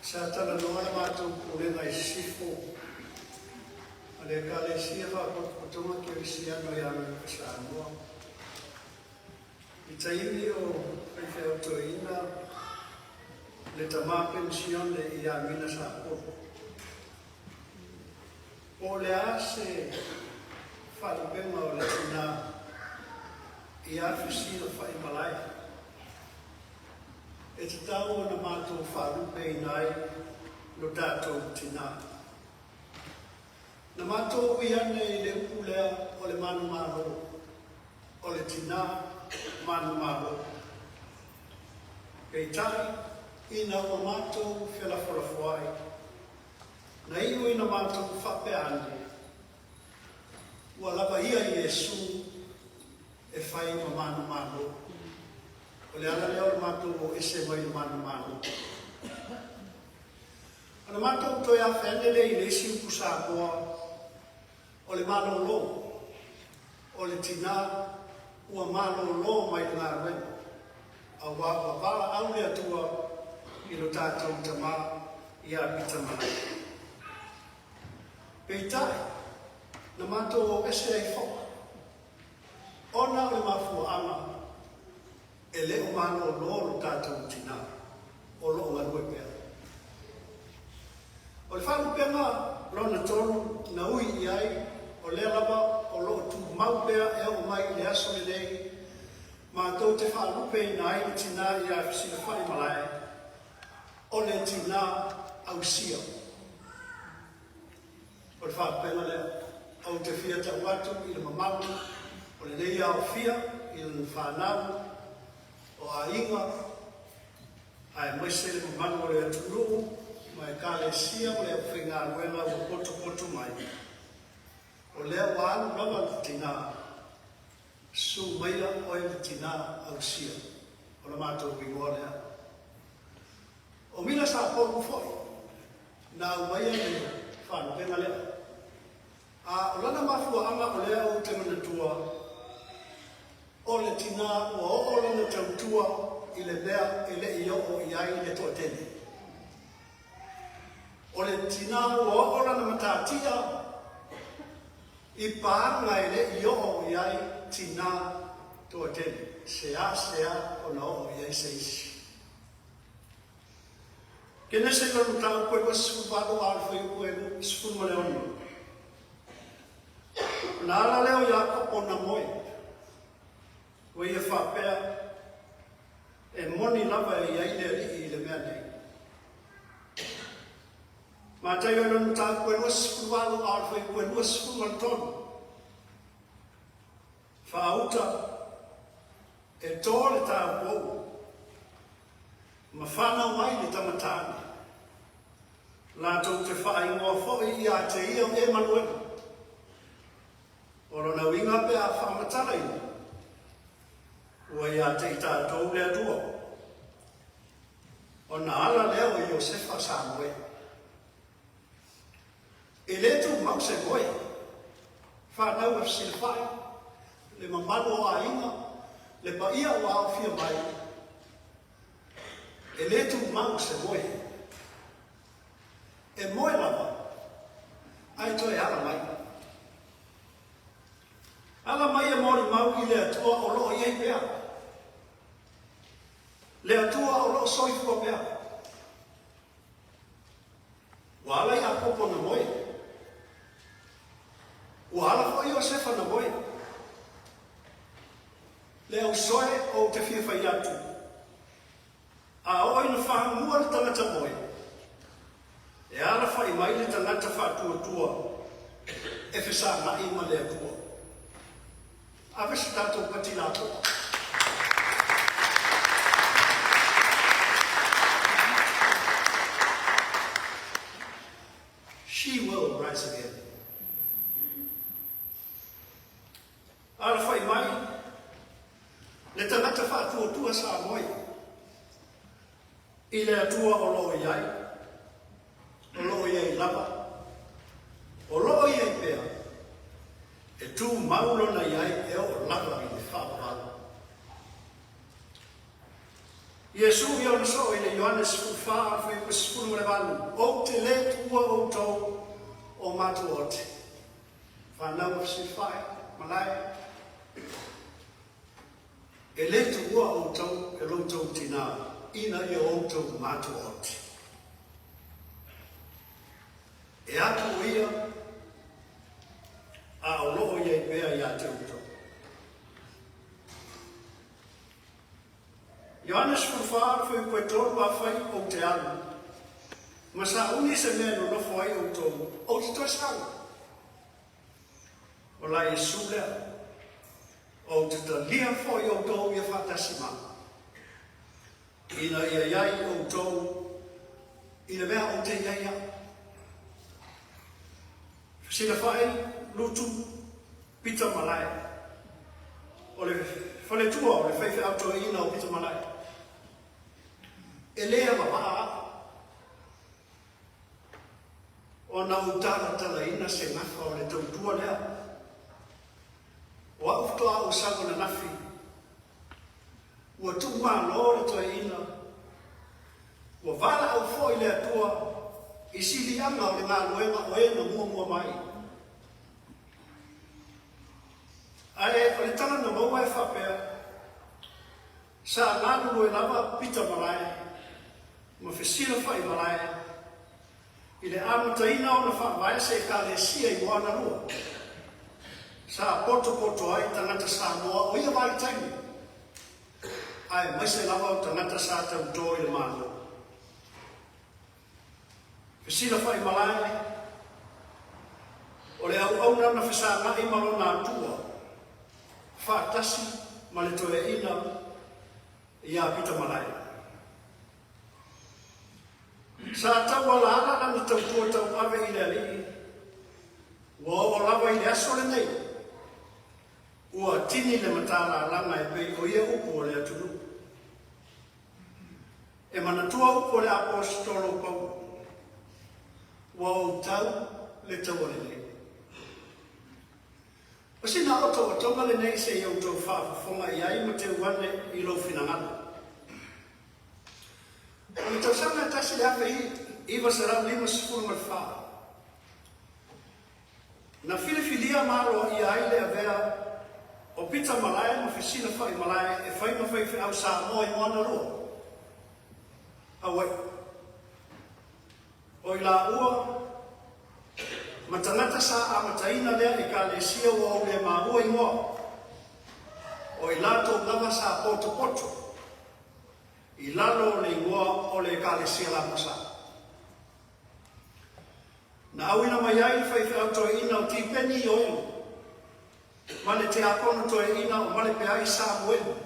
Sa tala noa na mātou kūrenga I sifo. A le ka le sia wha kotonga ki o sia no ia me kasa noa. I taimi o whaiwhai o toina, le tamā pension le ia mina sa koto. O le a se whalupenga o le tina I a whisina whai malai. E te tau o na mātou wharupe I nai no tātou tina. Na mātou ui ane I le upulea o le manu maro, o le tina manu maro. Kei tai, ina o mātou whiala whalafuai. Na iu ina mātou whape ane. Ua lava ia I Yesu e whai ma manu maro. O le ala leo le mātou o ese mai le manu maro. Ana mātou toi a whenele I le isi upu sā koa o le malo lo, o le tina ua malo lo mai ngā wen. A wala au le atua I lo tātou tamā I a pita mai. Pei tai, na mātou o ese ai whoka. Ona o le mafua anga, e le o malo lo tātou tina, o lo o alue pēr. O le whalu penga, rona tonu, na ui I ai, o le lava, o lo tu mau pēr e o mai le aso le nei, mātou te whalu pēr I nai le tina I a fisina whai malai, o le tina au sia. O le whalu penga lea, au te fia ta watu I le mamau, o le nei au fia, I le whanau, o a inga, a e maise le mamanu o le aturu, mai ka le sia o le whinga ruenga o poto mai. O lea wānu rawa le tina, su maila o e le tina au sia, o le mātou pingoa lea. O mila sa pōku foi, na au maia le whānu penga lea. A o lana mafua anga o lea o te manatua, o le tina ua o lana tautua I le mea I le I o I ai le toa tene. O le tina ua o lana matatia I pāanga I le I o I ai tina toa tene. Sea o na o I ai seisi. Kene se lanu tau koe kwa sifu wāko alfa I koe sifu maleoni. Nā ala leo Iakob o na moe. Ua ia whapea e moni lava I ai le ri I le mea nei. Mātai o nanu tā koe lua sifu wālo alfa I koe lua sifu maltonu. Whaauta e tō le tā pou. Ma whanau mai le tamatani. Lātou te whaingoa whoi I a te ia e manuenu. Oro na winga pe a whamatara I. Ua ia te I tātou le atua. O na ala leo I Iosefa Samoe. E le tu mau se goe. Whanau e silwhai. Le mamano a inga. Le paia o au fia mai. E le tu mau se goe. E moe lava. Ai toi ala mai. Ala mai e mori mau I le atua o loo iei pea. Le atua o loo soifua pea. Wa ala I a popo na moe. Wa ala fo Iosefa na moe. Le au soe o te whiwhai atu. A oi na whahamua le tangata moe. E ala whai mai le tangata whātua e whisa na ima le atua. Avesi tātou pati nāko. She will rise again. Ala whai mai, le tangata whātua sa moi. I le atua o loo iai, o loo iai lava, o loo iai pea. E tu maulo na iai e o lava I le whāpahalo. Iesu ia ona so i le Ioanes fufa fai pasifunu le valu. O te le tua o tau o matu ote. Whanau si whai, malai. E le tua o tau e lo tau tina. Ina ia o tau matu ote. E atu ia a o loo ia i bea ia te uto. Ioanes fufa fai koe tolu a fai o te alu. Ma sa uni se mea no nofo ai o tolu. O te toi sang. O la Iesu lea. O te ta lia foi o tolu ia whatasi ma. Ina ia iai o tolu. Ina mea o te iaia. Sina whai, lutu, pita malai. O le whale tua o le whaiwhi auto ina o pita malai. E lea mawaa. O na utala tala ina se ngafa o le tautua lea. O au toa o sago na nafi. Ua tua lo le toa ina. Ua vala au fo i lea tua. I sili anga o le ngā luenga o e na mua mai. Ae, o le tala na maua e whapea, sa nānulu e lava pita malai, ma whesira whai malai, i le amataina o na whawai se ka le sia i moana rua. Sa poto ai tangata sa noa o ia mai taimi. Ae, mai se lava o tangata sa tau tō i le mālo. Whesira whai malai, o le au na whesa ngai malo nā tua, whaatasi ma le toe ina i a pita malai. Sa tau ala ala na tau tua tau awe i le ali, ua o lawa i le aso le nei, ua tini le matala langa e pei o ia upo o le atunu. E manatua upo le apostolo pau, ua o tau le tau o le nei. O sina o tō tonga le nei se iau tō whaafonga i ai ma te uane i lo whinangana. O i tau sanga tasi le awe i wasa rau lima sifuru mai wha. Na whiliwhilia maro i ai le avea o pita malai ma whisina whai malai e whai ma whai au sa moa i moana roa. Awai. O i la ua ma tangata sa amataina lea e ka le sia ua o le maua i moa. O i lato lava sa poto. I lalo le ingoa o le ka le sia la masa. Na awina mai ai whai au toi ina o ti peni o ino. Ma le te akono toi ina o male pe ai sa muenu.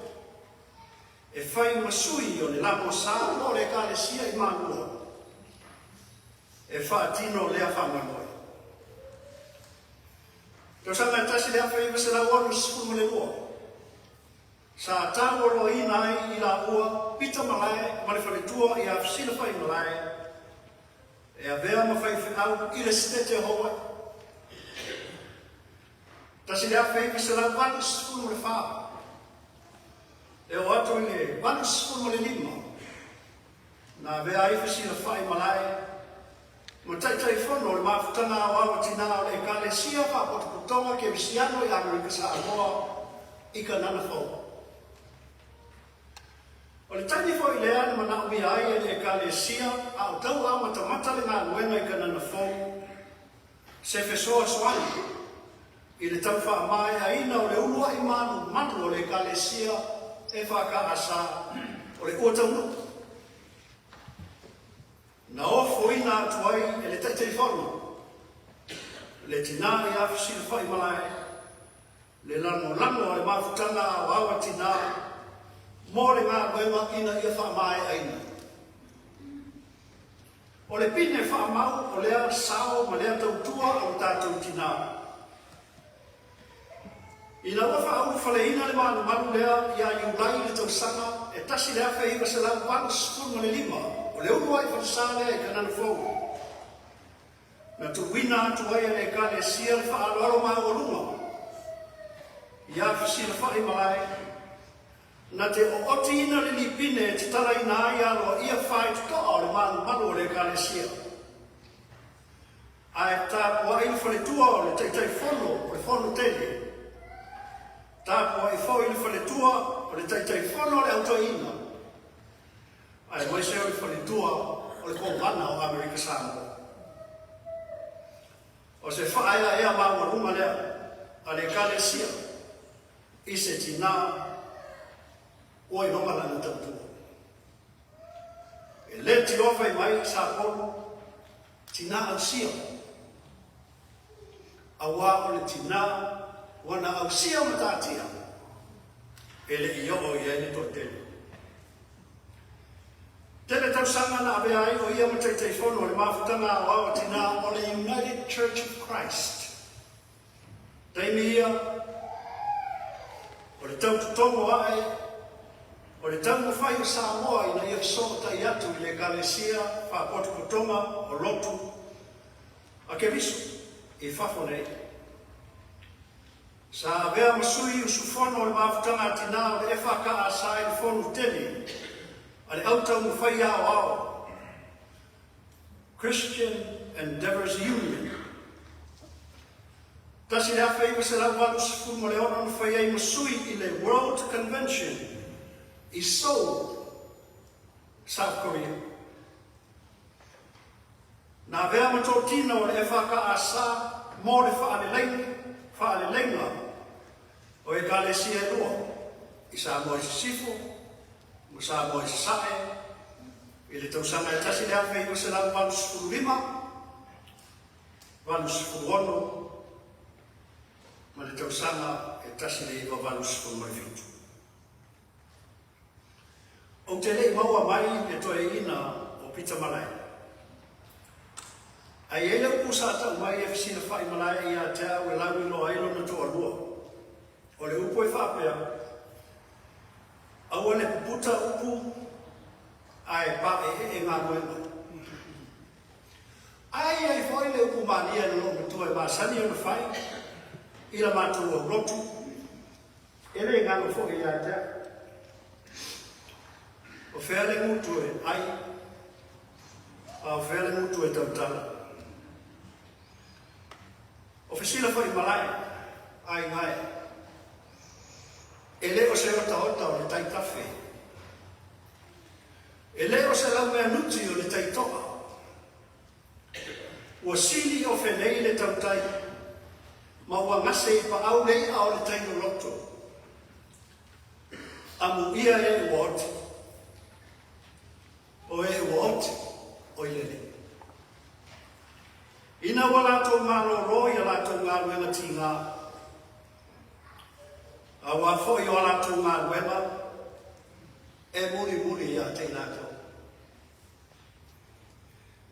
E whai masui o le lamo sa o le ka le sia i maua. E whaatino lea whamanoi. Tau sanga tasi lea whai wasa la wanu sifuru le ua. Sa tāwo lo ina ai i la ua, pita malai, male whare tua i a fsila whai malai. E a vea ma whai au i le stete hoa. Tasi lea whai wasa la wanu sifuru le wha. E o ato i le wanu sifuru le lima. Na vea i fsila whai malai. Ma tai whono le mawhutanga o awa tina o le ka le sia wha o tukutonga ke visiano i Amerika Samoa i ka nana whau. O le tani whau i lea ni mana umi ai e le ka le sia a o tau a matamata le ngā luenga i ka nana whau se whesoa soani i le tau wha mai a ina o le ulua i manu o le ka le sia e whaka asa o le ua taunu. Na ofo ina atu ai e le taitei whono. Le tina i awhisi le whai malai. Le lano o le mawhutanga o awa tina. Mō le ngā koewa ina ia wha mai aina. O le pine wha mau o lea sao ma lea tautua o tātou tina. Ina ua wha au whale ina le manu lea ia iulai le tau sanga e tasi lea wha iwa se lau wanu sifuru ma le lima. O le urua i whansālea e kanana whau. Na tu wina atu ai e ka le sia le wha aloaro maa o lunga. Ia whisi le whai malai. Na te o oti ina le lipine te tala ina ai alo ia whai te toa o le malu o le kalesia. Ai tā pua i whare tua o le teitei whono, o le whono tele. Tā pua i whau i le whare tua o le teitei whono o le auto ina. Ai mai se o le whare tua o le kongana o Amerika Samoa. O se whaia ea maua runga lea a le kalesia i se tina o i ronga lana tautua. E le ti ofa i mai sa polo tina au sia. A wā o le tina wana au sia matatia. E le i o i ene to tele. Tele tau sanga na abe ai o ia matei whono le mawhutanga o awa tina o le United Church of Christ. Teimi ia o le tau tutongo ai o le tango whai o Samoa ina ia so tai atu i le kalesia whapotu kutonga o lotu a ke visu i whawhonei. Sa vea masui usu whono le mawhutanga tina o le whaka a sa i le whonu tele a le autau mu whai ao ao. Christian Endeavours Union. Tasi le awhai wa se lau walu sifu mo le ono nu whai ai masui i le World Convention i Seoul, South Korea. Nā vea mato tino le e whaka a sa mō le whaalelenga o e kalesia e lua i sa mo i sifo, mo sa mo i sae, i le tausanga e tasi le awhai wa se lau walu sifu lima, walu sifu ono, ma le tausanga e tasi le iwa walu sifu mai fitu. O te lei maua mai e toe ina o Pita Malai. Ai e leu kusa tau mai e fisina whai malai i a te au e lau ilo a ilo na toa lua. O le upo e whapea. Au ane puputa upu a e pa e ngā nuenga. Ai whai le upu mania na lo matua e māsani o na whai. Ila mātua o rotu. E le ngā no whoki i a te au. O whele mutu e ai, a o whele mutu e tautala. O whesila whai malai, ai ngai. E leo se ota ota o le tai tawhi. E leo se lau mea nuti o le tai toa. Ua sili o whenei le tautai, ma ua ngase i pa au lei a o le tai no loto. Amu ia e uoti. O e uoti, o i lele. Ina wa lato malo roi a lato ngā ruenga ti ngā. A wa foi o lato ngā ruenga, e muri muri a te lato.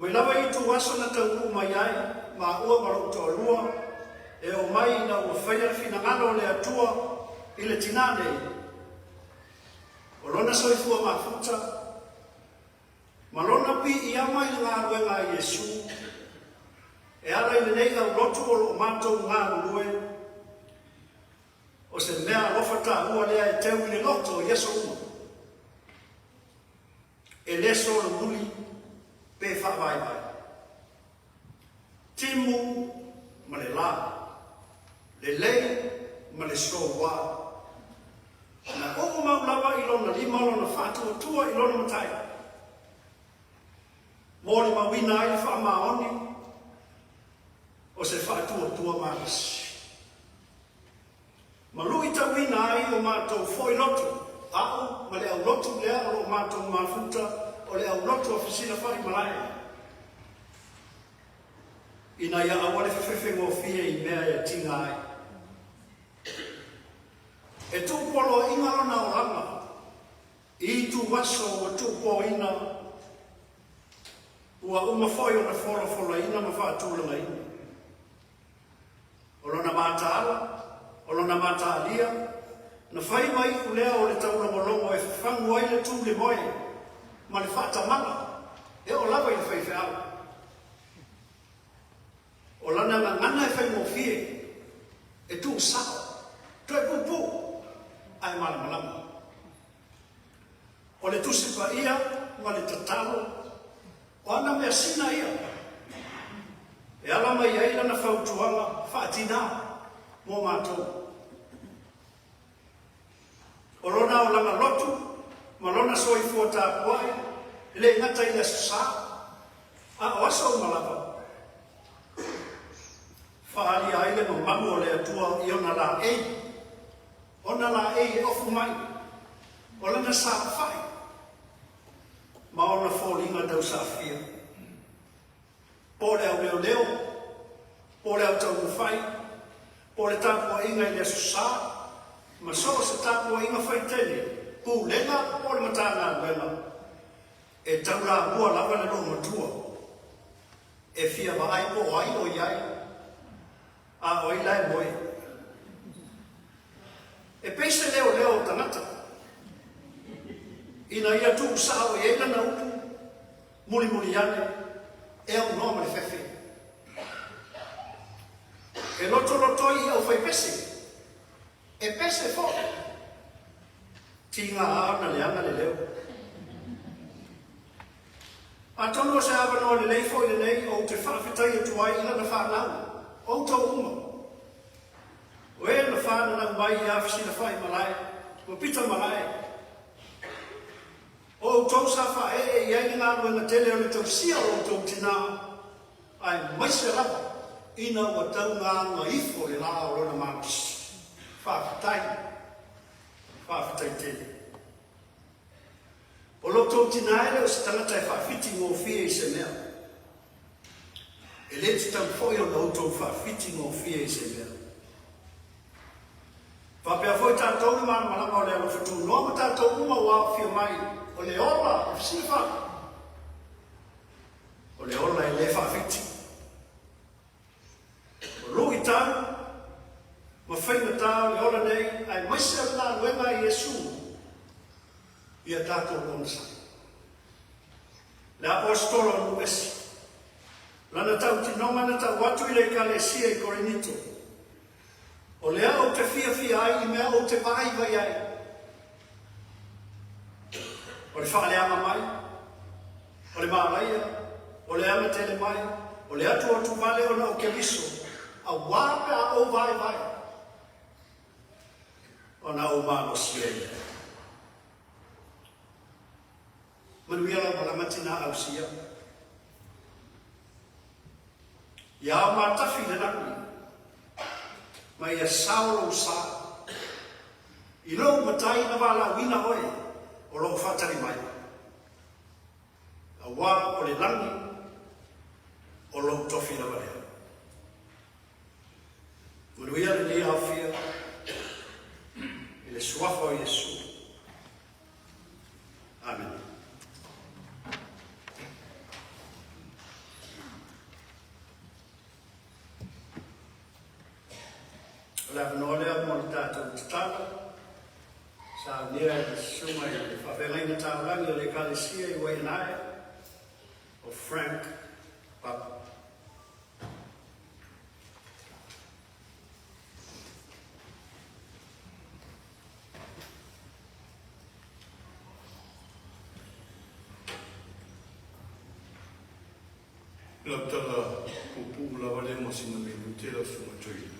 Mai lawa i tu waso na tau mai ai, ma ua maroto a lua, e o mai na ua whaia fina ngalo le atua i le tinane. O lona soifua ma futa, malona pi i ama i ngā ruenga a Iesu, e ala i nei au rotu o lo mātou ngā urue, o se mea lofata ua lea e teu ni loto i Iesu uma. E leso na muli pe whawai mai. Timu ma le la, le lei ma le so wā. Na oku mau lawa i lona lima lona whātua tua i lona matai. Mōri mawina ai wha maoni, o se whātua tua marasi. Malui ta wina ai o mātou foi lotu, au ma le au lotu lea o mātou mafuta, o le au lotu a whisina whai malai. Ina ia awale whewhewe ngō fia i mea e tinga ai. E tūpolo inga lona o ranga, i tu waso o tūpo ina, ua uma foi o na fola ina ma whaatūlanga ina. O lona mātaala, o lona mātaalia, na whai mai u lea o le taulongolongo e whangu ai le tū le moe, ma le whaatamanga, e o lawa i le whai whiau. O lana ngana e whai mōwhie, e tū sao, toi pupu, ai malamalama. tatalo. O ana mea sina ia. E ala mai ai lana whautuanga whaatina mō mātou. O rona o langa lotu, ma lona soifua tāpuai, le ngata i le sasa, a o asa o malapa. Whaali aile ma mamu o le atua i ona la ei. Ona la ei e ofu mai. O lana sa whai. Ma ona fōlinga dau sa fia. Pōre au leo leo. Pōre au tau mwhai. Pōre tāpua inga i le sasa. Ma so se tāpua inga whai tele. Pū lenga, pōre matanga wela. E taura bua lava le lo matua. E fia wa ai po ai o iai. A oi lai moi. E peise leo leo tangata. Ina ia tu sao e ena na upu. Muli muli ane. E au noma le fefe. E loto loto i au fai pese. E pese fo. Tinga aana le anga le leo. A tono se avano le lei fo i le nei o te whawhitai e tuai ila na whanau. O tau uma. O e na whāna na mai i awhisi na whai malai. O pita malai. O tau sa wha e iai ngā rua na tele o le tau sia o tau tina. Ai mai se rapa. Ina o tau ngā ifo le la o rona mātis. Whawhitai. Whawhitai tele. O lo tau tina ele o se tangata e whawhiti ngō fia i se mea. E le te tau foi o na utou whawhiti ngō fia i se mea. Whapea foi tātou ni mana malama o lea whatu. Noa ma tātou uma wā fia mai. O le ola, o sifa. O le ola e le whawhiti. O rui tāu. Ma whaina tāu le ola nei. Ai maise o nā luenga i Jesu. Ia tātou konsa. Le apostolo nu esi. Lana tau tinoma na tau watu i le kalesia i Korinito. O lea o te fia ai i mea o te vai vai ai. O le whaaleama mai. O le maalaia. O le ama tele mai. O le atu o tu vale o na o ke liso. A wape a o vai vai. O na o malo siei. Manuela wala matina au sia. Ia o mātafi le naki. Ma ia saolo sa. I lou matai na wala wina hoi. O lou whatari mai. A wā o le langi. O lou tofi na wale. Manuia le ni hawhia. I le suafa o Jesu. Amen. La noia mo tātou tata. Sa nia suma i whawhengaina tārangi o le kalesia i Wainai. O Frank Papa. La tala pupu la vale mo sina me mutela suma tui.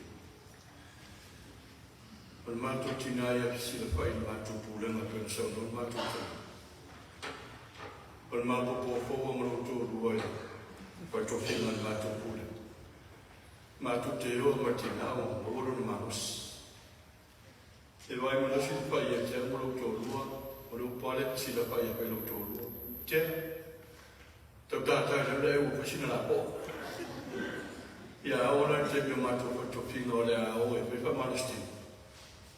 Al mātou tinaya sila whai mātou pūlenga pēna sauna, al mātou tana. Al mātou pōwhaua maroto ruai, whai tōwhinga al mātou pūlenga. Mātou te eo matinao, maoro na marosi. E wai mana sila whai e te maroto rua, maroto pale sila whai e whai maroto rua. Te, tau tātai na reu whasina la pō. Ia aora te mea mātou whai tōwhinga o le ao e whai whamarastini.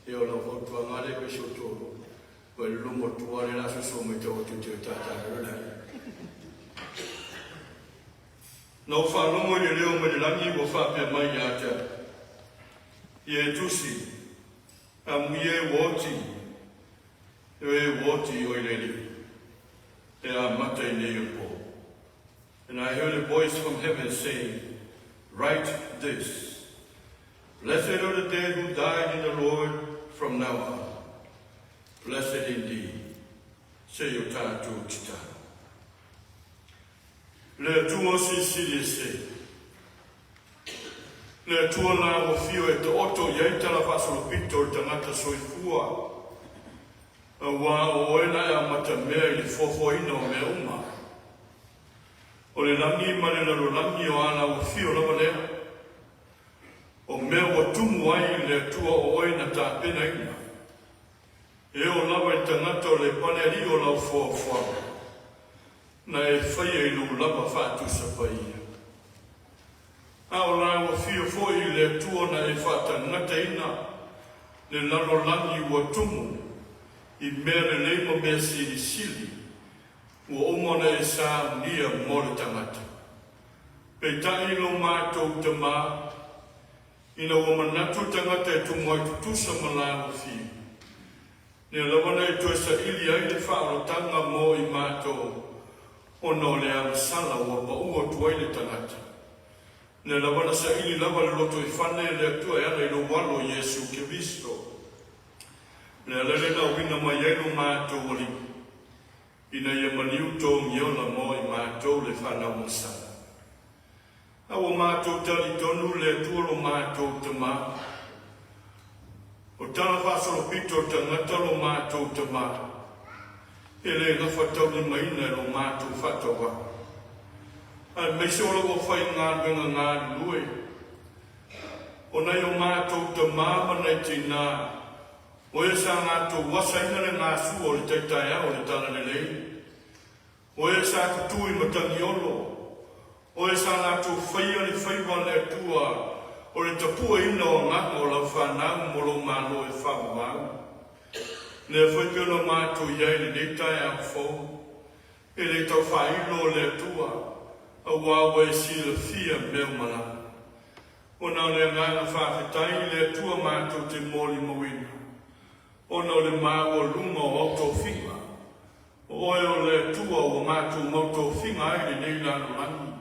E o lau whautua ngare koe so tōro. Koe lumo tuare la so me te o te te tātāra rai. Nau whanongo i leo me langi o whapea mai a te. I e tusi. A mui e woti. E woti o i leli. E a mata i nei o po. And I heard a voice from heaven saying, write this. Blessed are the dead who died in the Lord from now on. Blessed indeed, say your tātou tita. Le tua sisiri se. Le tua la o fio e te oto iei tala fasolo pito te ngata soifua. Wa o ena e amata mea i fofo ina o mea uma. O le langi ma le lalo langi o ana o fio lava lea. O mea wa tumu ai le tua o oina ta pena ina. E o lava i tangata o le paneri o lau foa. Na e whaia i lu lava whātu sa paia. A o lai wa fio foi le tua na e whāta ngata ina. Le lalo langi wa tumu. I mea le leima mea siri sili. Ua omona e sa unia mo le tangata. Pei tai lo mātou te mā. Ina ua manatu tangata e tumu ai tutusa malā o fio. Ne lawana e toi sa ili ai le whaarotanga mo i mātou. Ono le au sala ua paua tuai le tangata. Ne lawana sa ili lawa le loto i whane le atua e ana i lo walo Yesu Kiristo. Ne alele na wina mai elu mātou oli. Ina ia maniu tō miola mo i mātou le whanau masana. Awa mātou tali tonu le atua lo mātou te mā. O tala whasolo pito te ngata lo mātou te mā. E le nga whatau ni maina lo mātou whatawa. Ai meise ola o whai ngā wenga ngā lue. O nei o mātou te mā manai tina. O e sa ngā tō wasa ina le ngā su o le teitai au le tala le lei. O e sa kutui matangi olo. O e sa ngā tō whaia le whaiwa le atua. O le tapua ina o ngaka o lau whanau mo lo malo e whawau. Le whaipio mātou iai le leitai au fau. E le tau whailo le atua. A wawa e si le fia meo mana. O nau le ngana whawhetai le atua mātou te moli mawina. O nau le māua lunga o auto whinga. O e o le atua o mātou mauto whinga ai le nei lano langi.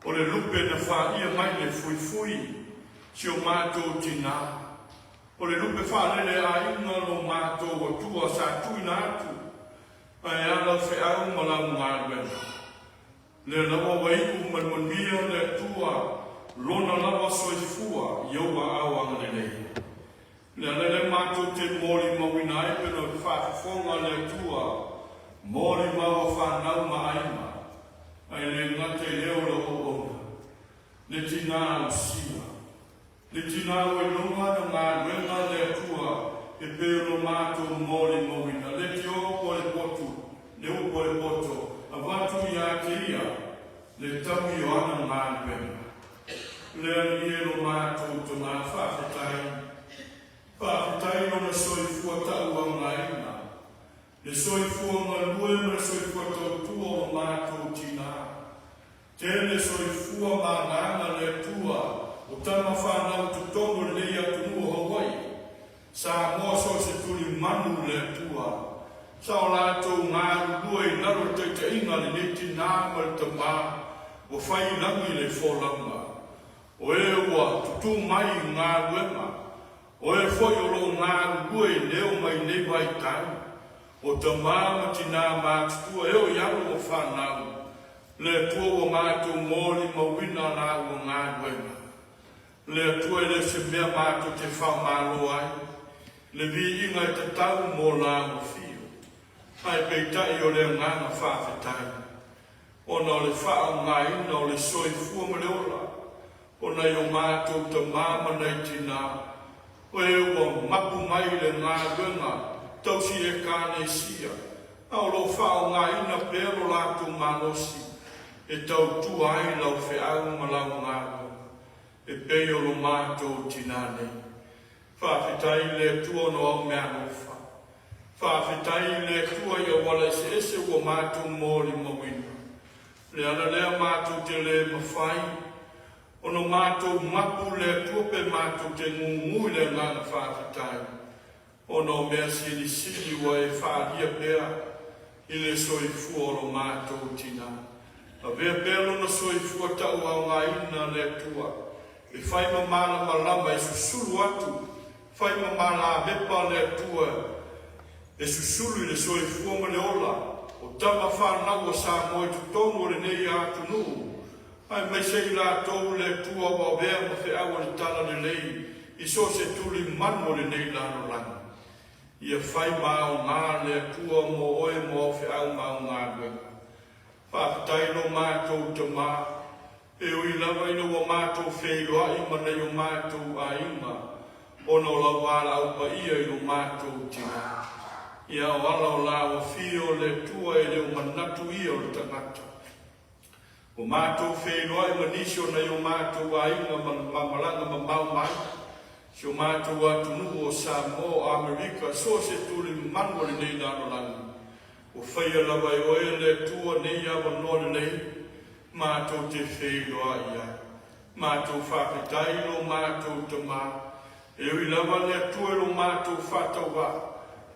O le lupe na whaia mai le fui si o mātou tina. O le lupe whaarele a inga lo mātou o tua sa tuina atu. Ai ala whi au malau ngāwena. Le lawa waiku manmania le tua lona lawa soifua iowa awanga le nei. Le alele mātou te mori mawina e peno le whaafonga le tua mori mawa whanau maaima. Ai le ngate leo la o ona. Le tina o sia. Le tina o e lunga na ngā wenga le atua e peo no mātou mori mawina. Le ti opo le potu, le opo le poto, a watu ia te ia, le tau i o ana ngā wenga. Le anie no mātou to ngā whawhetai. Whawhetai no na soifua tau au ngā ina. Le soifua ngā lue na soifua tau tua o mātou tina. Tēne soifua mā ngāna le tua o tama whanau tu tongo le ia tu mua Hawaii. Sa moa so se tuli manu le tua. Sa o lātou ngā lua i naro te te inga le neti nāma le te mā o whai langi le wholanga. O e ua tutu mai ngā wema. O e whoi o lo ngā lua i leo mai nei vai tau. O te māma tina mātua e o iaro o whanau. Le tua o mātou mōli mawina nā o ngā wena. Le tua e le se mea mātou te whamalo ai. Le vi inga e te tau mō lā o fio. Ai peitai o le ngana whawhetai. O na le whao ngā ina o le soifua ma le ola. O nei o mātou te māma nei tina. O e ua mapu mai le ngā wena. Tausi e kāne sia. Au lo whao ngā ina pero lātou malosi. E tau tu ai lau wheau malau ngāwa. E peo lo mātou tinane. Whawhetai le tua no au mea ngofa. Whawhetai le tua ia wala se ese ua mātou mōri mawina. Le ana lea mātou te le mawhai. Ono mātou mapu le tua pe mātou te ngungui le ngana whawhetai. Ono mea siri siri wa e whaaria pea. I le soifua lo mātou tinane. A vea pelo na soifua tau au ngā ina le tua. E whai mamana malama e susulu atu. Whai mamana mepa le tua. E susulu i le soifua ma le ola. O tama whanau a sa moe tu tongo le nei tunu. Ai mai sei la tau le tua wa vea ma fe awa le tala le lei. I so se tuli mano le nei lano lana. Ia fai mao ngā le tua mo oe mo fe au mao ngā wenga. Whakatai no mātou te mā. E ui lawa ino wa mātou wheiroa i mana i o mātou a ima. Ono la wala au pa ia i o mātou tina. Ia o ala o la o fio le tua e le o manatu ia o le tangata. O mātou whenua i manisio na i o mātou a inga mamalanga ma mau mai. Si o mātou atu nuku o Samoa, Amerika, so se tuli manu le nei nano langa. O whaia lawa i oe le tua nei awa nore nei, mātou te whenua ia. Mātou whapetai lo mātou te mā. E ui lawa le tua lo mātou whatawa.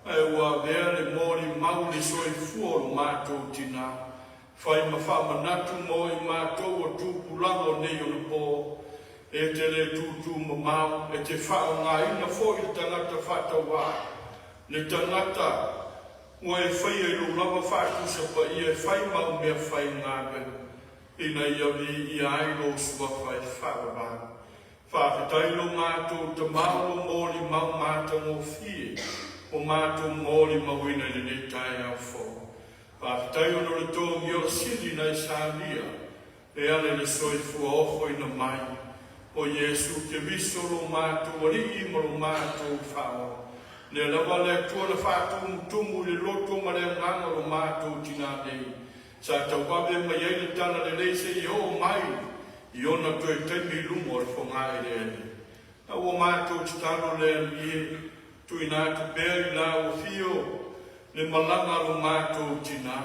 Ai ua vea le mori mau le soi fua lo mātou tina. Whai ma whamanatu mo i mātou o tūpulanga nei o le pō. E te le tūtū ma mau, e te whao ngā ina fo i tangata whatawa. Le tangata, ua e whai e lo lava whātusa pa i e whai mau mea whai ngāwe. Ina ia vi i ailo sua whai whawa. Whāpetai lo mātou te mau lo mōri mau mātou ngō fie. O mātou mōri mawina le ne tai au fo. Whāpetai ono le tōngi o siri nei sāmia. E ale le soifua ofo ina mai. O Yesu te viso lo mātou ari i mo lo mātou whawa. Le lawa le tua le whātou mutumu le loto ma le nganga lo mātou tina nei. Sa tau wawe mai ei le tana le leise i o mai. I ona tue teimi lumo le whonga e le ene. A o mātou titano le ie. Tui nā te pēr i la o fio. Le malanga lo mātou tina.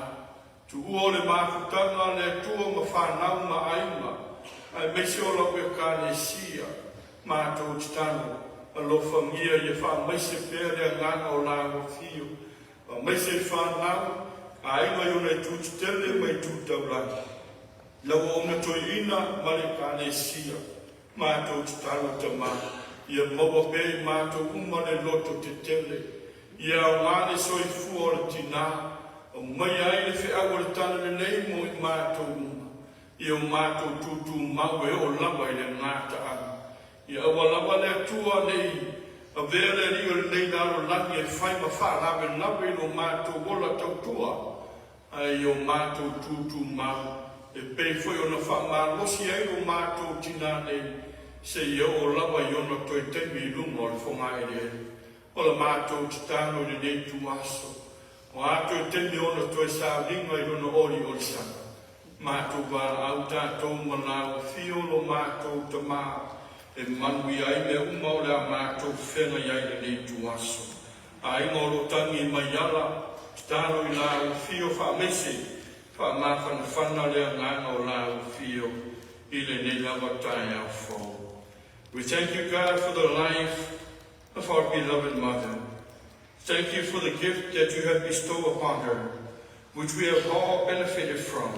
Tu ua le māwhutanga le tua ma whanau ma aima. Ai meisi o lau e kāne sia, mātou titano, a lo whangia i e wha meisi pēre a nganga o lao fio. A meisi whanau, a inga i ona e tūtitele mai tūtauraki. Lau o na toi ina, mare kāne sia, mātou titano te mā. Ia maua pēi mātou umane loto te tele. Ia o ngāne soi fua o le tina, o mai ai le whi awa le tana le nei mo i mātou uma. Ia o mātou tūtū mau e o lawa i le ngāta ana. Ia awa lawa le tua nei, a vea le rio le nei naro langi e whai ma whārawe lawa i lo mātou wola tautua. Ai o mātou tūtū mau, e pei foi o na whamalosi ai o mātou tina nei, se ia o lawa i ona toi temi lunga o le whonga e le. O la mātou titano le nei tu aso. O ato temi ona toi sāringa i ona ori o le sanga. Mātou wala au tātou manau fio lo mātou te mā. E manui ai me umau lea mātou whenga iai le nei tu aso. A ingo lo tangi mai ala, tāno i lau fio wha mese, wha māwhana whana lea nganga o lau fio, i le nei lawa tai au fo. We thank you, God, for the life of our beloved mother. Thank you for the gift that you have bestowed upon her, which we have all benefited from.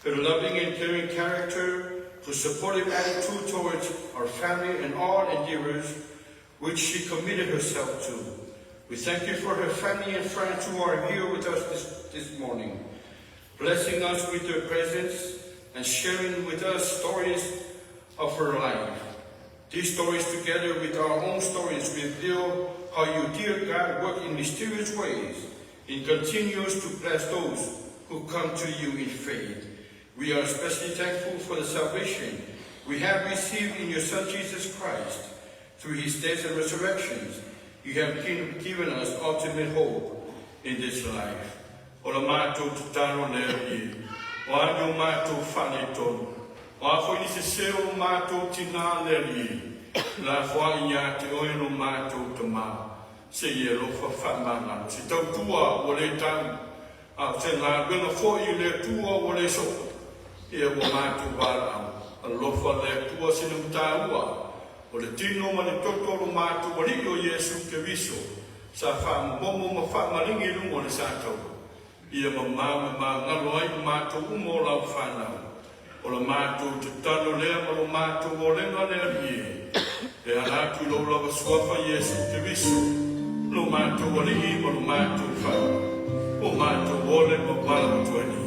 Her loving and caring character, her supportive attitude towards our family and all endeavors which she committed herself to. We thank you for her family and friends who are here with us this morning, blessing us with their presence and sharing with us stories of her life. These stories, together with our own stories, reveal how you, dear God, work in mysterious ways and continues to bless those who come to you in faith. We are especially thankful for the salvation we have received in your Son Jesus Christ. Through his death and resurrections, you have given us ultimate hope in this life. Ola mātou tutano neri, o anyo mātou whane tonu, o afo ni se seo mātou tina neri, la wha ia te oino mātou te mā, se ia lofa whamanga, se tau tua o le tau, a se ngā wenga fo i le tua o le soko. Ia o mātou wala, a lofa le tua sinum tāua, o le tino ma le totoro mātou o rio Yesu te viso, sa whamomo ma whamaringi lungo le sātau. Ia ma ngalo ai mātou umo lau whanau, o la mātou te tano lea ma lo mātou o lenga lea rie, e anatu lo lava suafa Yesu te viso, lo mātou o rii ma lo mātou whanau, o mātou o le ma wala tuani.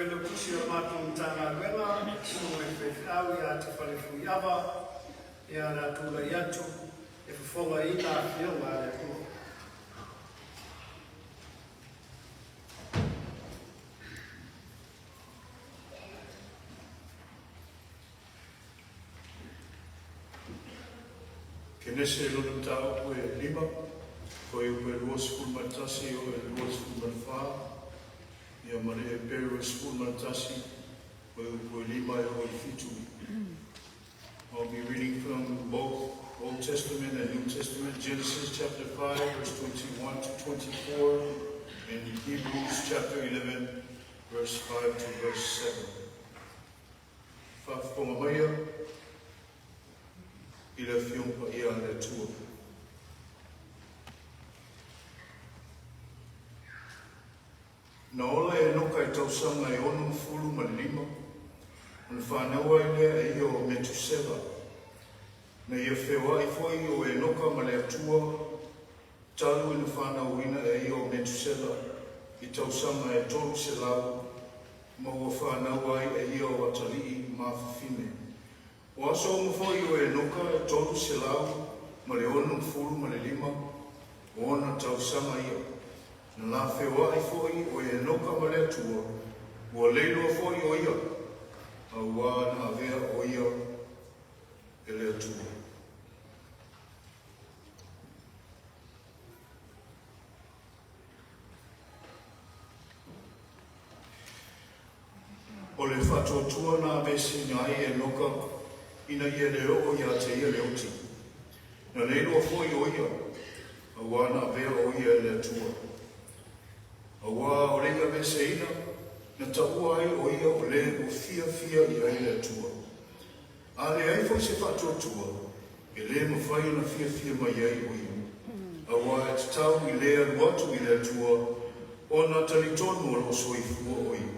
lo tusi o mātou tāna ruenga, so e whewhiau i a te whalewhui awa, i a rā tūra i atu, e whawha i nā whio ngā rea kua. Ke nese lonu tau koe lima, koe koe lua skul matasi o e lua skul matwha, ia mare e peru e skul matasi, koe lima e o i fitu. I'll be reading from both Old Testament and New Testament, Genesis chapter 5, verse 21 to 24, and Hebrews chapter 11, verse 5 to verse 7. Whakapongamaia, I le whiompa ia le tua. Na ola e noka e tausanga e onu fulu ma lima, on whānaua i lea e o Metusela. Na ia whewa i fwoi o e noka ma le atua, talu ina whānauina e o Metusela, i tausanga e tolu se lau, ma ua whānaua e o Atalii ma whiwhine. O aso o mawhoi o e noka e tolu se lau, ma le onu fulu ma le lima, o ona tausanga ia. Na la whewa i fwoi o e noka ma le atua, ua leilo fwoi o ia, a wā na avea o ia e le atua. O le whatotua nā besi ngai e noka ina ia le o ia te ia le oti. Na leilo fwoi o ia, a wā na avea o ia e le atua. A wā o renga bese ina, na taua ai o ia o le o fia i ai le atua. A le ai fwoi se whatotua, e le mawhai na fia mai ai o ia. A wā e te tau i le aruatu i le atua, o na talitonu o lo soifua o ia.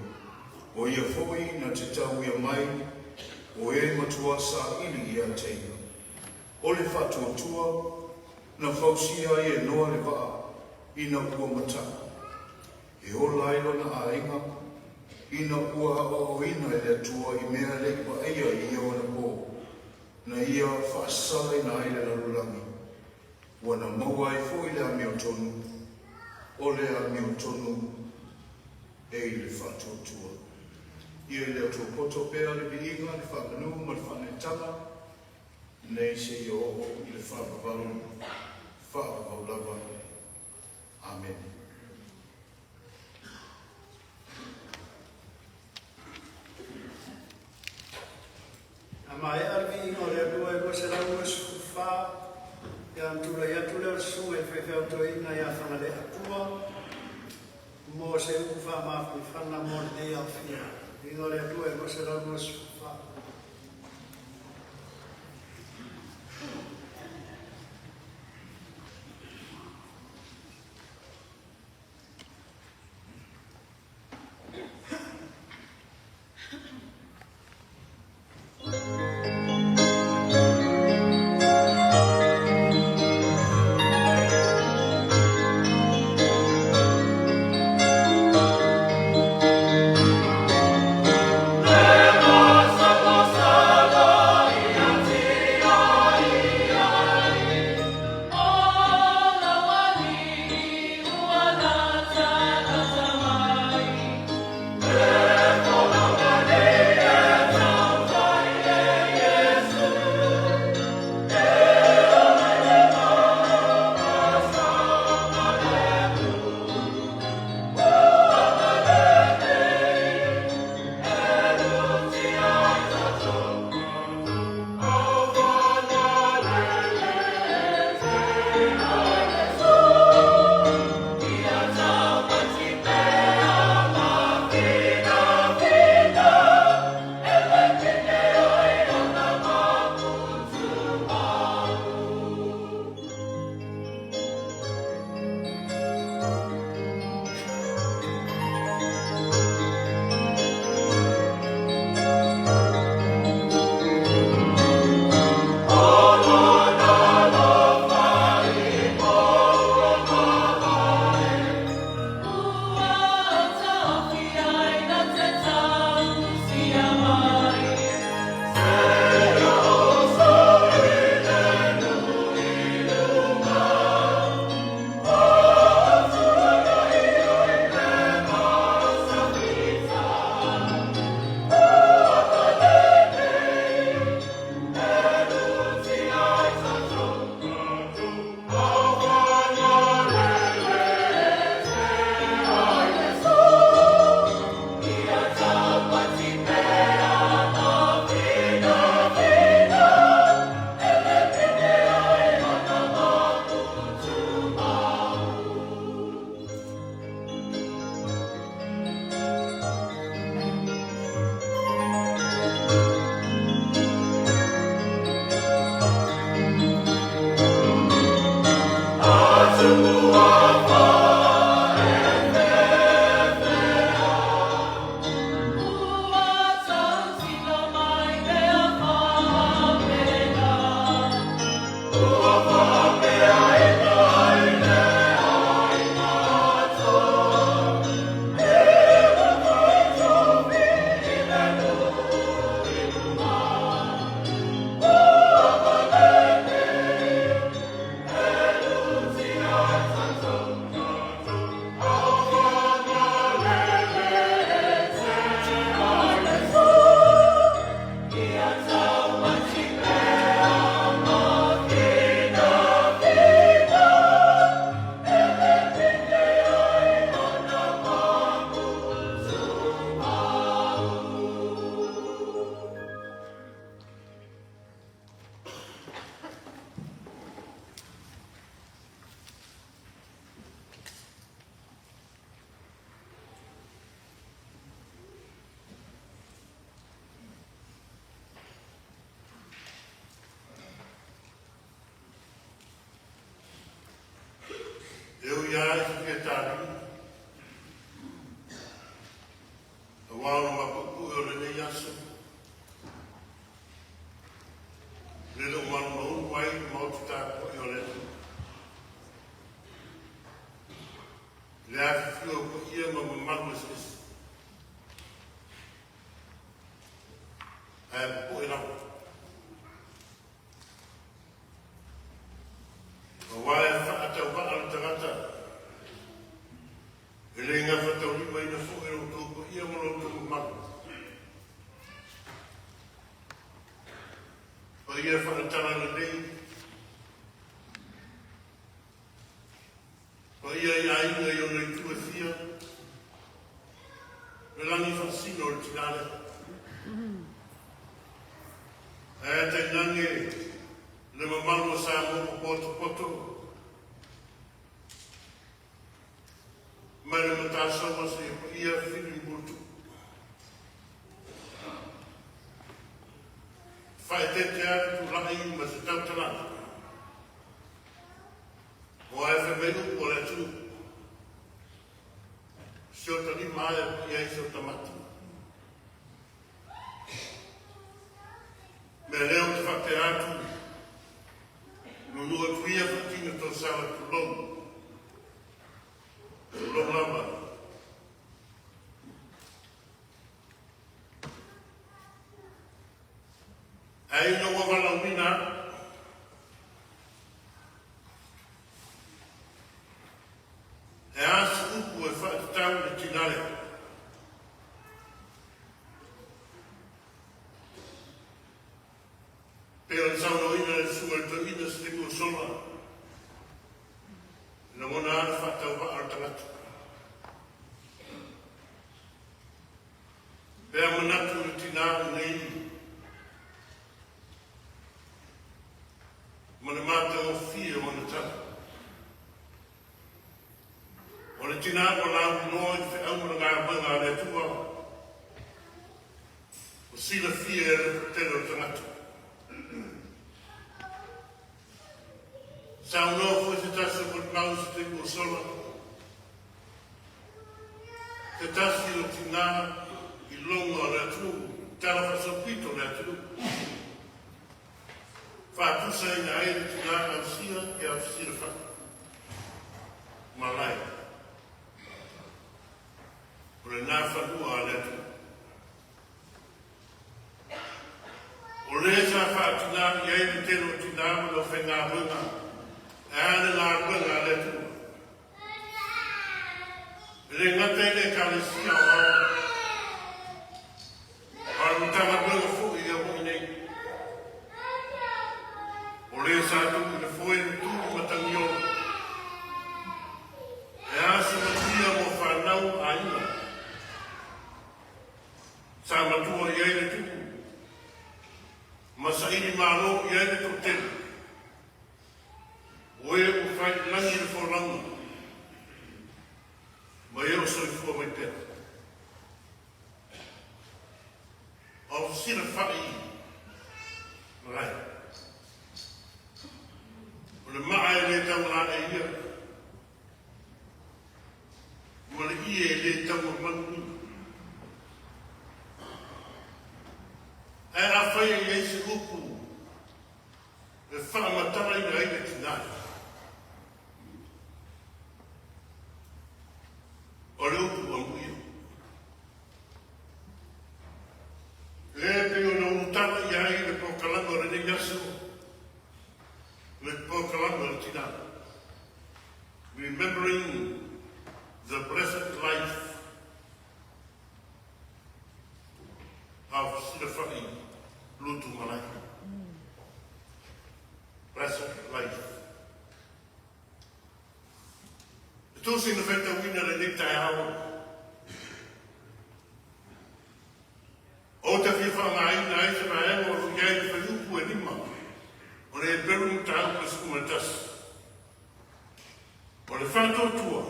O ia fwoi na te tau ia mai, o e matua sa ili ia teina. O le whatotua, na whausia ai e noa le waa, ina ua mataka. E o lailo na ainga, ina ua o ina e le atua i mea le pa eia i o na po. Na ia whaasai na aile na rulangi. Wana maua e fo i le ami o tonu, o le ami o tonu e i le whatotua. Ia i le atua poto pēa le biinga, le whakanu, ma le whanetanga, nei se i o i le whakapau lava. Amen. Ma e arvi o le atua e kose rau e sufa, e antura i atu leo su e whewheo to ina i awhana le atua, mo se ufa ma whiwhana mo de awhia. I o le atua e kose rau e sufa. Never ia e ke tāri. A wāno mapupu o le nei aso. Lelo manu maunu wai mautu tāko i o le tu. Le afi fio ko ia ma manu esi. Ai po i rau. O wai whaatau wa'aru tangata. E le ngā whatau ni mai na fo e o tōko ia mono tōko manu. O ia whaatara na nei. O ia i ainga i o nei tua thia. Me langi whasino o tinare. E te nange le mamalo sa mo poto poto. Mai le matasa wa se ia whini mutu. Whai te te ari tu lai ma se tautarana. O ai whamenu o le tu. Siota ni mai ia i siota mati. Me leo te whate atu. Nunua tuia whatinga tō sawa tu longu. Long lama. Ai no wawala wina. E asu upu e whaatau le tinare. Pero sauno ina e suelto ina stimu sola. Na mona ana whaatau wa'ar tangata. Pea manatu le tina nei. Mana mata o fia mana tata. O le tina o la noi fe au mana ngā banga le tua. O sila fia e le tero tangata. Sao no foi te tasa por mau se te ko sola. Te tasi o tina i longa le tu. Tala fasopito le tu. Whātusa i na aere tina au sia e au sira wha. Malai. O le nā whanua le tu. O le sa whātina i aere tero tina ma lo whenga hunga. Ane ngā runga le tu. Le ngate le kālesia wā. Aru tanga runga fu i a mui nei. O le sa tu le fue tu matangi o. E asa matia mo whanau a ina. Sa matua i aere tu. Masa ini malo i aere tu tenu. O e o whai langi le whoranga. Ma e o soi fua mai pēr. O sira whai. Rai. O le maa e le tau la e ia. Ma le ia e le tau a manu. E a whai e eise upu. E whaamatara i na aile tinai. O le upu a muia. Le peo na unutana i ai le pokalanga o le nei aso. Le pokalanga o le tinana. Remembering the blessed life of Sidafai Lutu Malaki. Blessed life. Tu si na feta wina le nik tai hao. O te whiwha ngā ina ai te mai o iai te whaiupu e nima. O le beru ta au ka skumatas. O le whanto tua.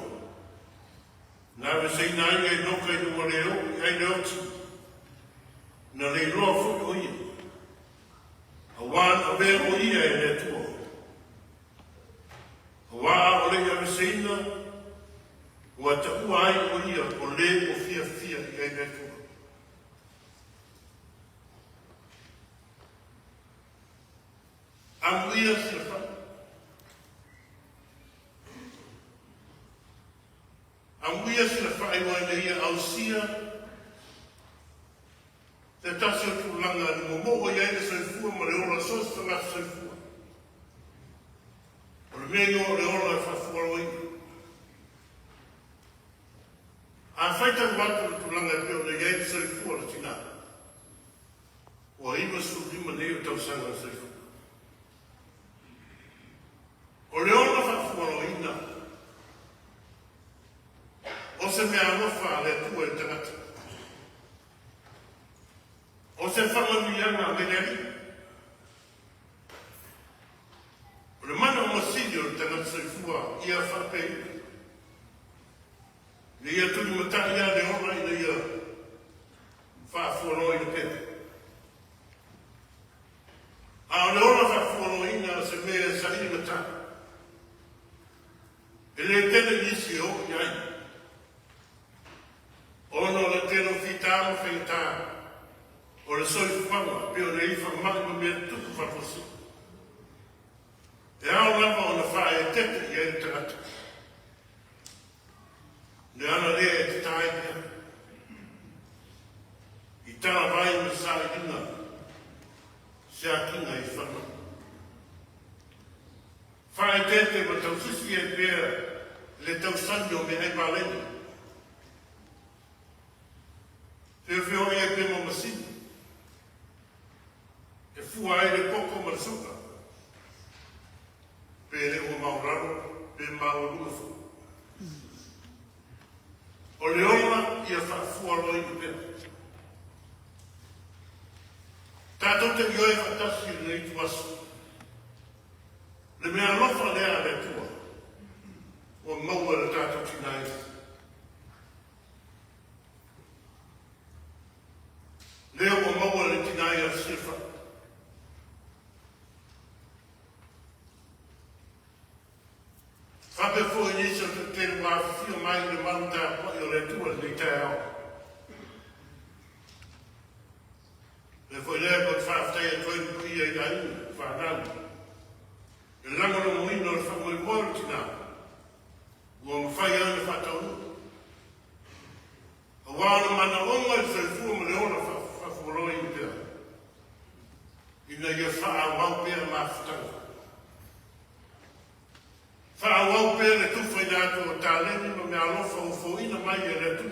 Nā me sei nā inga i noka i nua leo i ai leo ti. Nā le roa fuki o ia. A wān a vea o ia e le tua. A wā o le ia me sei na Ua ta ua ai o ia o le o fia fia i ai netu. Amuia se fa. Amuia se fa i wai nei au sia. Te tasi o tūlanga ni mo o iai le soifua ma le ola sos whanga soifua. O le mea o le ola e whafua roi. A whaita watu le tūlanga e peo le iai le soifua le tina. O iwa su lima nei o tau sanga soifua. O le ola whafua roi ina. O se mea alofa le tua e tangata. O se whangamianga meneri. O le mana o masini o le tangata soifua ia whapei. Le ia tuni matai ia le ora i le ia whaafuano i le pepe. A o le ora whaafuano ina se mea sa i matai. E le tene nisi o iai. Ono le teno fitamo feitamo. O le soifanga, peo le ifa maki ma mea tuku whaposi. E ao lava o na whae e tete i e tangata. Ne ana lea e te tae pia. I tana vai me sa ina. Se a kinga i whana. Whae tete ma tau sisi e pia le tau sanyo me hei paleni. Peo feo e pia mo masini. E fua ai le koko ma suka. Pe le o mauraro, pe mau lufu. O le oma ia whaafua roi i pera. Tātou te ioe whatasi le i tuasu. Le mea lofa lea le tua. O maua le tātou tinai. Leo o maua le tinai a sifa. Whape fo i nisa te tēru wā whio mai le maruta pai o le tua ni te ao. Le fo i lea kot whaaftei a toi pui e gaini, whanau. E langaro moino le whamoi moru tina. Ua mwhai au le whataunu. A wāna mana onga i sai fua ma le ora whafuaroi i pia. Ina ia wha wau pia ma whatanga. Whaawau pēr e tuwhai nātu o tāleni ma mea alofa o fōina mai e le tu.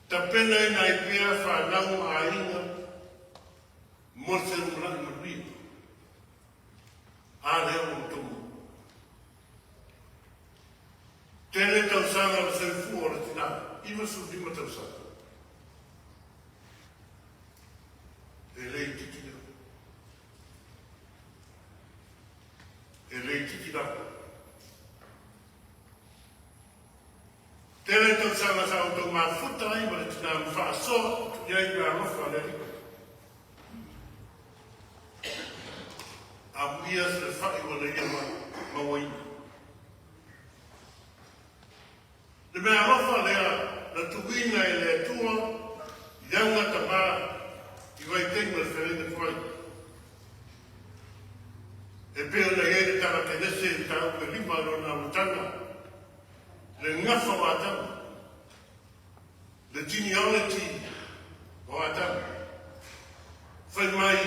Ta pena e nai pēr whanau a inga morse rumlai marui. A leo o tumu. Tēne tau sanga o se fu o le tina. Iwa su dima tau sanga. E lei tikina. E rei tiki dako. Tere tau sanga sa o tau maa futa ai, ma le tina mwha so, tu iai mea rofa le rika. A muia se whai o le ia mawaina. Le mea rofa lea, na tuwina e le tua, ianga ta maa, i vai tengu e wherene kwai. E peo na ere tala te nese i tau pe lima rona utanga. Le ngafa o atanga. Le genealogy o atanga. Whai mai.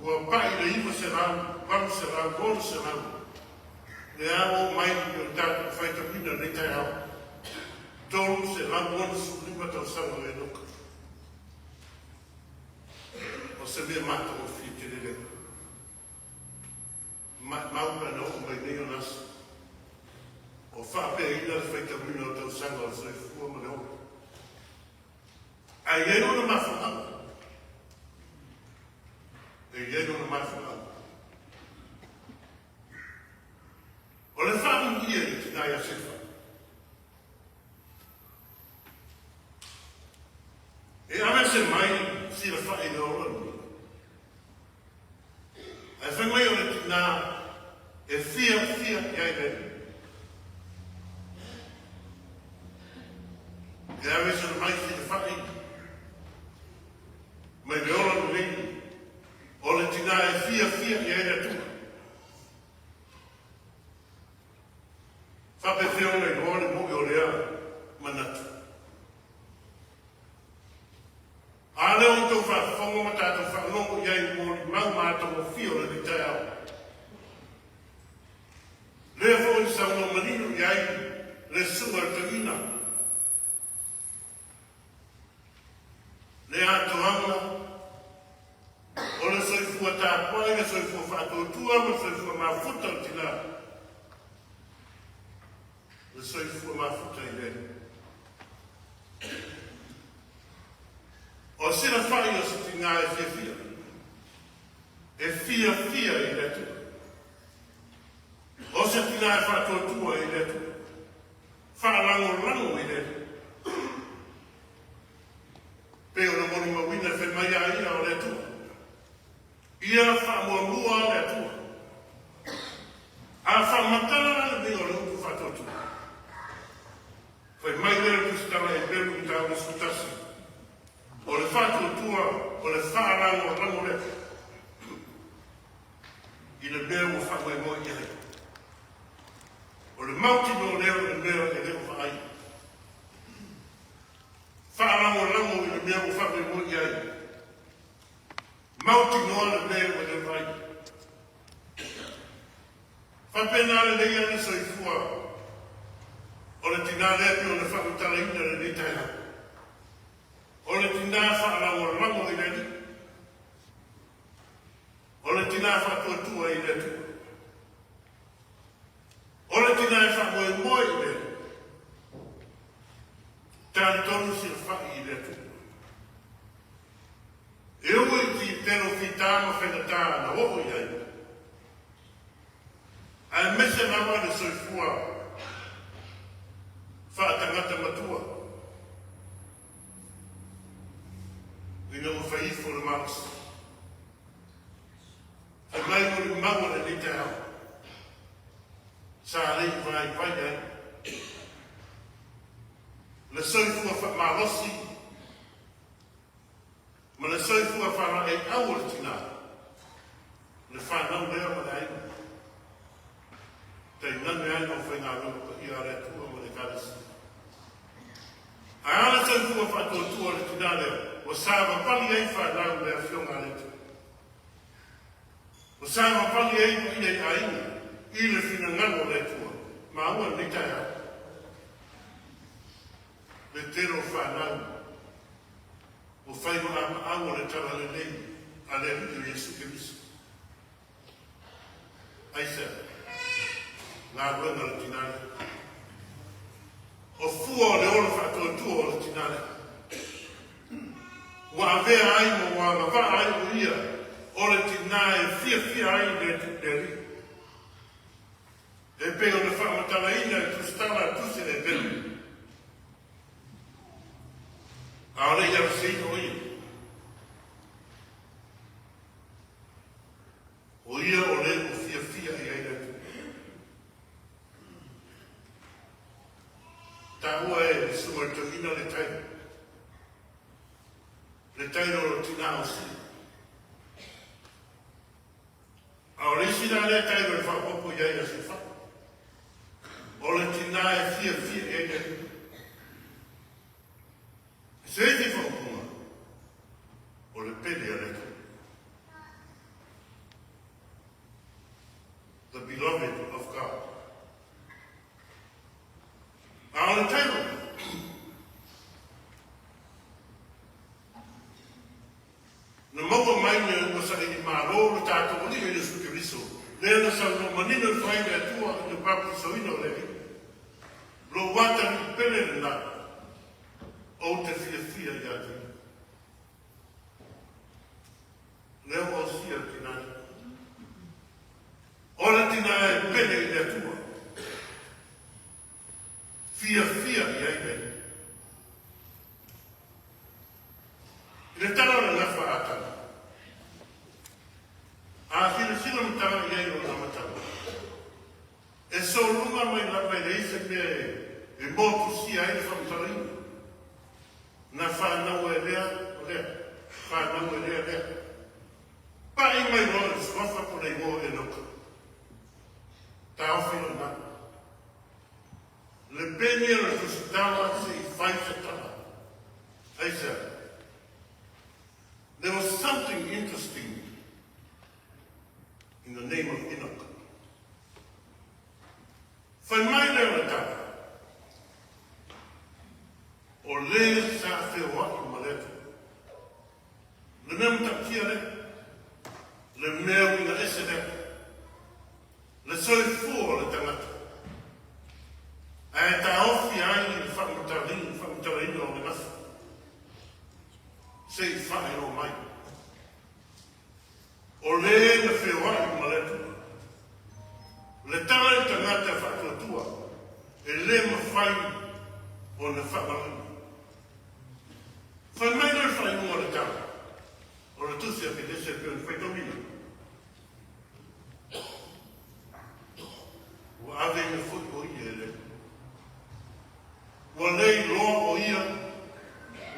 Ua pai le iwa se rau, paru se rau, bolu se rau. Le ao mai i o tatu whai tapina ne tai au. Tolu se rau, bolu su lima tau sanga e noka. O se mea mata o fi te lele. Maupa na o mai nei o nasa. O whape ina whaita muna o tau sanga o sai fua ma leo. Ai eno na mawhanga. Ai eno na mawhanga. O le whamu ia i tina ia sefa. E ame se mai si la whae na ola ni. Ai whae mai o le tina e fia i ai rei. A leo tau whaafonga ma tātou whaanongo iai mō ni mau mātou o whio le ni tai au. Lea fo i sauno manino iai le sua te ina. Le ato anga o le soifua tāpai, le soifua whaatotua, le soifua mafuta o tina. Le soifua mafuta i le. O sira whai o se tinga e fia fia. E fia fia i le tu. O se tinga e whaatotua i le tu. Whaalango lango i le tu. Peo na moni mawina whi mai a ia o le tu. Ia whaamua o le tu. A whaamatara ni o le upu whaatotua. Whai mai lera kusitala e beru i tāu sutasi. O le whaatotua, o le whaarango rango le. I le mea mo whakoe mo i hai. O le mauti no leo le mea e leo whaai. Whaarango rango i le mea mo whakoe mo i hai. Mauti no le mea e leo whaai. Whapena le leia le soifua. O le tina lepi o le whakutala ina le ni taina. O le tina whaarango rango i le ni. O le tina whatuatua i le tu. O le tina e whamoe moe i le. Tāne tonu si le whaki i le tu. E ui ki tero whitama whenatā na oho i ai. Ai mese nama le soifua. Whaatangata matua. Ina o whaifo le maus. Ai mai mo le maua le ni te hao. Sa rei vai vai ai. Le soifua whaamarosi. Ma le soifua whaara e au le tina. Le whanau lea ma le aina. Tei nane aina o whainga roka i are tua ma le karesi. Ai ana soifua whaatotua le tina lea. O sāma pali ei whanau lea whionga le tu. O sāma pali ei i ei aina. I le whina ngano le tua. Ma ua ni tai au. Le tero whanau. O whaigo ama aua le tara le nei. A le ritu Jesu Kirisu. Aisa. Ngā ruenga le tinare. O fua o le ora whatoatua o le tinare. Wa avea ai mo wa ngawha ai o ia. O le tina e fia fia ai le tukeri. E pe o le whaamatala ina e tustala tuse e belu. A ole ia seino o ia. O ia o le o fia fia i ai le tukeri. Ta ua e suma to ina le taino. Le taino o tina o si. A o le isina le taino e whapopo i ai a se wha. O le tina e fia fia i ai le. Se e te whapunga. O le pele a le tu. The beloved of God. A o le taino. Na maua mai ne o sa ni maro o tātou o ni me Jesu Kiriso. Lea na sa no manina whainga e tua i papu soina o lehi. Lo wata ni pele na o te fia fia i ati. Lea o sia tinai. Ora tinai e pele i le tua. Fia fia i ai nei. Le tala o le whaatana. A hina mtanga i ai o na matanga. E so lunga mai la mai reise me e motu si ai le whamtarina. Na whanau e lea, o lea. Whanau e lea, lea. Pa i mai roa swafa po nei mo e noka. Ta awhino na. Le peni e la kusitawa se i whaita tala. Aisa. something interesting in the name of Enoch. Whai mai leo le tau. O le sa whio aki ma letu. Le mea mtakia le. Le mea wina ese le. Le soifua le tangata. Ai ta ofi ai i whakamutarini o le nasa. Se i whae o mai. O le na whio aki ma letu. Le tala i tangata whakalatua, e le mawhai o na whakalani. Whai mai nai whai mua le tala, o le tusi a pe te se pio ni whai tomina. Ua ave me fui o ia e le. Ua lei loa o ia,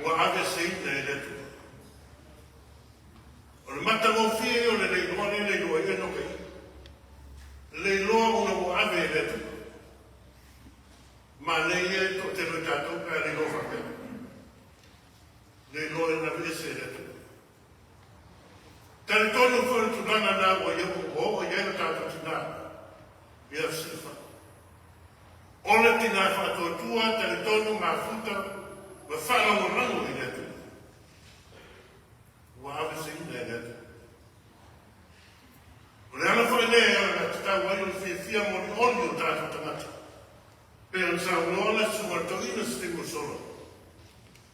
ua ave se ina e le tu. O le mata mo fie o le lei loa le lei loa ia no kei. Le loa una o ave e letu. Ma nei e to te roi tātou ka le loa whakea. Le loa e na vese e letu. Tare tono whare tunanga nā o iau o iau tātou tina. Ia sifa. Ole tina whātua tua, tare tono ngā futa, ma whanau rango e letu. Wa ave se ina e letu. O le ana whai lea e na te tau ai o fia mori oni o tātou tangata. Pea an sa unoana suma toina stimu solo.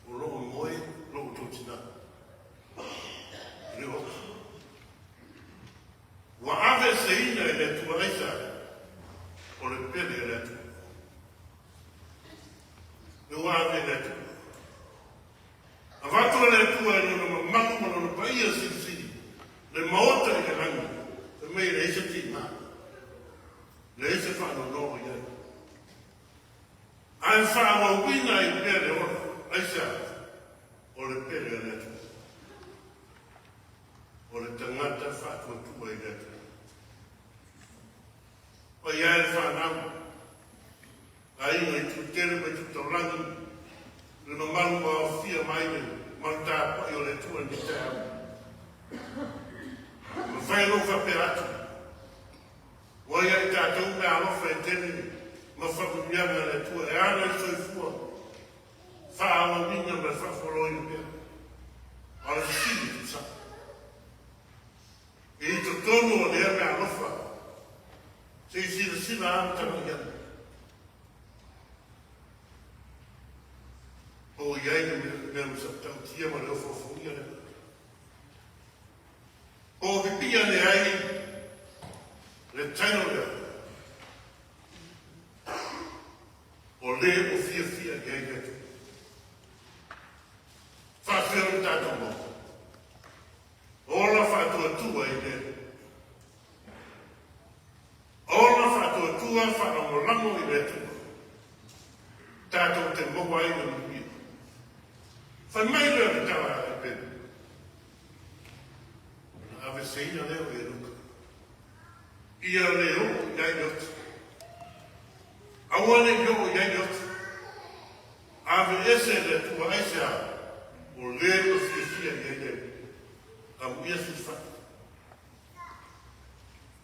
O loo moe, loo tōtina. Reo. Wa ave se ina e le tua aisa. O le pele e le tua. E wa ave e le tua. A watu e le tua e nono mamu manono paia sisi. Le maota i le rangi. Me le ese tina. Le ese whano no ia. Ai whano wina i pere o. Aisa. O le pere o letu. O le tangata whatua tua i letu. O ia e whanau. Ai ngai tu tere mai tu taurangi. Le no malu wa fia mai le. Malta pa i o le tua ni te au. Vai lo fa per atu. Wai ai tātou me alofa e tene, ma whakumianga le tua, e ana i soifua. Whaawa minga me whawholoi pia. Ala sini tu sa. E i to tono o lea me alofa. Se i sina amtana iana. O iai me msaptau tia ma leo whawhongia le. O vipia ne ai le taino lea. O le o fia i ai letu. Whawhia o tātou mo. Ola whātua tua i le. Ola whātua tua whanongolango i letu. Tātou te moa i na mui. Whai mai lea le tawa e pēne. Ave seina leo e ruka. Ia leo iai lotu. Awane leo iai lotu. Ave ese le tua aisea. O leo fia iai leo. Am ia sifa.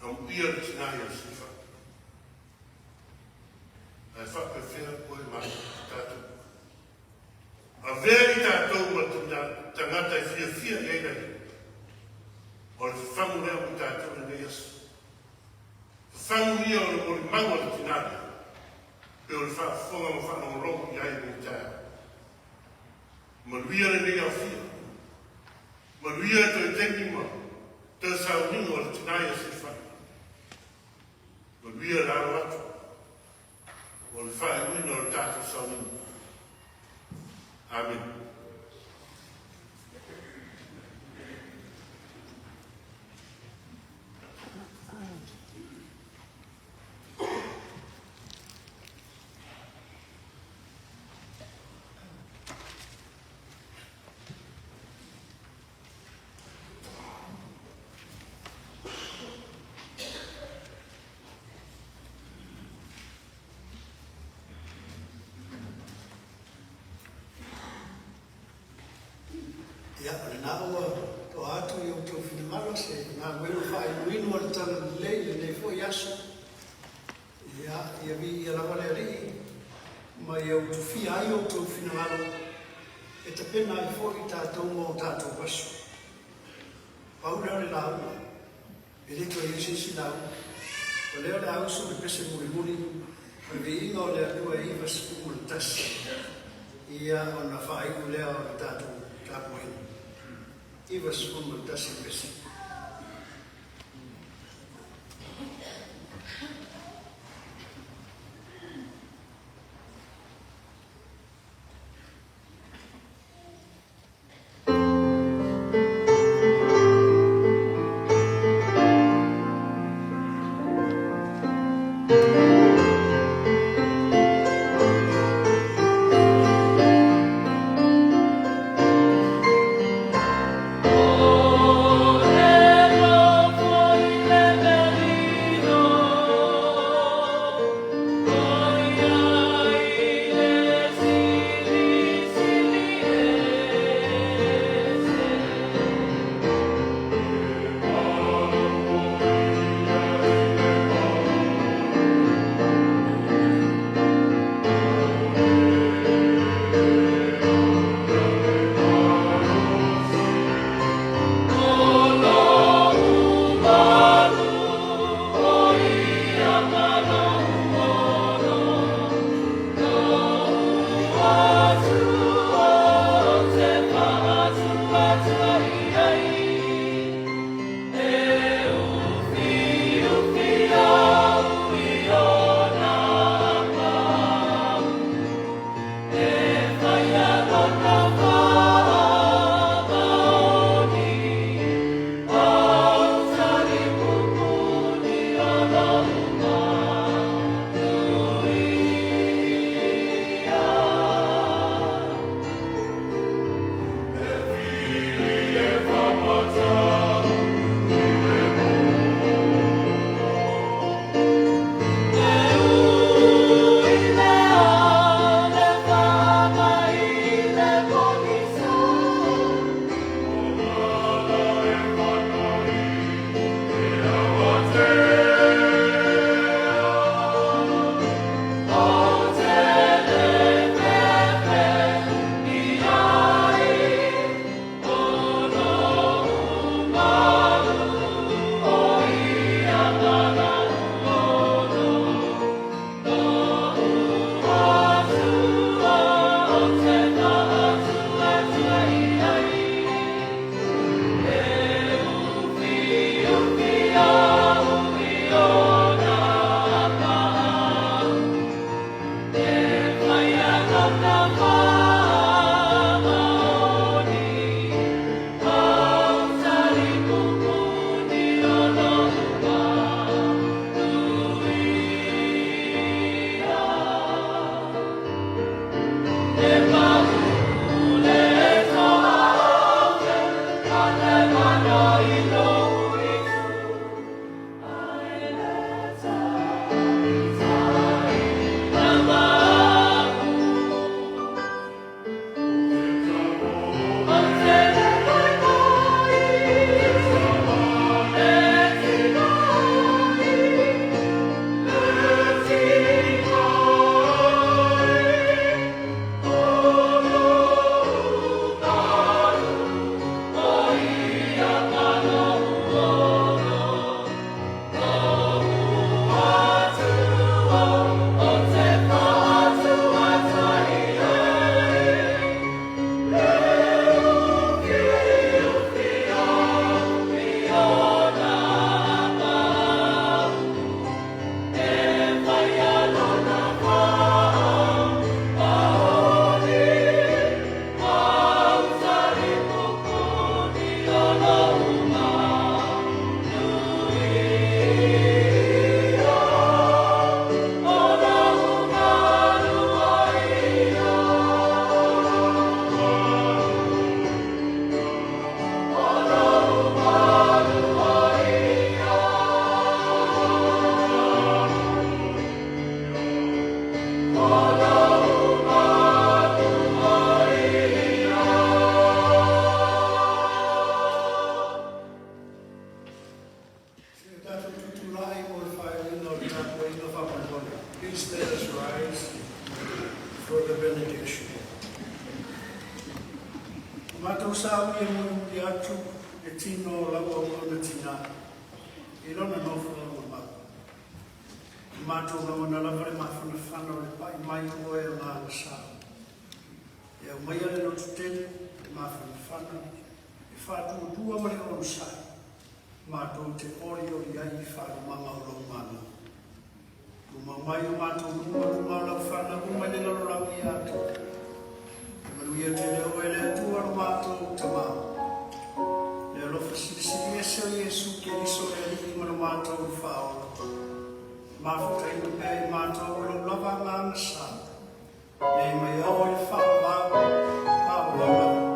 Am ia tinaia sifa. Ai whaka whea koe mai tātou. A veri tātou ma tangata i fia iai leo. O le whangu leo ki tātou na nei asu. Whangu ia o le mori maua le tinari. Pe o le whaafonga ma whanau rongo i ai nei tāa. Maruia le nei au fia. Maruia to i tengi ma. Tau sau ningo o le tinari asi whangu. Maruia le aro atu. O le whaewina o le tātou sau ningo. Amen. Ia, le nā ua, o atu i o tau whinamara se ngā wero whai winu ar tana lei le nei fo i aso. Ia vi i alawa le rii, ma i au tu whi ai o tau whinamara, e te pena i fo i tātou mō tātou waso. Paura le lau, e le toi isi si lau, o leo le au su le pese muri muri, o vi ingo le atua i vas kumul tasi, ia o na whai u leo le tātou tāpuin. Ivas kumul tasi pese. Oh, Mātou sāu e mōi atu e tino lau au ona tina. E lona nofu lona mau. Mātou na wana laware mawhana whana o le pai mai o e ngā sāu. E au mai ale no tutene, e mawhana whana, e whātua tua mare o sāu. Mātou te ori ai i whāna manga o lau mana. Uma mai o mātou runga lau whana, uma ne lalo lau i atu. Manuia te leo e le atua o mātou tamau. Le alofa sirisiri e seo Iesu ke riso e li mano mātou i whaola. Mawhata ina pēr i mātou o lau lava ngāna sā. Nei mai au e whaola, whaola.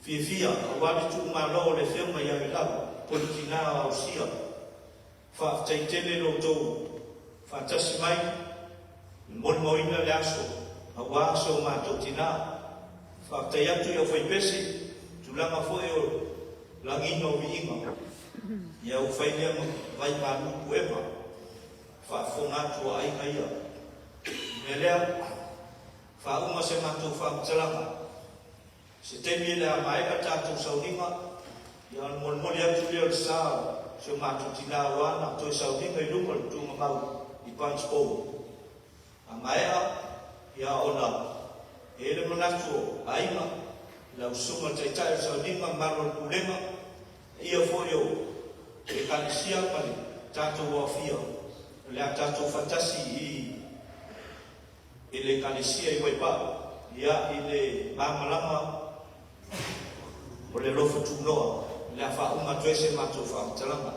Fia, o wadi tu malo le firma ya ila, politikina au sia, fa taitele lo to, fa tasimai, Mon moina le aso, awa so mātou tina, whaktai atu i au whaipesi, tulanga fwoi o langino viinga, ia u whainea vai mānuku ema, whawhongatu a ai ia. Me lea, whaunga se mātou whamtalanga, se temi le a maeka tātou sauninga, ia mon moli atu leo le sāo, se mātou tina wana, toi sauninga i runga le tunga mau, i Panspo. A maea, ia ona, e le manatu a inga, lau sunga taitai o sauninga, maro le kulenga, ia foi o, e kanisia pali, tātou wafia, le a tātou fantasi i le kanisia i waipa, ia i le mamalama, o le lofa tunoa, le a whaunga tuese mātou whaamtalanga.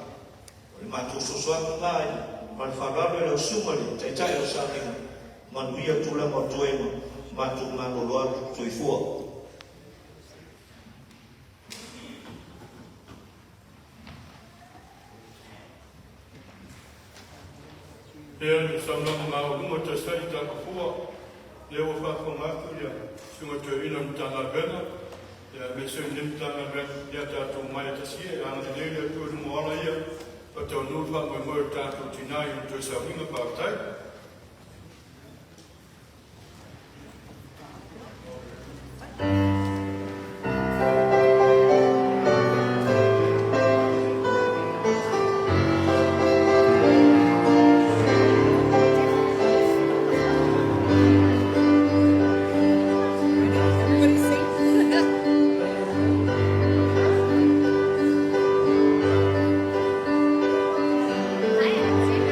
O le mātou sosoatu ngai, ma le whararo e lau sunga le, taitai o sauninga, manuia tulanga o tuema, mātou ngano loa tuifua. Pea ni samanga ngā unga te sari taka fua, leo whakongatu ia, sunga te ina mtanga venga, ia me se ni mtanga venga, ia tātou mai tasia, anga leile tu ni moala ia, pa tau nūwha mai moe tātou tinai o te sauhinga pātai. Hi, Auntie.